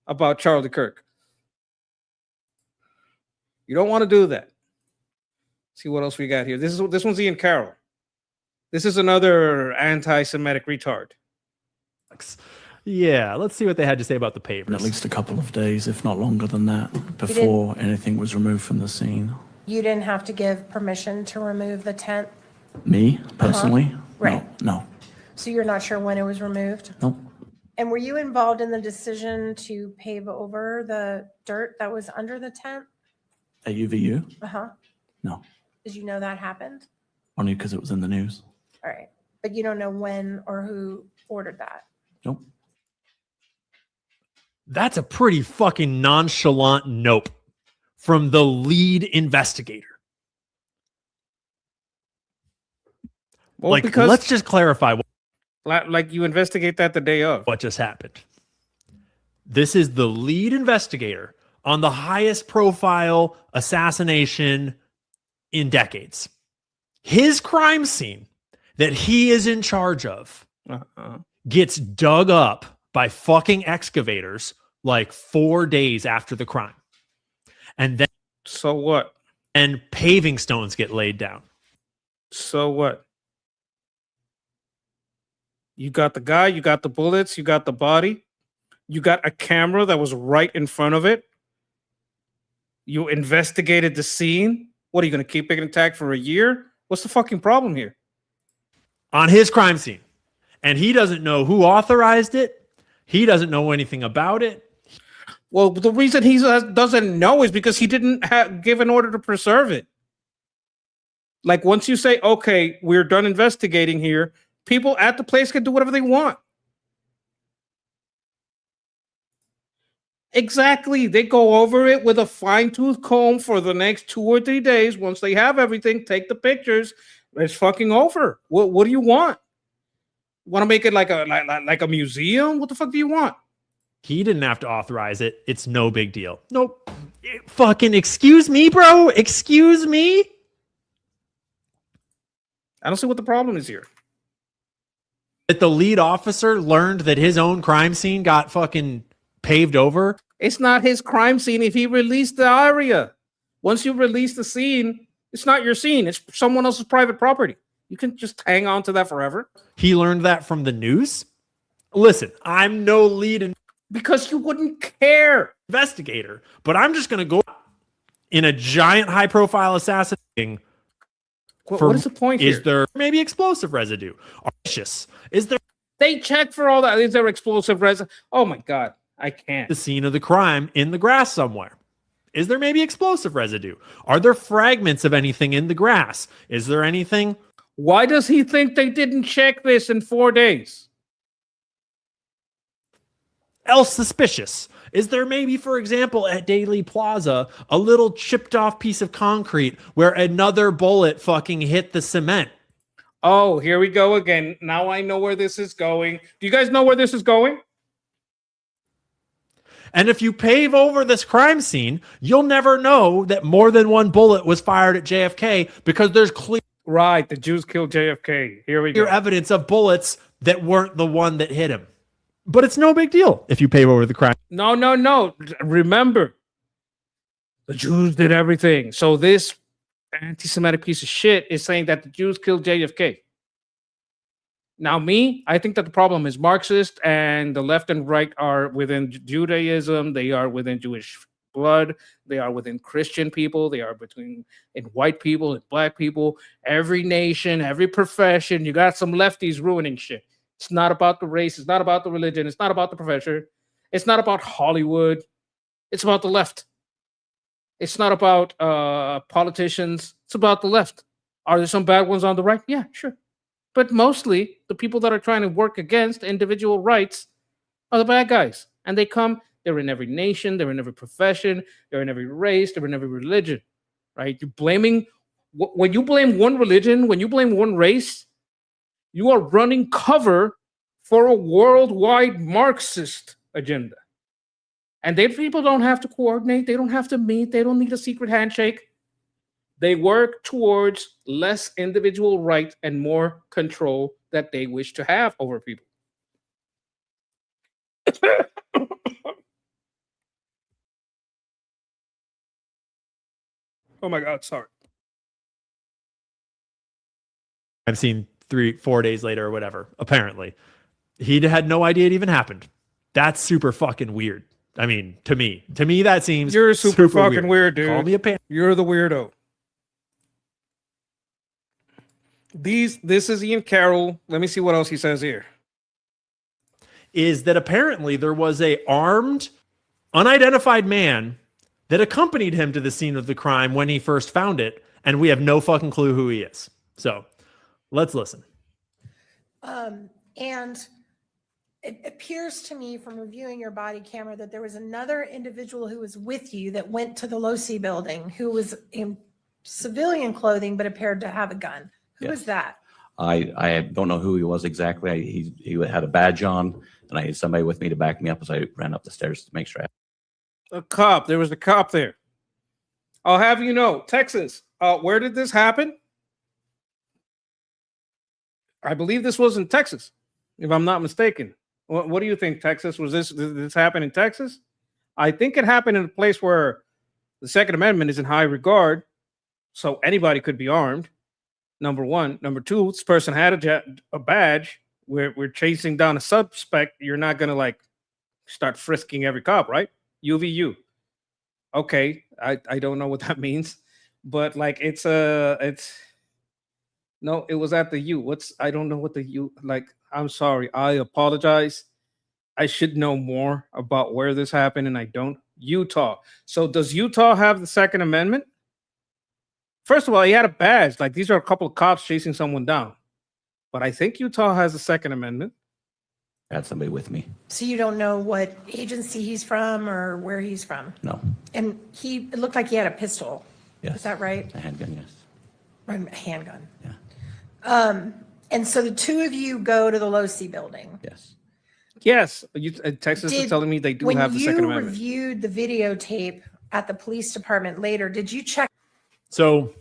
about Charlie Kirk. You don't want to do that. See what else we got here. This one's Ian Carroll. This is another anti-Semitic retard. Yeah, let's see what they had to say about the papers. At least a couple of days, if not longer than that, before anything was removed from the scene. You didn't have to give permission to remove the tent? Me, personally? Right. No. So you're not sure when it was removed? No. And were you involved in the decision to pave over the dirt that was under the tent? At UVU? Uh-huh. No. Did you know that happened? Only because it was in the news. All right. But you don't know when or who ordered that? Nope. That's a pretty fucking nonchalant nope from the lead investigator. Well, like, because let's just clarify. Like you investigate that the day of. What just happened? This is the lead investigator on the highest profile assassination in decades. His crime scene that he is in charge of gets dug up by fucking excavators like 4 days after the crime. And then so what? And paving stones get laid down. So what? You got the guy, you got the bullets, you got the body, you got a camera that was right in front of it. You investigated the scene. What are you going to keep it intact for a year? What's the fucking problem here? On his crime scene. And he doesn't know who authorized it. He doesn't know anything about it. Well, the reason he doesn't know is because he didn't give an order to preserve it. Like, once you say, okay, we're done investigating here, people at the place can do whatever they want. Exactly. They go over it with a fine-tooth comb for the next 2 or 3 days. Once they have everything, take the pictures. It's fucking over. What do you want? Want to make it like a museum? What the fuck do you want? He didn't have to authorize it. It's no big deal. Nope. Fucking excuse me, bro. Excuse me. I don't see what the problem is here. That the lead officer learned that his own crime scene got fucking paved over. It's not his crime scene if he released the area. Once you release the scene, it's not your scene. It's someone else's private property. You can just hang on to that forever. He learned that from the news. Listen, I'm no lead because you wouldn't care investigator, but I'm just going to go in a giant high profile assassination. What is the point here? Is there maybe explosive residue? Is there? They check for all that. Is there explosive residue? Oh my God, I can't. The scene of the crime in the grass somewhere. Is there maybe explosive residue? Are there fragments of anything in the grass? Is there anything? Why does he think they didn't check this in 4 days? Else suspicious? Is there maybe, for example, at Daily Plaza, a little chipped off piece of concrete where another bullet fucking hit the cement? Oh, here we go again. Now I know where this is going. Do you guys know where this is going? And if you pave over this crime scene, you'll never know that more than one bullet was fired at JFK because there's clear. Right, the Jews killed JFK. Here we go. Evidence of bullets that weren't the one that hit him. But it's no big deal if you pave over the crime. No. Remember, the Jews did everything. So this anti-Semitic piece of shit is saying that the Jews killed JFK. Now, I think that the problem is Marxist, and the left and right are within Judaism. They are within Jewish blood. They are within Christian people. They are between in white people and black people. Every nation, every profession. You got some lefties ruining shit. It's not about the race. It's not about the religion. It's not about the profession. It's not about Hollywood. It's about the left. It's not about politicians. It's about the left. Are there some bad ones on the right? Yeah, sure. But mostly the people that are trying to work against individual rights are the bad guys. And they're in every nation, they're in every profession, they're in every race, they're in every religion, right? When you blame one religion, when you blame one race, you are running cover for a worldwide Marxist agenda. And people don't have to coordinate, they don't have to meet, they don't need a secret handshake. They work towards less individual right and more control that they wish to have over people. Oh my God, sorry. I've seen 3-4 days later or whatever, apparently. He had no idea it even happened. That's super fucking weird. I mean, to me that seems You're super fucking weird, dude. Call me a pan. You're the weirdo. This is Ian Carroll. Let me see what else he says here. Is that apparently there was a armed, unidentified man that accompanied him to the scene of the crime when he first found it, and we have no fucking clue who he is. So let's listen. And it appears to me from reviewing your body camera that there was another individual who was with you that went to the Losi building who was in civilian clothing but appeared to have a gun. Who was that? I don't know who he was exactly. He had a badge on, and I had somebody with me to back me up as I ran up the stairs to make sure. A cop. There was a cop there. I'll have you know, Texas. Where did this happen? I believe this was in Texas, if I'm not mistaken. What do you think, Texas? Did this happen in Texas? I think it happened in a place where the Second Amendment is in high regard, so anybody could be armed. Number one. Number two, this person had a badge. We're chasing down a suspect. You're not going to start frisking every cop, right? UVU. Okay. I don't know what that means, but it was at the U. I don't know what the U, I'm sorry. I apologize. I should know more about where this happened, and I don't. Utah. So does Utah have the Second Amendment? First of all, he had a badge. Like, these are a couple of cops chasing someone down. But I think Utah has the Second Amendment. I had somebody with me. So you don't know what agency he's from or where he's from? No. And it looked like he had a pistol. Yes. Is that right? A handgun, yes. A handgun. Yeah. And so the two of you go to the Losi building. Yes. Yes. Texas is telling me they do have the Second When you Amendment. reviewed the videotape at the police department later, did you check? So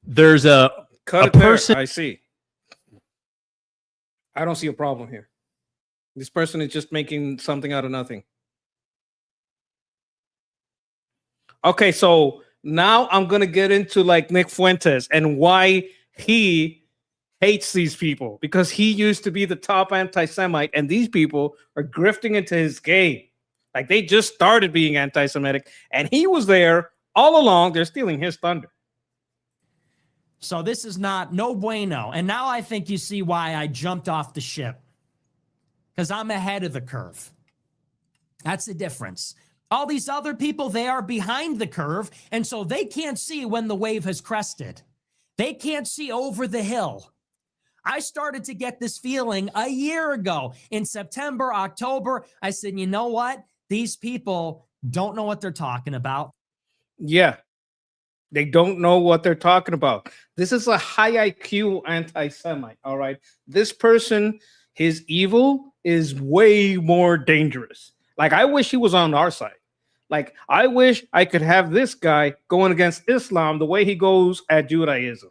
there's a person. I see. I don't see a problem here. This person is just making something out of nothing. Okay, so now I'm going to get into like Nick Fuentes and why he hates these people, because he used to be the top anti-Semite and these people are grifting into his game. Like, they just started being anti-Semitic and he was there all along. They're stealing his thunder. So this is no bueno. And now I think you see why I jumped off the ship. Because I'm ahead of the curve. That's the difference. All these other people, they are behind the curve, and so they can't see when the wave has crested. They can't see over the hill. I started to get this feeling a year ago. In September, October, I said, you know what? These people don't know what they're talking about. Yeah. They don't know what they're talking about. This is a high IQ anti-Semite, all right? This person, his evil is way more dangerous. Like, I wish he was on our side. Like, I wish I could have this guy going against Islam the way he goes at Judaism.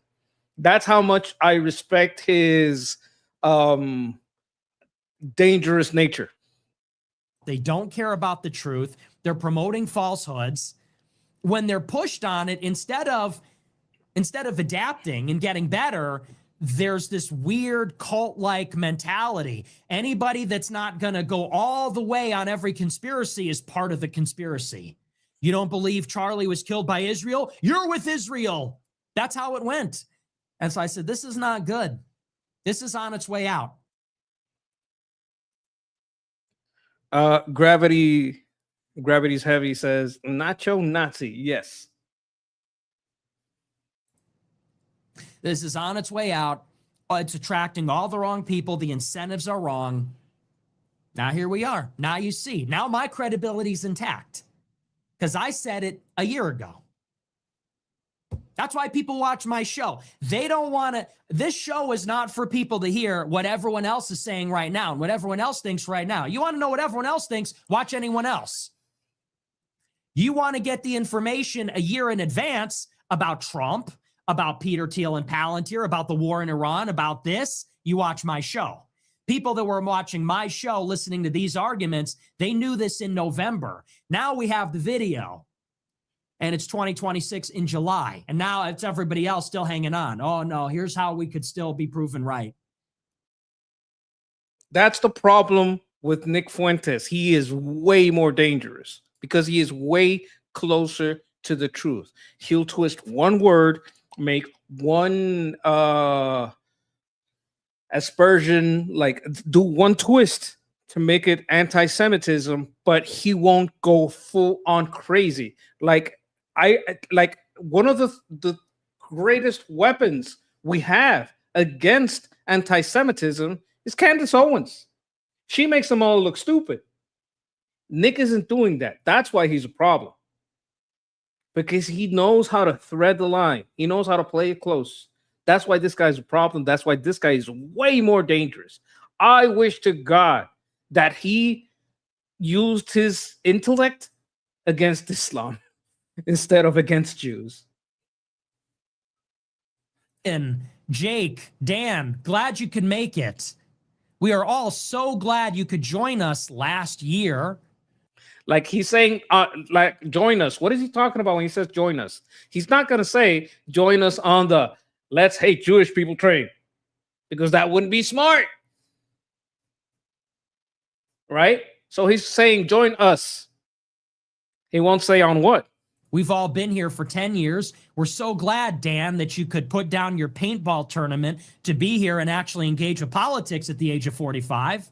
That's how much I respect his dangerous nature. They don't care about the truth. They're promoting falsehoods. When they're pushed on it, instead of adapting and getting better, there's this weird cult-like mentality. Anybody that's not going to go all the way on every conspiracy is part of the conspiracy. You don't believe Charlie was killed by Israel? You're with Israel. That's how it went. And so I said, this is not good. This is on its way out. Gravity's Heavy says, Nacho Nazi. Yes. This is on its way out. It's attracting all the wrong people. The incentives are wrong. Now here we are. Now you see. Now my credibility is intact because I said it a year ago. That's why people watch my show. They don't want to. This show is not for people to hear what everyone else is saying right now and what everyone else thinks right now. You want to know what everyone else thinks? Watch anyone else. You want to get the information a year in advance about Trump, about Peter Thiel and Palantir, about the war in Iran, about this, you watch my show. People that were watching my show, listening to these arguments, they knew this in November. Now we have the video, and it's 2026 in July, and now it's everybody else still hanging on. Oh, no, here's how we could still be proven right. That's the problem with Nick Fuentes. He is way more dangerous because he is way closer to the truth. He'll twist one word, make one aspersion, like do one twist to make it anti-Semitism, but he won't go full on crazy. Like one of the greatest weapons we have against anti-Semitism is Candace Owens. She makes them all look stupid. Nick isn't doing that. That's why he's a problem. Because he knows how to thread the line. He knows how to play it close. That's why this guy's a problem. That's why this guy is way more dangerous. I wish to God that he used his intellect against Islam instead of against Jews. And Jake, Dan, glad you could make it. We are all so glad you could join us last year. Like he's saying, like, join us. What is he talking about when he says join us? He's not going to say join us on the let's hate Jewish people train, because that wouldn't be smart. Right? So he's saying join us. He won't say on what. We've all been here for 10 years. We're so glad, Dan, that you could put down your paintball tournament to be here and actually engage with politics at the age of 45.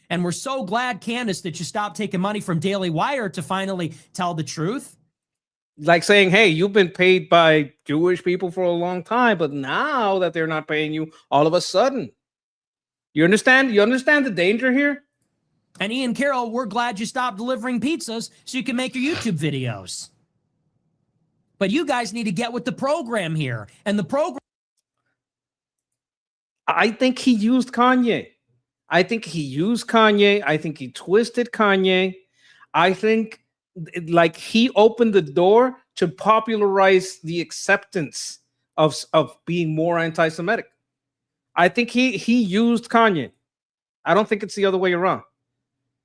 And we're so glad, Candace, that you stopped taking money from Daily Wire to finally tell the truth. Like saying, hey, you've been paid by Jewish people for a long time, but now that they're not paying you, all of a sudden. You understand? You understand the danger here? And Ian Carroll, we're glad you stopped delivering pizzas so you can make your YouTube videos. But you guys need to get with the program here. And the program... I think he used Kanye. I think he twisted Kanye. I think like he opened the door to popularize the acceptance of being more anti-Semitic. I think he used Kanye. I don't think it's the other way around.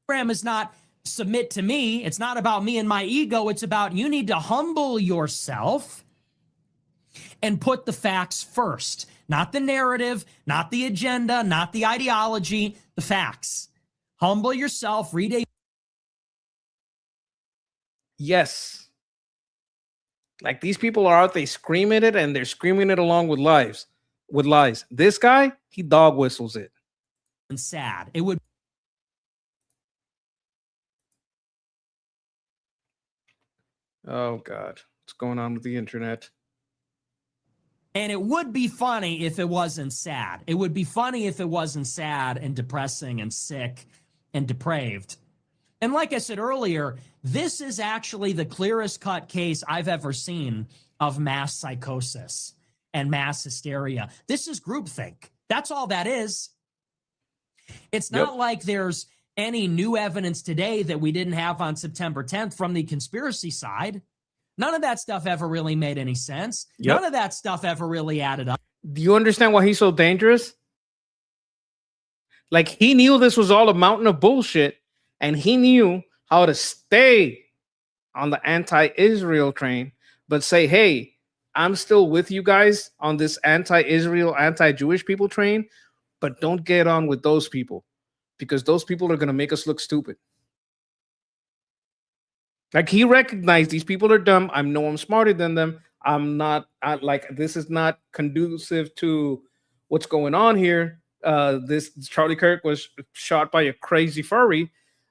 Program is not submit to me. It's not about me and my ego. It's about you need to humble yourself and put the facts first. Not the narrative, not the agenda, not the ideology, the facts. Humble yourself, read a... Yes. Like these people are out there screaming it, and they're screaming it along with lies. This guy, he dog whistles it. And sad. It would... Oh, God. What's going on with the internet? And it would be funny if it wasn't sad. It would be funny if it wasn't sad and depressing and sick and depraved. And like I said earlier, this is actually the clearest cut case I've ever seen of mass psychosis and mass hysteria. This is groupthink. That's all that is. It's not like there's any new evidence today that we didn't have on September 10th from the conspiracy side. None of that stuff ever really made any sense. None of that stuff ever really added up. Do you understand why he's so dangerous? Like he knew this was all a mountain of bullshit, and he knew how to stay on the anti-Israel train, but say, hey, I'm still with you guys on this anti-Israel, anti-Jewish people train, but don't get on with those people because those people are going to make us look stupid. Like he recognized these people are dumb. I know I'm smarter than them. This is not conducive to what's going on here. This Charlie Kirk was shot by a crazy furry,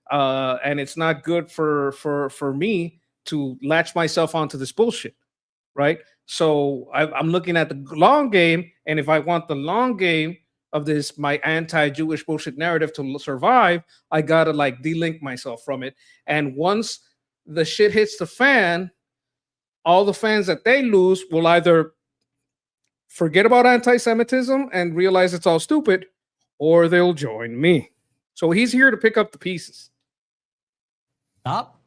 and it's not good for me to latch myself onto this bullshit, right? So I'm looking at the long game, and if I want the long game of this, my anti-Jewish bullshit narrative to survive, I gotta like delink myself from it. And once the shit hits the fan, all the fans that they lose will either forget about anti-Semitism and realize it's all stupid, or they'll join me. So he's here to pick up the pieces. Up.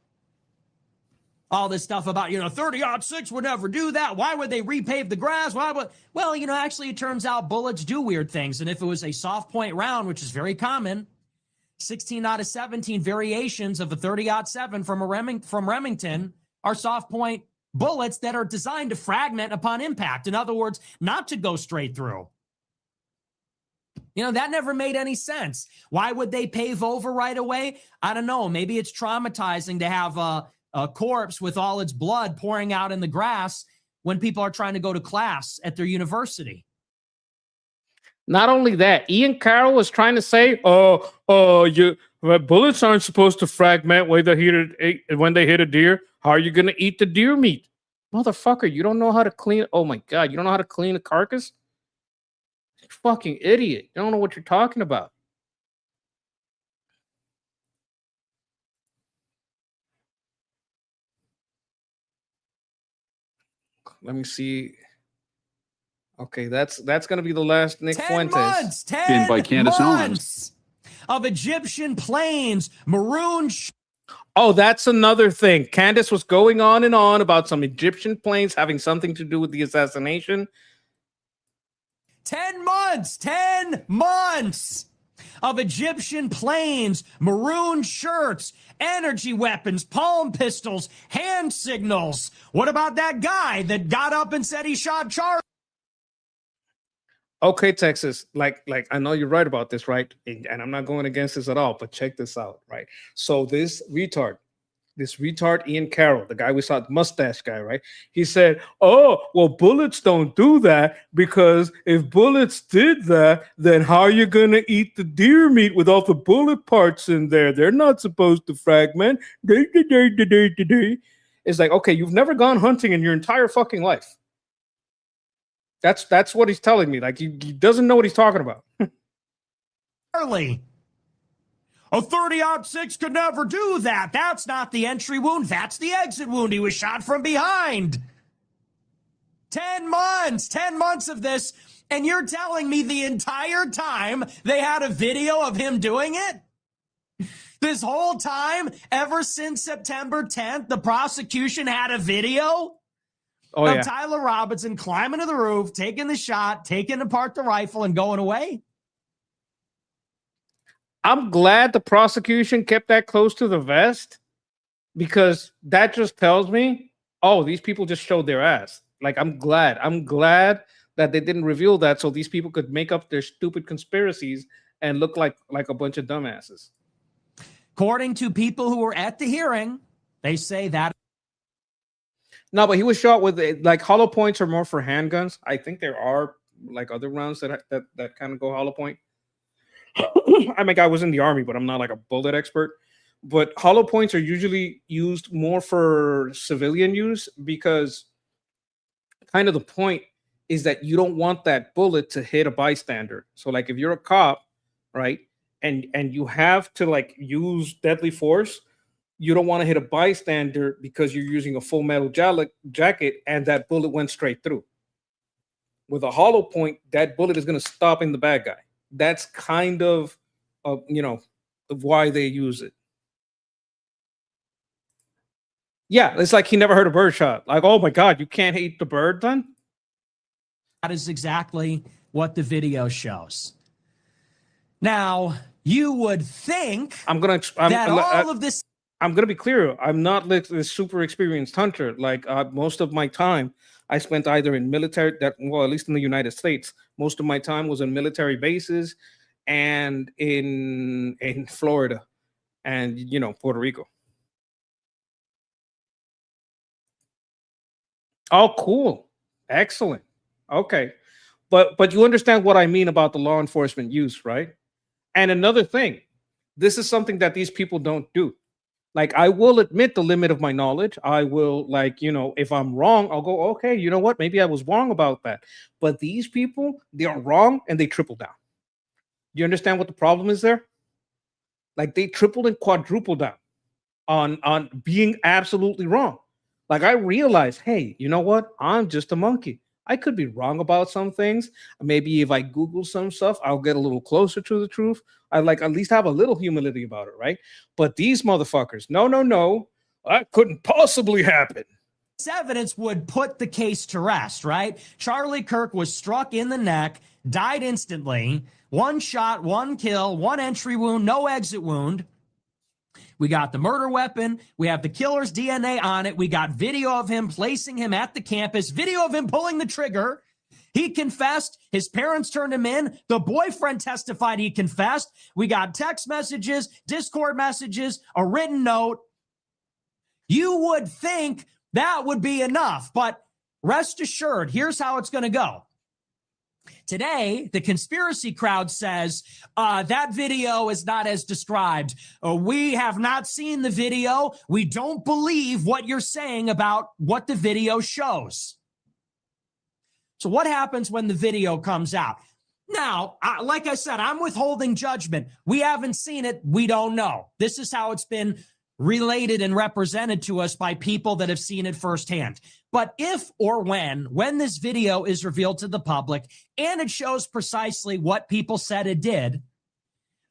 All this stuff about, 30-06 would never do that. Why would they repave the grass? Well, actually, it turns out bullets do weird things. And if it was a soft point round, which is very common, 16 out of 17 variations of a 30-07 from Remington are soft point bullets that are designed to fragment upon impact. In other words, not to go straight through. That never made any sense. Why would they pave over right away? I don't know. Maybe it's traumatizing to have a corpse with all its blood pouring out in the grass when people are trying to go to class at their university. Not only that, Ian Carroll was trying to say, bullets aren't supposed to fragment when they hit a deer. How are you going to eat the deer meat? Motherfucker, you don't know how to clean. Oh my God, you don't know how to clean a carcass? You fucking idiot. You don't know what you're talking about. Let me see. Okay, that's going to be the last Nick 10 Fuentes. months, 10 months of Egyptian planes, maroon. Oh, that's another thing. Candace was going on and on about some Egyptian planes having something to do with the assassination. 10 months of Egyptian planes, maroon shirts, energy weapons, palm pistols, hand signals. What about that guy that got up and said he shot Charlie? Okay, Texas, like I know you're right about this, right? And I'm not going against this at all, but check this out, right? So this retard this retard Ian Carroll, the guy we saw, the mustache guy, right? He said, "Oh, well, bullets don't do that, because if bullets did that, then how are you gonna eat the deer meat with all the bullet parts in there? They're not supposed to fragment." It's like, okay, you've never gone hunting in your entire fucking life. That's what he's telling me. Like he doesn't know what he's talking about. Charlie. A 30-06 could never do that. That's not the entry wound. That's the exit wound. He was shot from behind. 10 months of this. And you're telling me the entire time they had a video of him doing it? This whole time, ever since September 10th, the prosecution had a video of Tyler Robinson climbing to the roof, taking the shot, taking apart the rifle, and going away? I'm glad the prosecution kept that close to the vest, because that just tells me, oh, these people just showed their ass. Like, I'm glad that they didn't reveal that, so these people could make up their stupid conspiracies and look like a bunch of dumbasses. According to people who were at the hearing, they say that. No, but he was shot with like hollow points are more for handguns. I think there are like other rounds that kind of go hollow point. I mean, I was in the army, but I'm not like a bullet expert. But hollow points are usually used more for civilian use, because kind of the point is that you don't want that bullet to hit a bystander. So like if you're a cop, right, and you have to like use deadly force, you don't want to hit a bystander because you're using a full metal jacket and that bullet went straight through. With a hollow point, that bullet is going to stop in the bad guy. That's kind of why they use it. Yeah, it's like he never heard a bird shot. Like, oh my God, you can't eat the bird then? That is exactly what the video shows. Now, you would think I'm going to be clear. I'm not like this super experienced hunter. Like most of my time I spent either in military, at least in the United States, most of my time was in military bases and in Florida and, Puerto Rico. Oh, cool. Excellent. Okay. But you understand what I mean about the law enforcement use, right? And another thing, this is something that these people don't do. Like, I will admit the limit of my knowledge. I will, if I'm wrong, I'll go, okay, you know what? Maybe I was wrong about that. But these people, they are wrong and they triple down. Do you understand what the problem is there? Like, they tripled and quadrupled down on being absolutely wrong. Like, I realized, hey, you know what? I'm just a monkey. I could be wrong about some things. Maybe if I Google some stuff, I'll get a little closer to the truth. I at least have a little humility about it, right? But these motherfuckers, no, that couldn't possibly happen. This evidence would put the case to rest, right? Charlie Kirk was struck in the neck, died instantly. 1 shot, 1 kill, 1 entry wound, no exit wound. We got the murder weapon. We have the killer's DNA on it. We got video of him placing him at the campus, video of him pulling the trigger. He confessed. His parents turned him in. The boyfriend testified he confessed. We got text messages, Discord messages, a written note. You would think that would be enough, but rest assured, here's how it's going to go. Today, the conspiracy crowd says that video is not as described. We have not seen the video. We don't believe what you're saying about what the video shows. So what happens when the video comes out? Now, like I said, I'm withholding judgment. We haven't seen it. We don't know. This is how it's been related and represented to us by people that have seen it firsthand. But if or when this video is revealed to the public and it shows precisely what people said it did,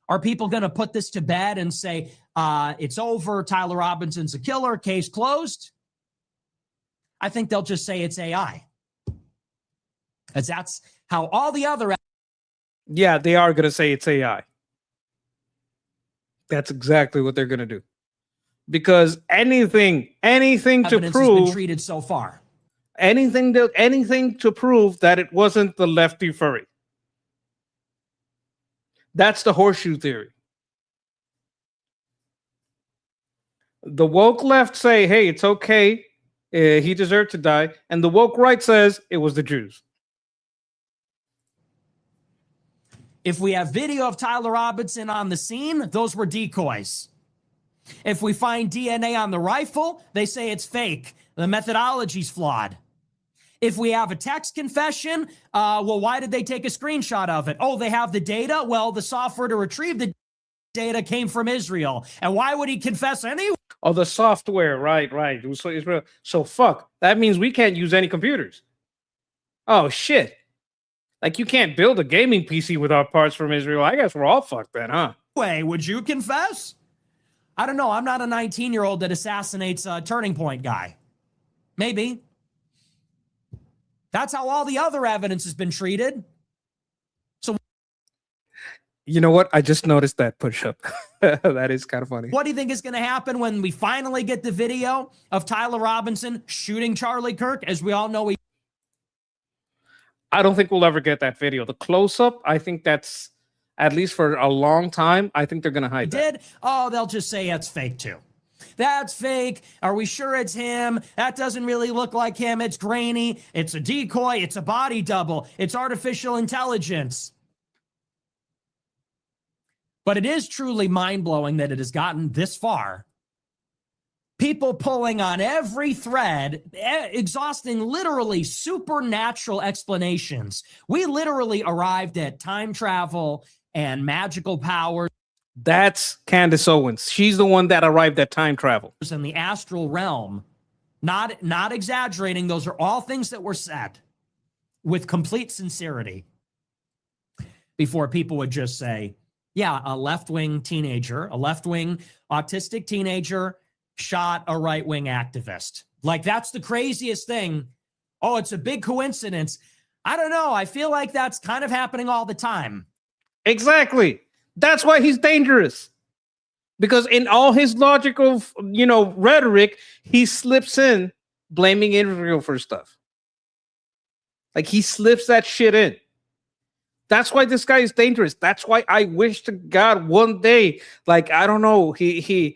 are people going to put this to bed and say, it's over, Tyler Robinson's a killer, case closed? I think they'll just say it's AI. As that's how all the other... Yeah, they are going to say it's AI. That's exactly what they're going to do. Because anything to prove has been treated so far. Anything to prove that it wasn't the lefty furry. That's the horseshoe theory. The woke left say, hey, it's okay. He deserved to die. And the woke right says it was the Jews. If we have video of Tyler Robinson on the scene, those were decoys. If we find DNA on the rifle, they say it's fake. The methodology's flawed. If we have a text confession, well, why did they take a screenshot of it? Oh, they have the data? Well, the software to retrieve the data came from Israel. And why would he confess anyway? Oh, the software, right. It was Israel. So fuck. That means we can't use any computers. Oh shit. Like you can't build a gaming PC without parts from Israel. I guess we're all fucked then, huh? Way, would you confess? I don't know. I'm not a 19-year-old that assassinates a Turning Point guy. Maybe. That's how all the other evidence has been treated. So, you know what? I just noticed that push-up. That is kind of funny. what do you think is going to happen when we finally get the video of Tyler Robinson shooting Charlie Kirk? As we all know, I don't think we'll ever get that video. The close-up, I think that's, at least for a long time, I think they're going to hide that. Oh, they'll just say it's fake too. That's fake. Are we sure it's him? That doesn't really look like him. It's grainy. It's a decoy. It's a body double. It's artificial intelligence. But it is truly mind-blowing that it has gotten this far. People pulling on every thread, exhausting literally supernatural explanations. We literally arrived at time travel and magical powers. That's Candace Owens. She's the one that arrived at time travel. In the astral realm. Not exaggerating. Those are all things that were said with complete sincerity before people would just say, yeah, a left-wing teenager, a left-wing autistic teenager shot a right-wing activist. Like, that's the craziest thing. Oh, it's a big coincidence. I don't know. I feel like that's kind of happening all the time. Exactly. That's why he's dangerous. Because in all his logical, rhetoric, he slips in blaming Israel for stuff. Like, he slips that shit in. That's why this guy is dangerous. That's why I wish to God one day, like, I don't know, he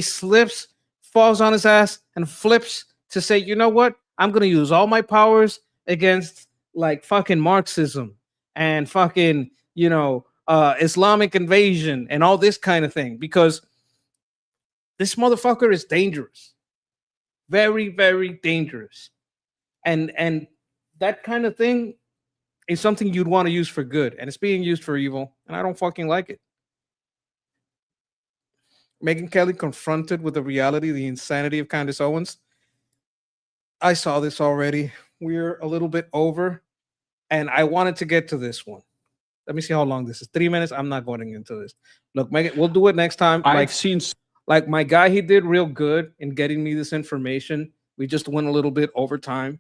slips, falls on his ass, and flips to say, you know what? I'm going to use all my powers against, like, fucking Marxism and fucking, Islamic invasion and all this kind of thing. Because this motherfucker is dangerous. Very, very dangerous. And that kind of thing is something you'd want to use for good, and it's being used for evil, and I don't fucking like it. Megyn Kelly confronted with the reality, the insanity of Candace Owens. I saw this already. We're a little bit over, and I wanted to get to this one. Let me see how long this is. 3 minutes. I'm not going into this. Look, Megan, we'll do it next time. Like my guy, he did real good in getting me this information. We just went a little bit over time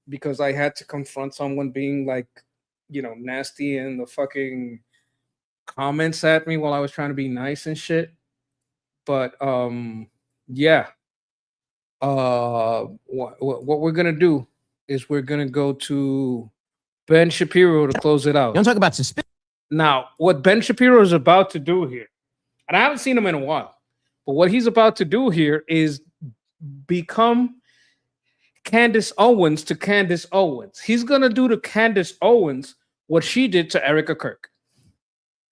because I had to confront someone being like, nasty in the fucking comments at me while I was trying to be nice and shit. But yeah. What we're gonna do is we're gonna go to Ben Shapiro to close it out. Don't talk about suspicion. Now, what Ben Shapiro is about to do here, and I haven't seen him in a while, but what he's about to do here is become Candace Owens to Candace Owens. He's gonna do to Candace Owens what she did to Erica Kirk.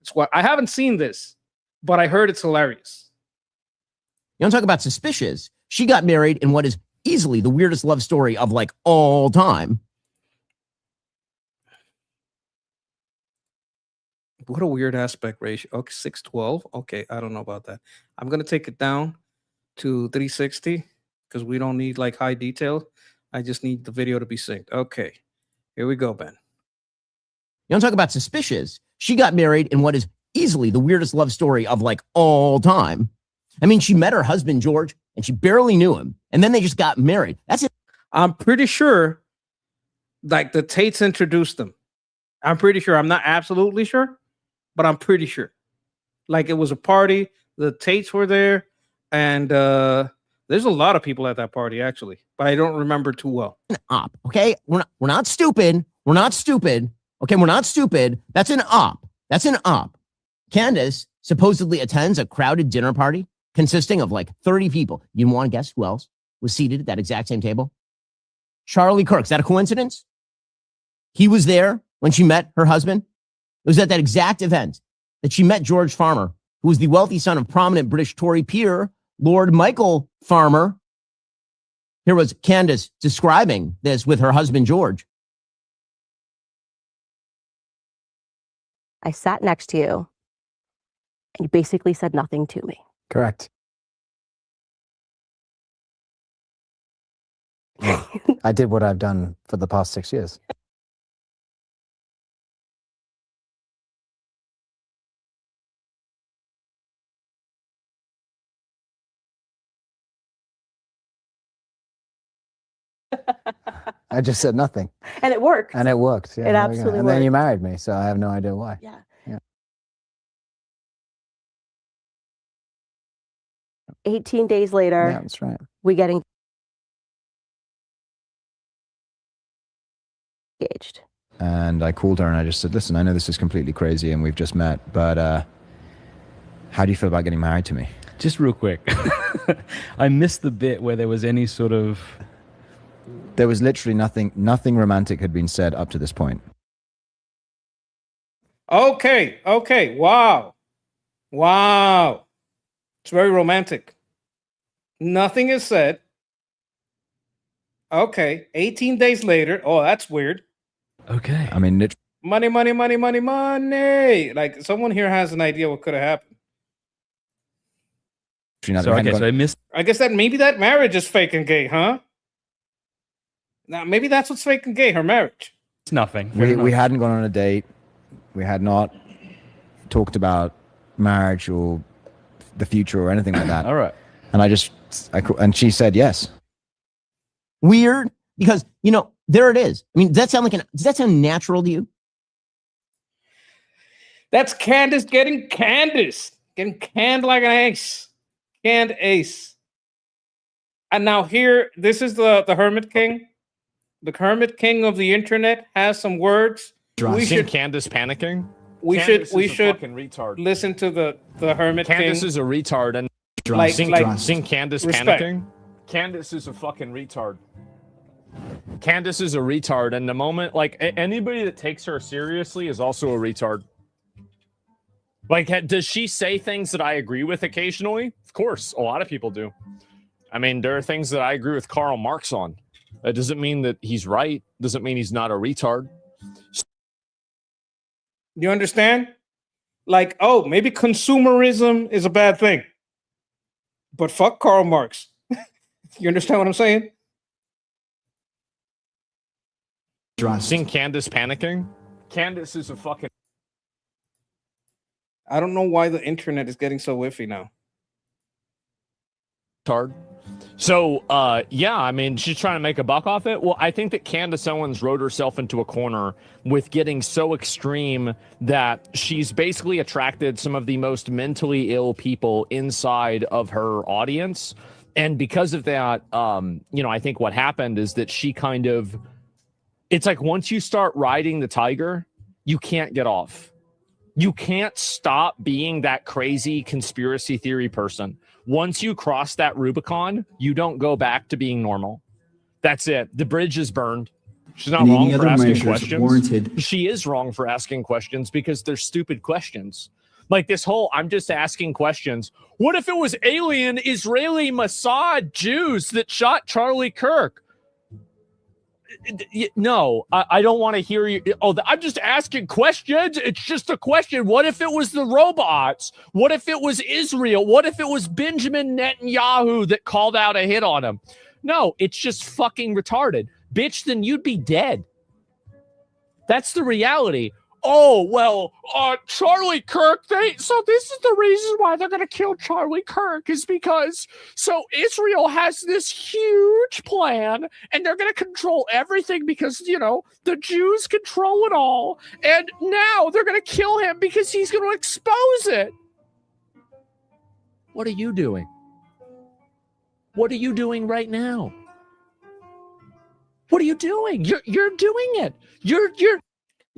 It's what I haven't seen this, but I heard it's hilarious. You don't talk about suspicious. She got married in what is easily the weirdest love story of like all time. What a weird aspect ratio. Okay, 612. Okay, I don't know about that. I'm gonna take it down to 360 because we don't need like high detail. I just need the video to be synced. Okay, here we go, Ben. You don't talk about suspicious. She got married in what is easily the weirdest love story of like all time. I mean, she met her husband, George, and she barely knew him. And then they just got married. That's it. I'm pretty sure like the Tates introduced them. I'm pretty sure. I'm not absolutely sure, but I'm pretty sure. Like it was a party. The Tates were there. And there's a lot of people at that party, actually. But I don't remember too well. An op, okay? We're not stupid. We're not stupid. Okay, we're not stupid. That's an op. That's an op. Candace supposedly attends a crowded dinner party consisting of like 30 people. You want to guess who else was seated at that exact same table? Charlie Kirk. Is that a coincidence? He was there when she met her husband. It was at that exact event that she met George Farmer, who was the wealthy son of prominent British Tory peer, Lord Michael Farmer. Here was Candace describing this with her husband, George. I sat next to you, and you basically said nothing to me. Correct. I did what I've done for the past 6 years. I just said nothing. And it worked. And it worked. Yeah, It there we go. absolutely And then you worked. married me, so I have no idea why. Yeah. Yeah. 18 days later, Yeah, that's right. we get engaged. And I called her and I just said, listen, I know this is completely crazy and we've just met, but how do you feel about getting married to me? Just real quick. I missed the bit where there was any sort of... There was literally nothing romantic had been said up to this point. Okay. Wow. It's very romantic. Nothing is said. Okay. 18 days later. Oh, that's weird. Okay. I mean, Money. Like someone here has an idea what could have happened. So I missed... I guess that maybe that marriage is fake and gay, huh? Now, maybe that's what's fake and gay, her marriage. It's nothing. We hadn't gone on a date. We had not talked about marriage or the future or anything like that. All right. And and she said yes. Weird, because, there it is. I mean, does that sound natural to you? That's Candace getting canned like an ace. Canned ace. And now here, this is the Hermit King. The Hermit King of the internet has some words. We should Candace panicking. We Candace should is a fucking retard. listen to the Hermit Candace King. is a retard and sing Candace respect. panicking. Candace is a fucking retard. Candace is a retard, and the moment anybody that takes her seriously is also a retard. Does she say things that I agree with occasionally? Of course, a lot of people do. I mean, there are things that I agree with Karl Marx on. That doesn't mean that he's right. Doesn't mean he's not a retard. You understand? Maybe consumerism is a bad thing. But fuck Karl Marx. You understand what I'm saying? Sing Candace panicking. Candace is a fucking... I don't know why the internet is getting so iffy now. Retard. So, I mean, she's trying to make a buck off it. Well, I think that Candace Owens wrote herself into a corner with getting so extreme that she's basically attracted some of the most mentally ill people inside of her audience. And because of that, I think what happened is that she it's like once you start riding the tiger, you can't get off. You can't stop being that crazy conspiracy theory person. Once you cross that Rubicon, you don't go back to being normal. That's it. The bridge is burned. She's not wrong for asking questions. Warranted. She is wrong for asking questions because they're stupid questions. Like this whole, I'm just asking questions. What if it was alien Israeli Mossad Jews that shot Charlie Kirk? No, I don't want to hear you. Oh, I'm just asking questions. It's just a question. What if it was the robots? What if it was Israel? What if it was Benjamin Netanyahu that called out a hit on him? No, it's just fucking retarded. Bitch, then you'd be dead. That's the reality. Oh, well, Charlie Kirk, so this is the reason why they're going to kill Charlie Kirk is because, so Israel has this huge plan and they're going to control everything because, the Jews control it all. And now they're going to kill him because he's going to expose it. What are you doing? What are you doing right now? What are you doing? You're doing it. You're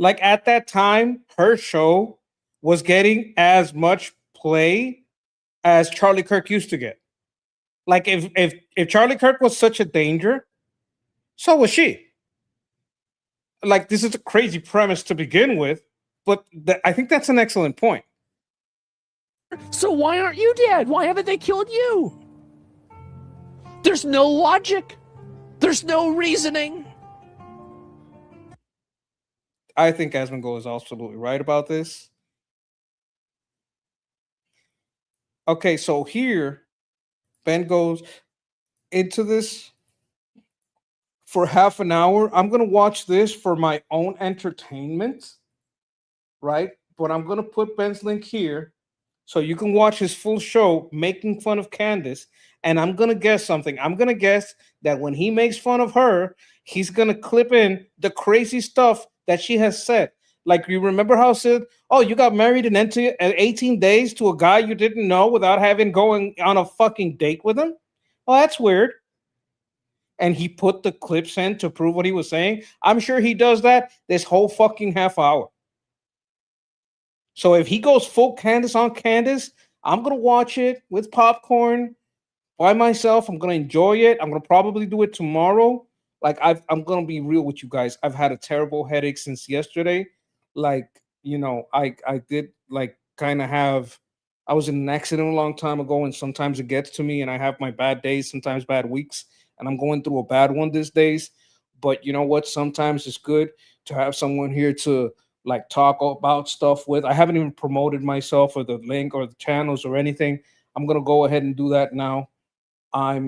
like at that time, her show was getting as much play as Charlie Kirk used to get. Like if Charlie Kirk was such a danger, so was she. Like this is a crazy premise to begin with, but I think that's an excellent point. So why aren't you dead? Why haven't they killed you? There's no logic. There's no reasoning. I think Asmongold is absolutely right about this. Okay, so here Ben goes into this for half an hour. I'm going to watch this for my own entertainment, right? But I'm going to put Ben's link here so you can watch his full show making fun of Candace. And I'm going to guess something. I'm going to guess that when he makes fun of her, he's going to clip in the crazy stuff that she has said. Like, you remember how said, oh, you got married in 18 days to a guy you didn't know without having going on a fucking date with him? Well, that's weird. And he put the clips in to prove what he was saying. I'm sure he does that this whole fucking half hour. So if he goes full Candace on Candace, I'm going to watch it with popcorn by myself. I'm going to enjoy it. I'm going to probably do it tomorrow. Like, I'm going to be real with you guys. I've had a terrible headache since yesterday. Like, you know, I did like kind of have, I was in an accident a long time ago, and sometimes it gets to me and I have my bad days, sometimes bad weeks, and I'm going through a bad one these days. But you know what? Sometimes it's good to have someone here to like talk about stuff with. I haven't even promoted myself or the link or the channels or anything. I'm going to go ahead and do that now. Let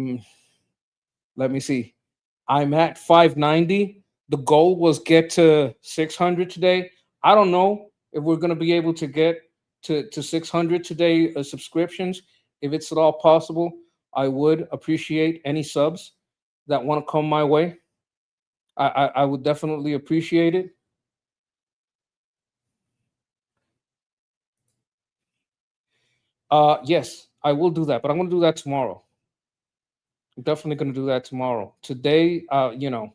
me see. I'm at 590. The goal was get to 600 today. I don't know if we're going to be able to get to 600 today subscriptions. If it's at all possible, I would appreciate any subs that want to come my way. I would definitely appreciate it. Yes, I will do that, but I'm going to do that tomorrow. I'm definitely going to do that tomorrow. Today, you know,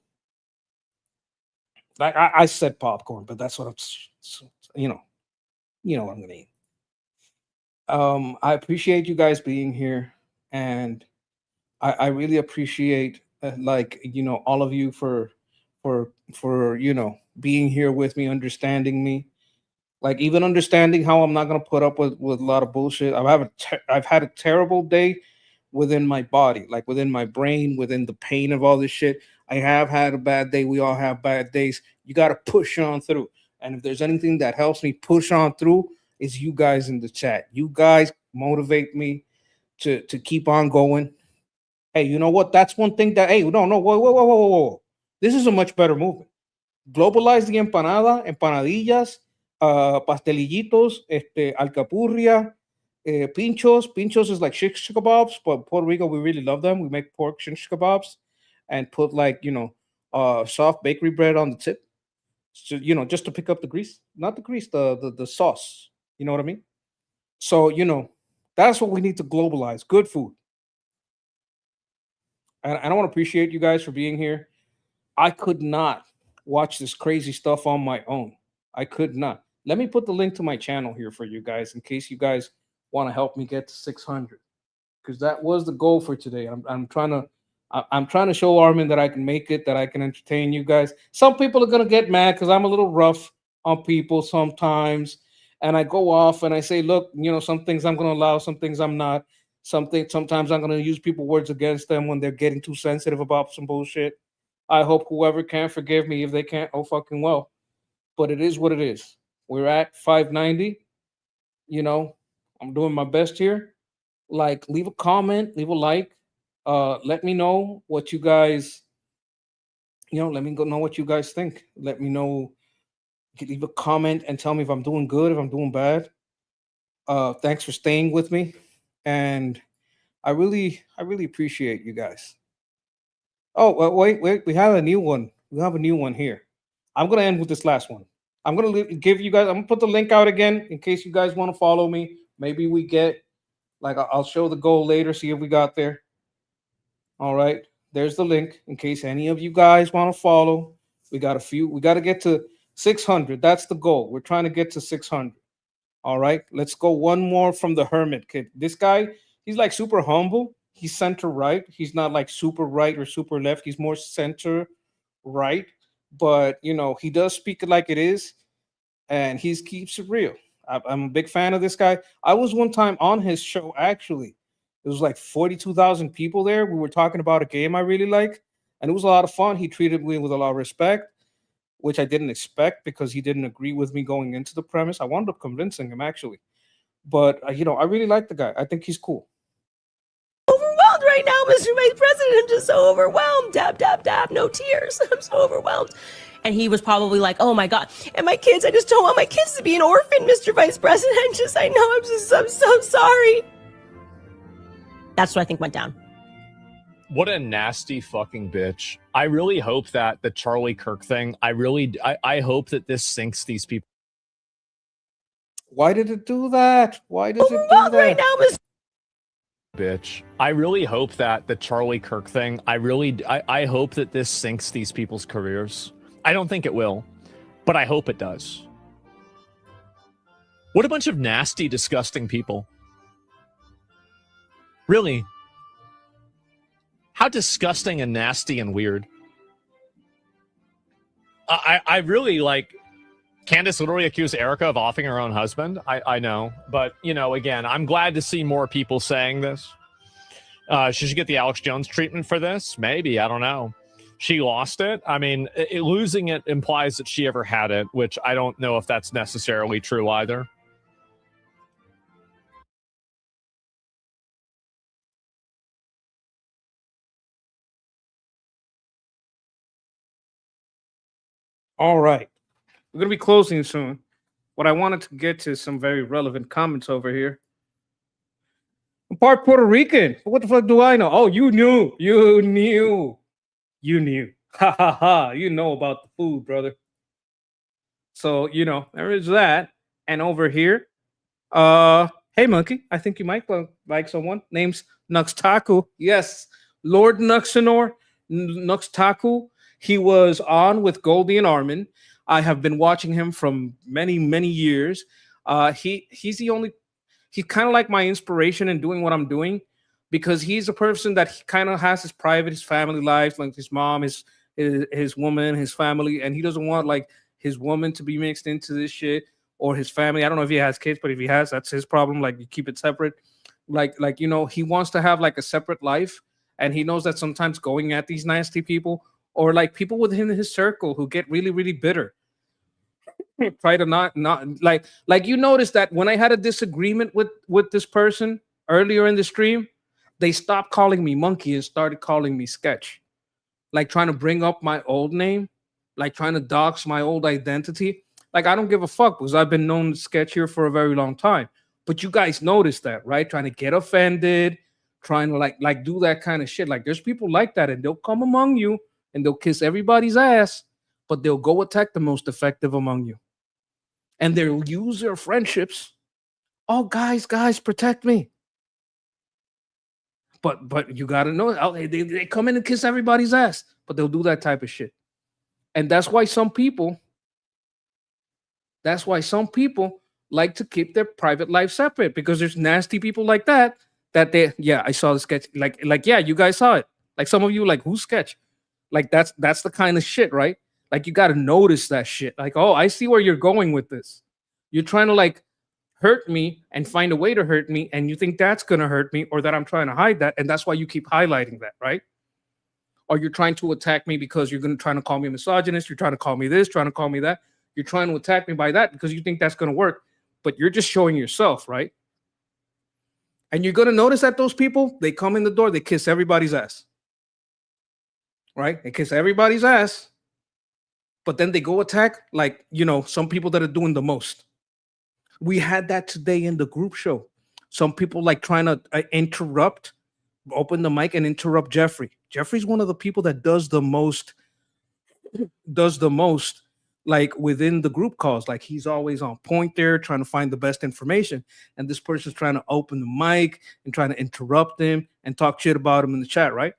like I said popcorn, but that's what I'm, you know what I'm going to eat. I appreciate you guys being here, and I really appreciate like, you know, all of you for you know, being here with me, understanding me, like even understanding how I'm not going to put up with a lot of bullshit. I've had a terrible day within my body, like within my brain, within the pain of all this shit. I have had a bad day. We all have bad days. You got to push on through. And if there's anything that helps me push on through, is you guys in the chat. You guys motivate me to keep on going. Hey, you know what? That's one thing that, hey, no, whoa. This is a much better movement. Globalize the empanada, empanadillas, pastelillitos, alcapurria, pinchos. Pinchos is like shish kebabs, but Puerto Rico, we really love them. We make pork shish kebabs and put like, you know, soft bakery bread on the tip. So, you know, just to pick up the grease, not the grease, the sauce. You know what I mean? So, you know, that's what we need to globalize. Good food. And I want to appreciate you guys for being here. I could not watch this crazy stuff on my own. I could not. Let me put the link to my channel here for you guys in case you guys want to help me get to 600, because that was the goal for today. I'm trying to show Armin that I can make it, that I can entertain you guys. Some people are gonna get mad because I'm a little rough on people sometimes, and I go off and I say, look, you know, some things I'm gonna allow, some things I'm not. Sometimes I'm gonna use people words against them when they're getting too sensitive about some bullshit. I hope whoever can forgive me. If they can't, oh fucking well. But it is what it is. We're at 590. You know, I'm doing my best here. Like, leave a comment, leave a like. Let me know what you guys, you know, let me know what you guys think. Let me know. You can leave a comment and tell me if I'm doing good, if I'm doing bad. Thanks for staying with me. And I really appreciate you guys. Oh, wait. We have a new one. We have a new one here. I'm going to end with this last one. I'm going to give you guys, I'm going to put the link out again in case you guys want to follow me. Maybe we get, like, I'll show the goal later, see if we got there. All right. There's the link in case any of you guys want to follow. We got to get to 600. That's the goal. We're trying to get to 600. All right, let's go one more from the Hermit Kid. This guy, he's like super humble. He's center right. He's not like super right or super left. He's more center right. But you know, he does speak it like it is, and he keeps it real. I'm a big fan of this guy. I was one time on his show actually. It was like 42,000 people there. We were talking about a game I really like, and it was a lot of fun. He treated me with a lot of respect, which I didn't expect because he didn't agree with me going into the premise. I wound up convincing him actually, but you know, I really like the guy. I think he's cool. Overwhelmed right now, Mr. Vice President. I'm just so overwhelmed. Dab, dab, dab. No tears. I'm so overwhelmed. And he was probably like, oh my God. And my kids, I just don't want my kids to be an orphan, Mr. Vice President. I know, I'm so sorry. That's what I think went down. What a nasty fucking bitch. I really hope that the Charlie Kirk thing, I hope that this sinks these people. Why did it do that? Why does it do Overwhelmed that? right now, Mr. Bitch. I really hope that the Charlie Kirk thing, I hope that this sinks these people's careers. I don't think it will, but I hope it does. What a bunch of nasty, disgusting people. Really? How disgusting and nasty and weird. I really like Candace literally accused Erica of offing her own husband. I know, but you know, again, I'm glad to see more people saying this. She should get the Alex Jones treatment for this. Maybe, I don't know. She lost it. I mean, losing it implies that she ever had it, which I don't know if that's necessarily true either. All right. We're going to be closing soon. What I wanted to get to some very relevant comments over here. I'm part Puerto Rican. What the fuck do I know? Oh, you knew. You knew. You knew. Ha ha ha. You know about the food, brother. So, you know, there is that. And over here, hey, Monkey, I think you might like someone. Name's Nuxtaku. Yes, Lord Nuxanor. Nuxtaku. He was on with Goldie and Armin. I have been watching him from many, many years. He's kind of like my inspiration in doing what I'm doing, because he's a person that he kind of has his private, his family life, like his mom, his woman, his family, and he doesn't want like his woman to be mixed into this shit, or his family. I don't know if he has kids, but if he has, that's his problem. Like, you keep it separate. Like you know, he wants to have like a separate life, and he knows that sometimes going at these nasty people, or like people within his circle who get really, really bitter, try to not like you notice that when I had a disagreement with this person earlier in the stream, they stopped calling me Monkey and started calling me Sketch, like trying to bring up my old name, like trying to dox my old identity. Like, I don't give a fuck, because I've been known Sketch here for a very long time. But you guys notice that, right? Trying to get offended, trying to like do that kind of shit. Like, there's people like that, and they'll come among you and they'll kiss everybody's ass, but they'll go attack the most effective among you. And they'll use their friendships. Oh, guys, protect me. But you gotta know, they come in and kiss everybody's ass, but they'll do that type of shit. And that's why some people like to keep their private life separate, because there's nasty people like that they, yeah, I saw the sketch. Like, yeah, you guys saw it. Like, some of you like, who's Sketch? Like, that's the kind of shit, right? Like, you got to notice that shit. Like, oh, I see where you're going with this. You're trying to like hurt me and find a way to hurt me, and you think that's going to hurt me, or that I'm trying to hide that, and that's why you keep highlighting that, right? Or you're trying to attack me because you're trying to call me a misogynist, you're trying to call me this, trying to call me that. You're trying to attack me by that because you think that's going to work, but you're just showing yourself, right? And you're going to notice that those people, they come in the door, they kiss everybody's ass. Right? They kiss everybody's ass, but then they go attack, like, you know, some people that are doing the most. We had that today in the group show. Some people like trying to interrupt, open the mic and interrupt Jeffrey. Jeffrey's one of the people that does the most, like within the group calls. Like, he's always on point there, trying to find the best information. And this person's trying to open the mic and trying to interrupt him and talk shit about him in the chat, right?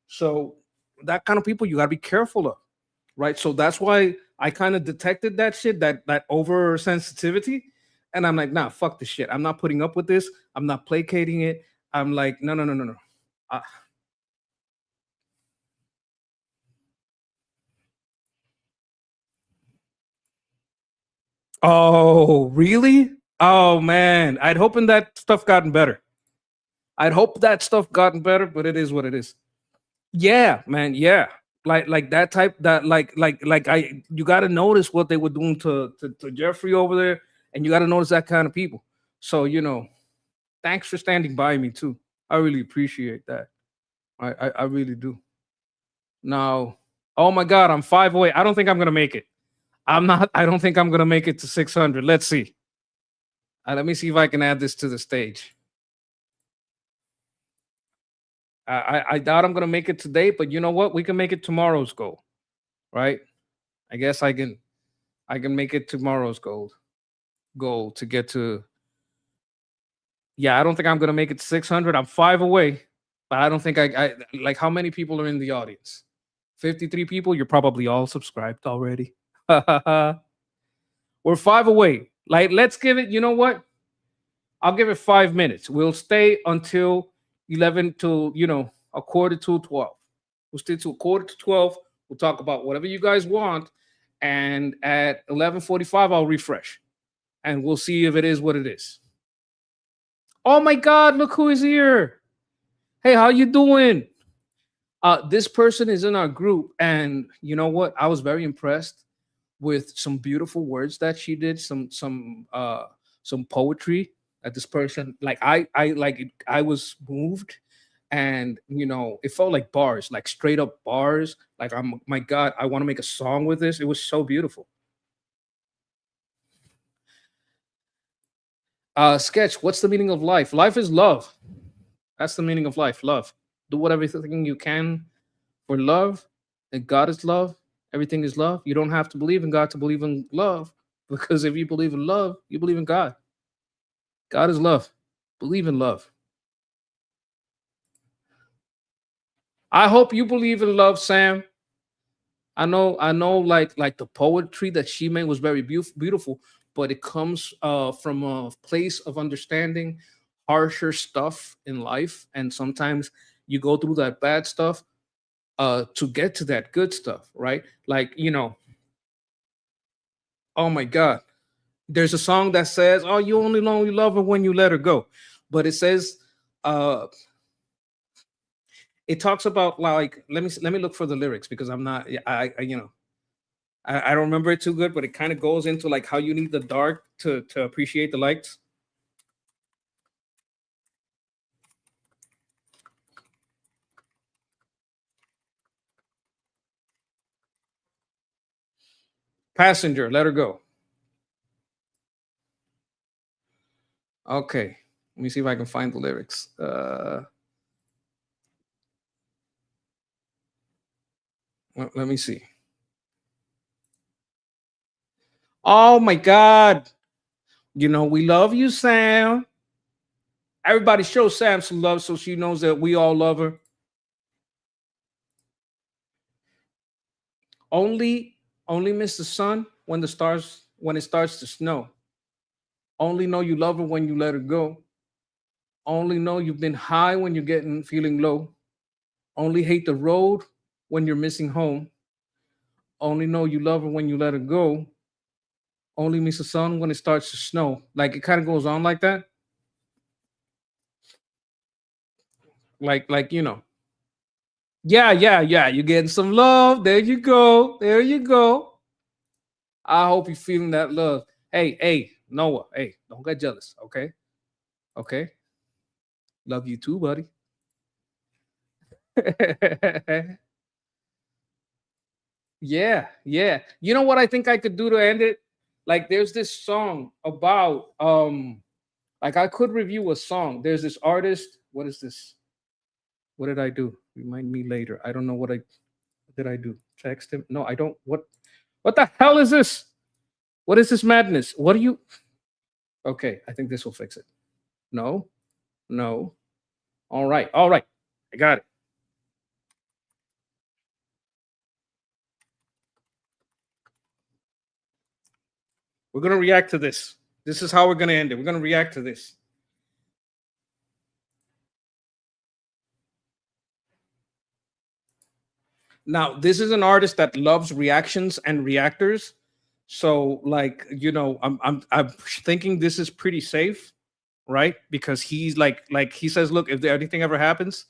So that kind of people you got to be careful of, right? So that's why I kind of detected that shit, that oversensitivity, And I'm like, nah, fuck this shit. I'm not putting up with this. I'm not placating it. I'm like, no. Oh, really? Oh man, I'd hoping that stuff gotten better. I'd hope that stuff gotten better, but it is what it is. Yeah, man. Yeah, like that type. That like I. You got to notice what they were doing to Jeffrey over there, and you got to notice that kind of people. So thanks for standing by me too. I really appreciate that. I really do. Now, oh my God, I'm 5 away. I don't think I'm gonna make it. I'm not. I don't think I'm gonna make it to 600. Let's see. Let me see if I can add this to the stage. I doubt I'm gonna make it today, but you know what? We can make it tomorrow's goal, right? I guess I can make it tomorrow's goal to get to. Yeah, I don't think I'm gonna make it to 600. I'm 5 away, but I don't think I like. How many people are in the audience? 53 people. You're probably all subscribed already. We're 5 away. Like, let's give it. You know what? I'll give it 5 minutes. We'll stay until 11 to a quarter to 12. We'll stay to a quarter to 12. We'll talk about whatever you guys want, and at 11:45 I'll refresh, and we'll see if it is what it is. Oh my God! Look who is here. Hey, how you doing? This person is in our group, and you know what? I was very impressed with some beautiful words that she did. Some poetry that this person, like I was moved, and it felt like bars, like straight up bars. Like, my God, I want to make a song with this. It was so beautiful. Sketch, what's the meaning of life? Life is love. That's the meaning of life. Love. Do whatever you can for love, and God is love. Everything is love. You don't have to believe in God to believe in love, because if you believe in love, you believe in God. God is love. Believe in love. I hope you believe in love, Sam. I know, like the poetry that she made was very beautiful, but it comes from a place of understanding harsher stuff in life, and sometimes you go through that bad stuff to get to that good stuff, right? Like, oh my God, there's a song that says, "Oh, you only love her when you let her go," but it says, it talks about, like, let me look for the lyrics, because I'm not, I don't remember it too good, but it kind of goes into like how you need the dark to appreciate the lights. Passenger, let her go. Okay, let me see if I can find the lyrics. Let me see. Oh my God. We love you, Sam. Everybody show Sam some love so she knows that we all love her. Only miss the sun when it starts to snow. Only know you love her when you let her go. Only know you've been high when you're feeling low. Only hate the road when you're missing home. Only know you love her when you let her go. Only miss the sun when it starts to snow. Like, it kind of goes on like that. Like, Yeah. You're getting some love. There you go. I hope you're feeling that love. Hey, Noah. Hey, don't get jealous, okay? Okay. Love you too, buddy. Yeah. You know what I think I could do to end it? Like, there's this song about like, I could review a song. There's this artist. What is this? What did I do? Remind me later. I don't know what did I do? Text him? No, I don't. What the hell is this? What is this madness? What do you? Okay, I think this will fix it. No. All right. I got it. We're gonna react to this. This is how we're gonna end it. We're gonna react to this. Now, this is an artist that loves reactions and reactors. So, like, you know, I'm thinking this is pretty safe, right? Because he's like he says, look, if anything ever happens,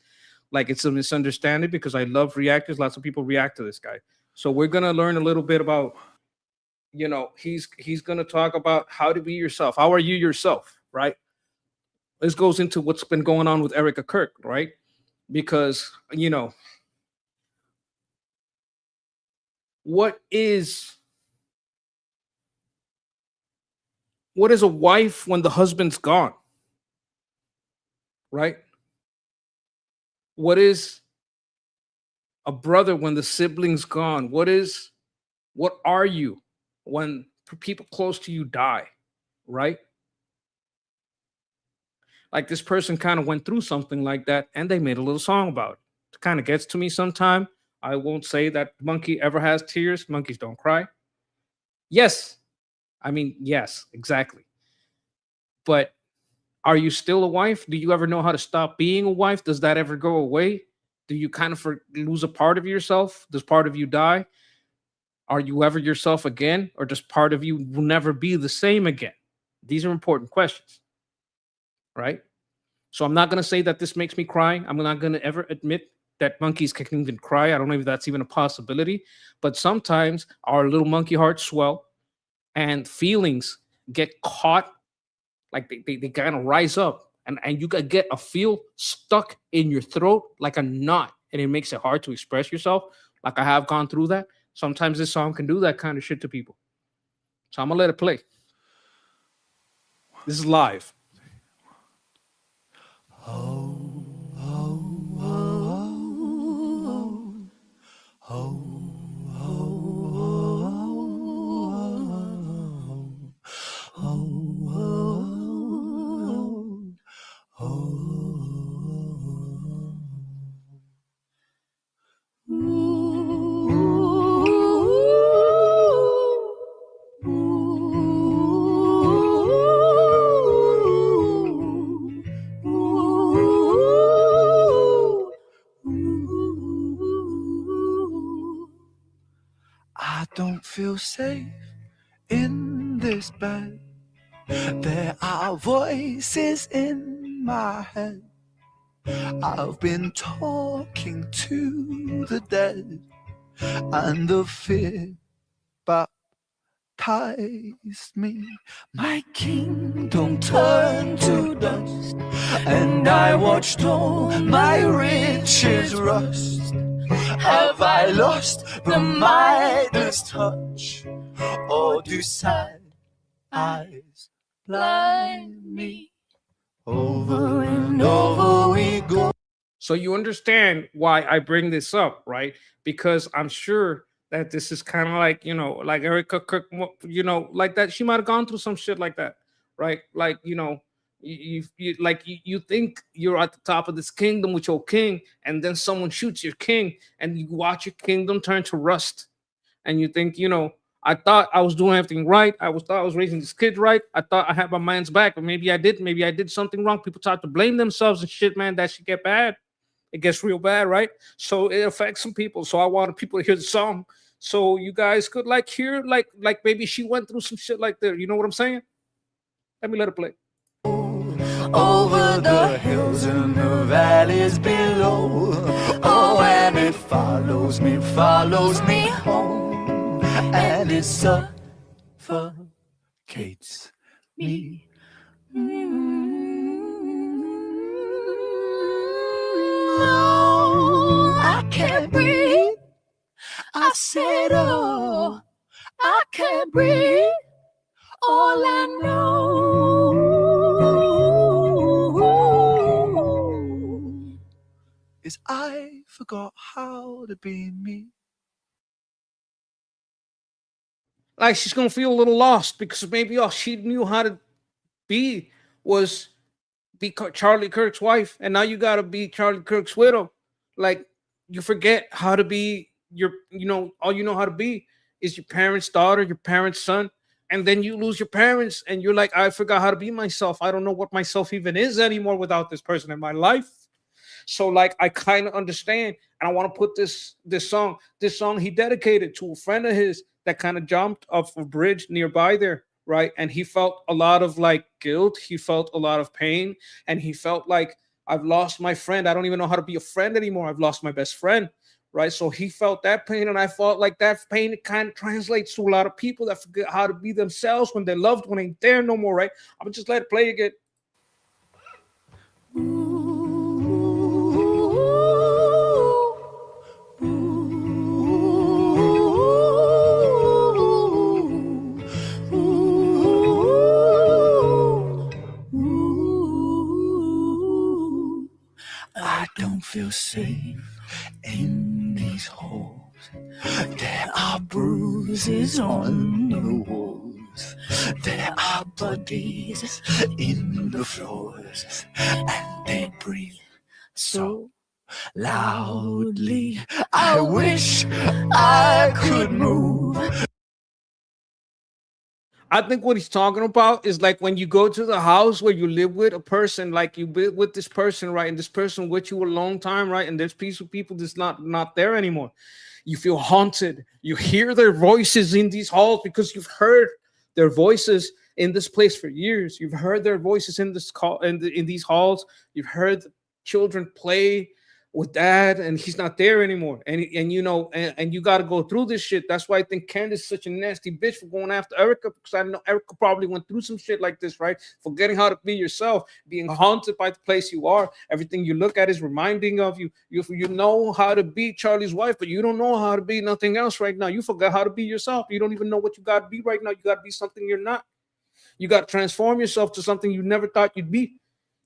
like it's a misunderstanding because I love reactors. Lots of people react to this guy. So we're gonna learn a little bit about, you know, he's gonna talk about how to be yourself. How are you yourself, right? This goes into what's been going on with Erica Kirk, right? Because, you know, what is a wife when the husband's gone, right? What is a brother when the sibling's gone? What are you when people close to you die, right? Like this person kind of went through something like that and they made a little song about it. It kind of gets to me sometime. I won't say that monkey ever has tears. Monkeys don't cry. Yes. I mean, yes, exactly. But are you still a wife? Do you ever know how to stop being a wife? Does that ever go away? Do you kind of lose a part of yourself? Does part of you die? Are you ever yourself again? Or does part of you will never be the same again? These are important questions, right? So I'm not going to say that this makes me cry. I'm not going to ever admit that monkeys can even cry. I don't know if that's even a possibility. But sometimes our little monkey hearts swell and feelings get caught, like they kind of rise up. And you could get a feel stuck in your throat like a knot. And it makes it hard to express yourself. Like I have gone through that. Sometimes this song can do that kind of shit to people. So I'm going to let it play. This is live. I don't feel safe in this bed. There are voices in my head. I've been talking to the dead, and the fear baptized me. My kingdom turned to dust, and I watched all my riches rust. Have I lost the Midas touch, or do sad eyes blind me? Over and over we go. So you understand why I bring this up, right? Because I'm sure that this is kind of like, you know, like Erica Kirk, you know, like that. She might have gone through some shit like that, right? Like, you know, you think you're at the top of this kingdom with your king, and then someone shoots your king, and you watch your kingdom turn to rust, and you think, you know, I thought I was doing everything right. I thought I was raising this kid right. I thought I had my man's back, but maybe I didn't. Maybe I did something wrong. People start to blame themselves and shit, man. That shit get bad. It gets real bad, right? So it affects some people. So I wanted people to hear the song, so you guys could like hear, like maybe she went through some shit like that. You know what I'm saying? Let me let it play. Over the hills and the valleys below. Oh, and it follows me home, and it suffocates me. No, I can't breathe. I said, oh, I can't breathe. All I know is I forgot how to be me. Like she's gonna feel a little lost because maybe all she knew how to be was be Charlie Kirk's wife, and now you gotta be Charlie Kirk's widow. Like you forget how to be your, you know, all you know how to be is your parents' daughter, your parents' son. and then you lose your parents, and you're like, I forgot how to be myself. I don't know what myself even is anymore without this person in my life. So like I kind of understand, and I want to put this song he dedicated to a friend of his that kind of jumped off a bridge nearby there, right? And he felt a lot of like guilt, he felt a lot of pain, and he felt like, I've lost my friend. I don't even know how to be a friend anymore. I've lost my best friend, right? So he felt that pain, and I felt like that pain, it kind of translates to a lot of people that forget how to be themselves when their loved one ain't there no more, right? I'm gonna just let it play again. I don't feel safe in these halls. There are bruises on the walls. There are bodies in the floors, and they breathe so loudly. I wish I could move. I think what he's talking about is like when you go to the house where you live with a person, like you live with this person, right? And this person with you a long time, right? And there's piece of people that's not there anymore. You feel haunted. You hear their voices in these halls because you've heard their voices in this place for years. You've heard their voices in this call in these halls. You've heard children play with dad, and he's not there anymore. And you know, and you got to go through this shit. That's why I think Candace is such a nasty bitch for going after Erica, because I know Erica probably went through some shit like this, right? Forgetting how to be yourself, being haunted by the place you are. Everything you look at is reminding of you. You know how to be Charlie's wife, but you don't know how to be nothing else right now. You forgot how to be yourself. You don't even know what you got to be right now. You got to be something you're not. You got to transform yourself to something you never thought you'd be.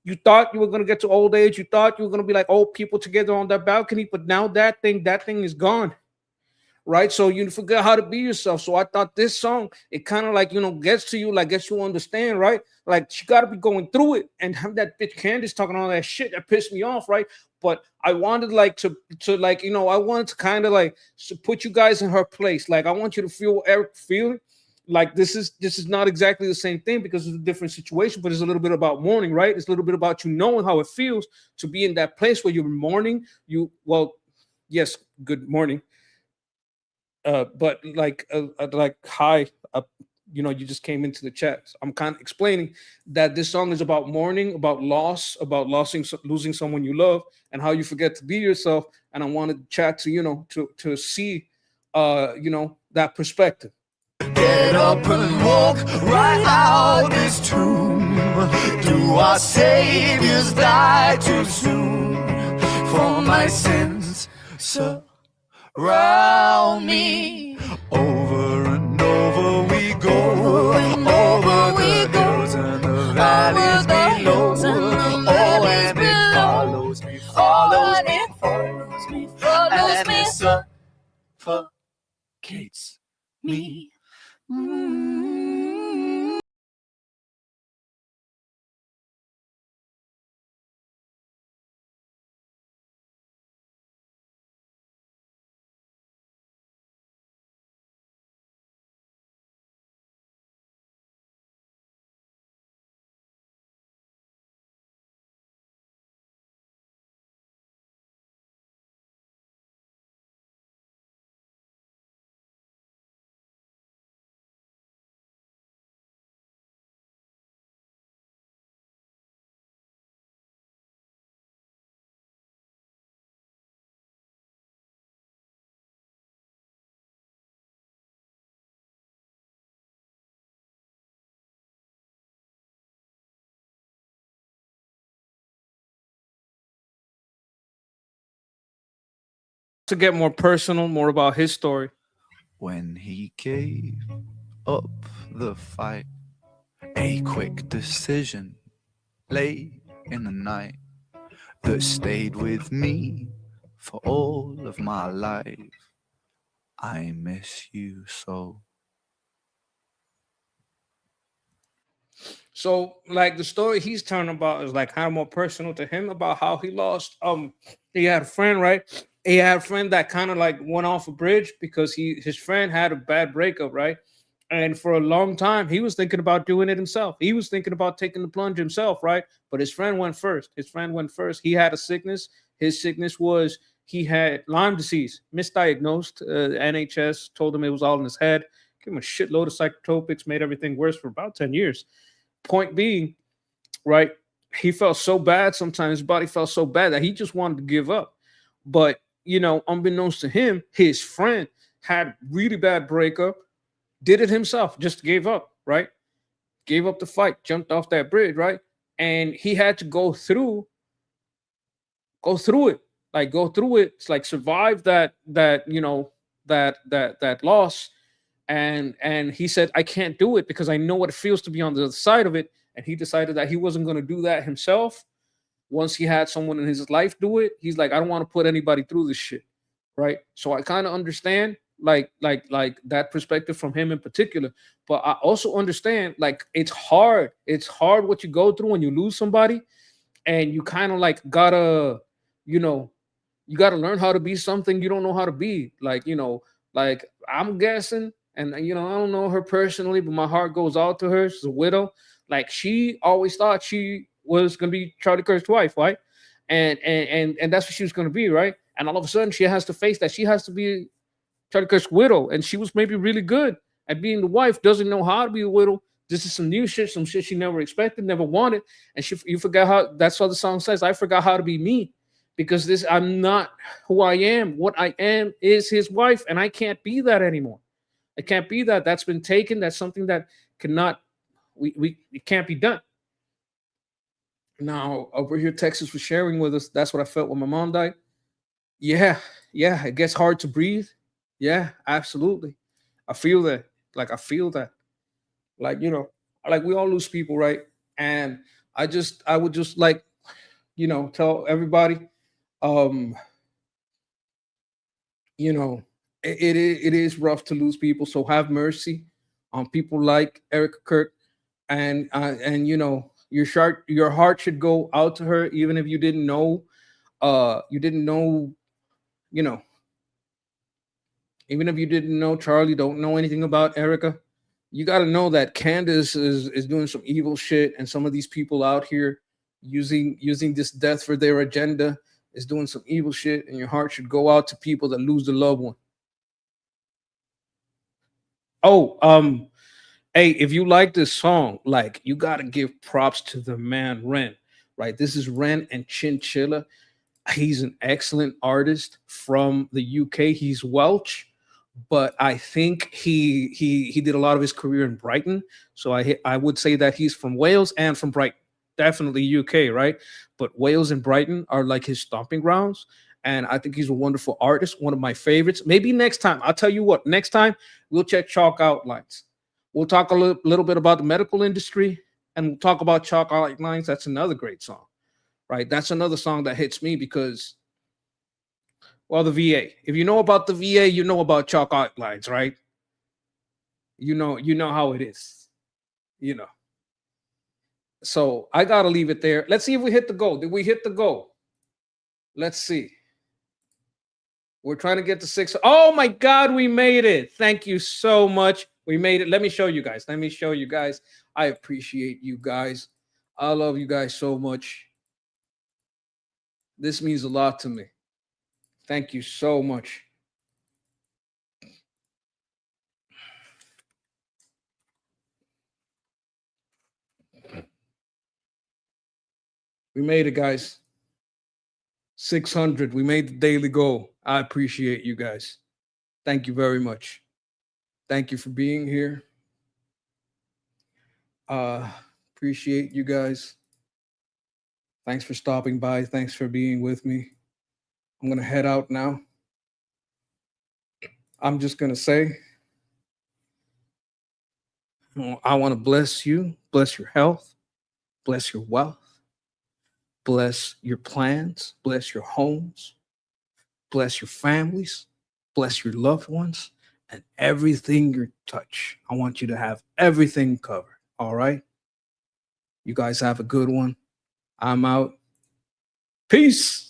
You thought you were going to get to old age. You thought you were going to be like old people together on that balcony, but now that thing is gone, right? So you forget how to be yourself. So I thought this song, it kind of like, you know, gets to you, like gets you understand, right? Like she got to be going through it, and have that bitch Candace talking all that shit that pissed me off, right? But I wanted like to like, you know, I wanted to kind of like to put you guys in her place. Like I want you to feel what Eric feeling. Like this is not exactly the same thing because it's a different situation, but it's a little bit about mourning, right? It's a little bit about you knowing how it feels to be in that place where you're mourning. Yes, good morning. But like hi, you know, you just came into the chat. So I'm kind of explaining that this song is about mourning, about loss, about losing someone you love, and how you forget to be yourself. And I wanted to chat to, you know, to see, you know, that perspective. Get up and walk right out this tomb. Do our saviors die too soon? For my sins surround me. Over and over we go. Over the hills and the valleys below. Oh, and it follows me, follows me, follows me, follows me, suffocates me. To get more personal, more about his story. When he gave up the fight, a quick decision late in the night that stayed with me for all of my life. I miss you so. So like the story he's telling about is like kind of more personal to him about how he lost. He had a friend, right? He had a friend that kind of like went off a bridge because his friend had a bad breakup, right? And for a long time, he was thinking about doing it himself. He was thinking about taking the plunge himself, right? But his friend went first. His friend went first. He had a sickness. His sickness was he had Lyme disease, misdiagnosed. NHS told him it was all in his head. Gave him a shitload of psychotropics, made everything worse for about 10 years. Point being, right, he felt so bad sometimes, his body felt so bad that he just wanted to give up. But, you know, unbeknownst to him, his friend had really bad breakup, did it himself, just gave up, right? Gave up the fight, jumped off that bridge, right? And he had to go through it, like go through it. It's like survive that loss. And he said, I can't do it because I know what it feels to be on the other side of it. And he decided that he wasn't going to do that himself. Once he had someone in his life do it, he's like, I don't want to put anybody through this shit, right? So I kind of understand like that perspective from him in particular, but I also understand like it's hard what you go through when you lose somebody, and you kind of like gotta, you gotta learn how to be something you don't know how to be. Like, like I'm guessing, and I don't know her personally, but my heart goes out to her. She's a widow. Like she always thought she was gonna be Charlie Kirk's wife, right? And that's what she was gonna be, right? And all of a sudden she has to face that she has to be Charlie Kirk's widow, and she was maybe really good at being the wife, doesn't know how to be a widow. This is some new shit, some shit she never expected, never wanted. And you forgot how, that's what the song says. I forgot how to be me because I'm not who I am. What I am is his wife, and I can't be that anymore. I can't be that. That's been taken. That's something that cannot, it can't be done. Now, over here, Texas was sharing with us. That's what I felt when my mom died. Yeah, it gets hard to breathe. Yeah, absolutely. I feel that. Like, I feel that. Like, like we all lose people, right? And I would just like, tell everybody, it is rough to lose people. So have mercy on people like Erica Kirk. And your heart should go out to her, even if you didn't know, even if you didn't know Charlie, don't know anything about Erica, you got to know that Candace is doing some evil shit, and some of these people out here using this death for their agenda is doing some evil shit, and your heart should go out to people that lose their loved one. Oh, hey, if you like this song, like, you got to give props to the man Ren, right? This is Ren and Chinchilla. He's an excellent artist from the UK. He's Welsh, but I think he did a lot of his career in Brighton. So I would say that he's from Wales and from Brighton. Definitely UK, right? But Wales and Brighton are like his stomping grounds. And I think he's a wonderful artist, one of my favorites. Maybe next time, I'll tell you what, next time we'll check Chalk Outlines. We'll talk a little bit about the medical industry, and we'll talk about Chalk Outlines. That's another great song, right? That's another song that hits me because, well, the VA. If you know about the VA, you know about Chalk Outlines, right? You know how it is, So I got to leave it there. Let's see if we hit the goal. Did we hit the goal? Let's see. We're trying to get to 6. Oh my God, we made it. Thank you so much. We made it. Let me show you guys. I appreciate you guys. I love you guys so much. This means a lot to me. Thank you so much. We made it, guys. 600. We made the daily goal. I appreciate you guys. Thank you very much. Thank you for being here. Appreciate you guys. Thanks for stopping by. Thanks for being with me. I'm going to head out now. I'm just going to say, I want to bless you, bless your health, bless your wealth, bless your plans, bless your homes, bless your families, bless your loved ones, and everything you touch. I want you to have everything covered. All right? You guys have a good one. I'm out. Peace.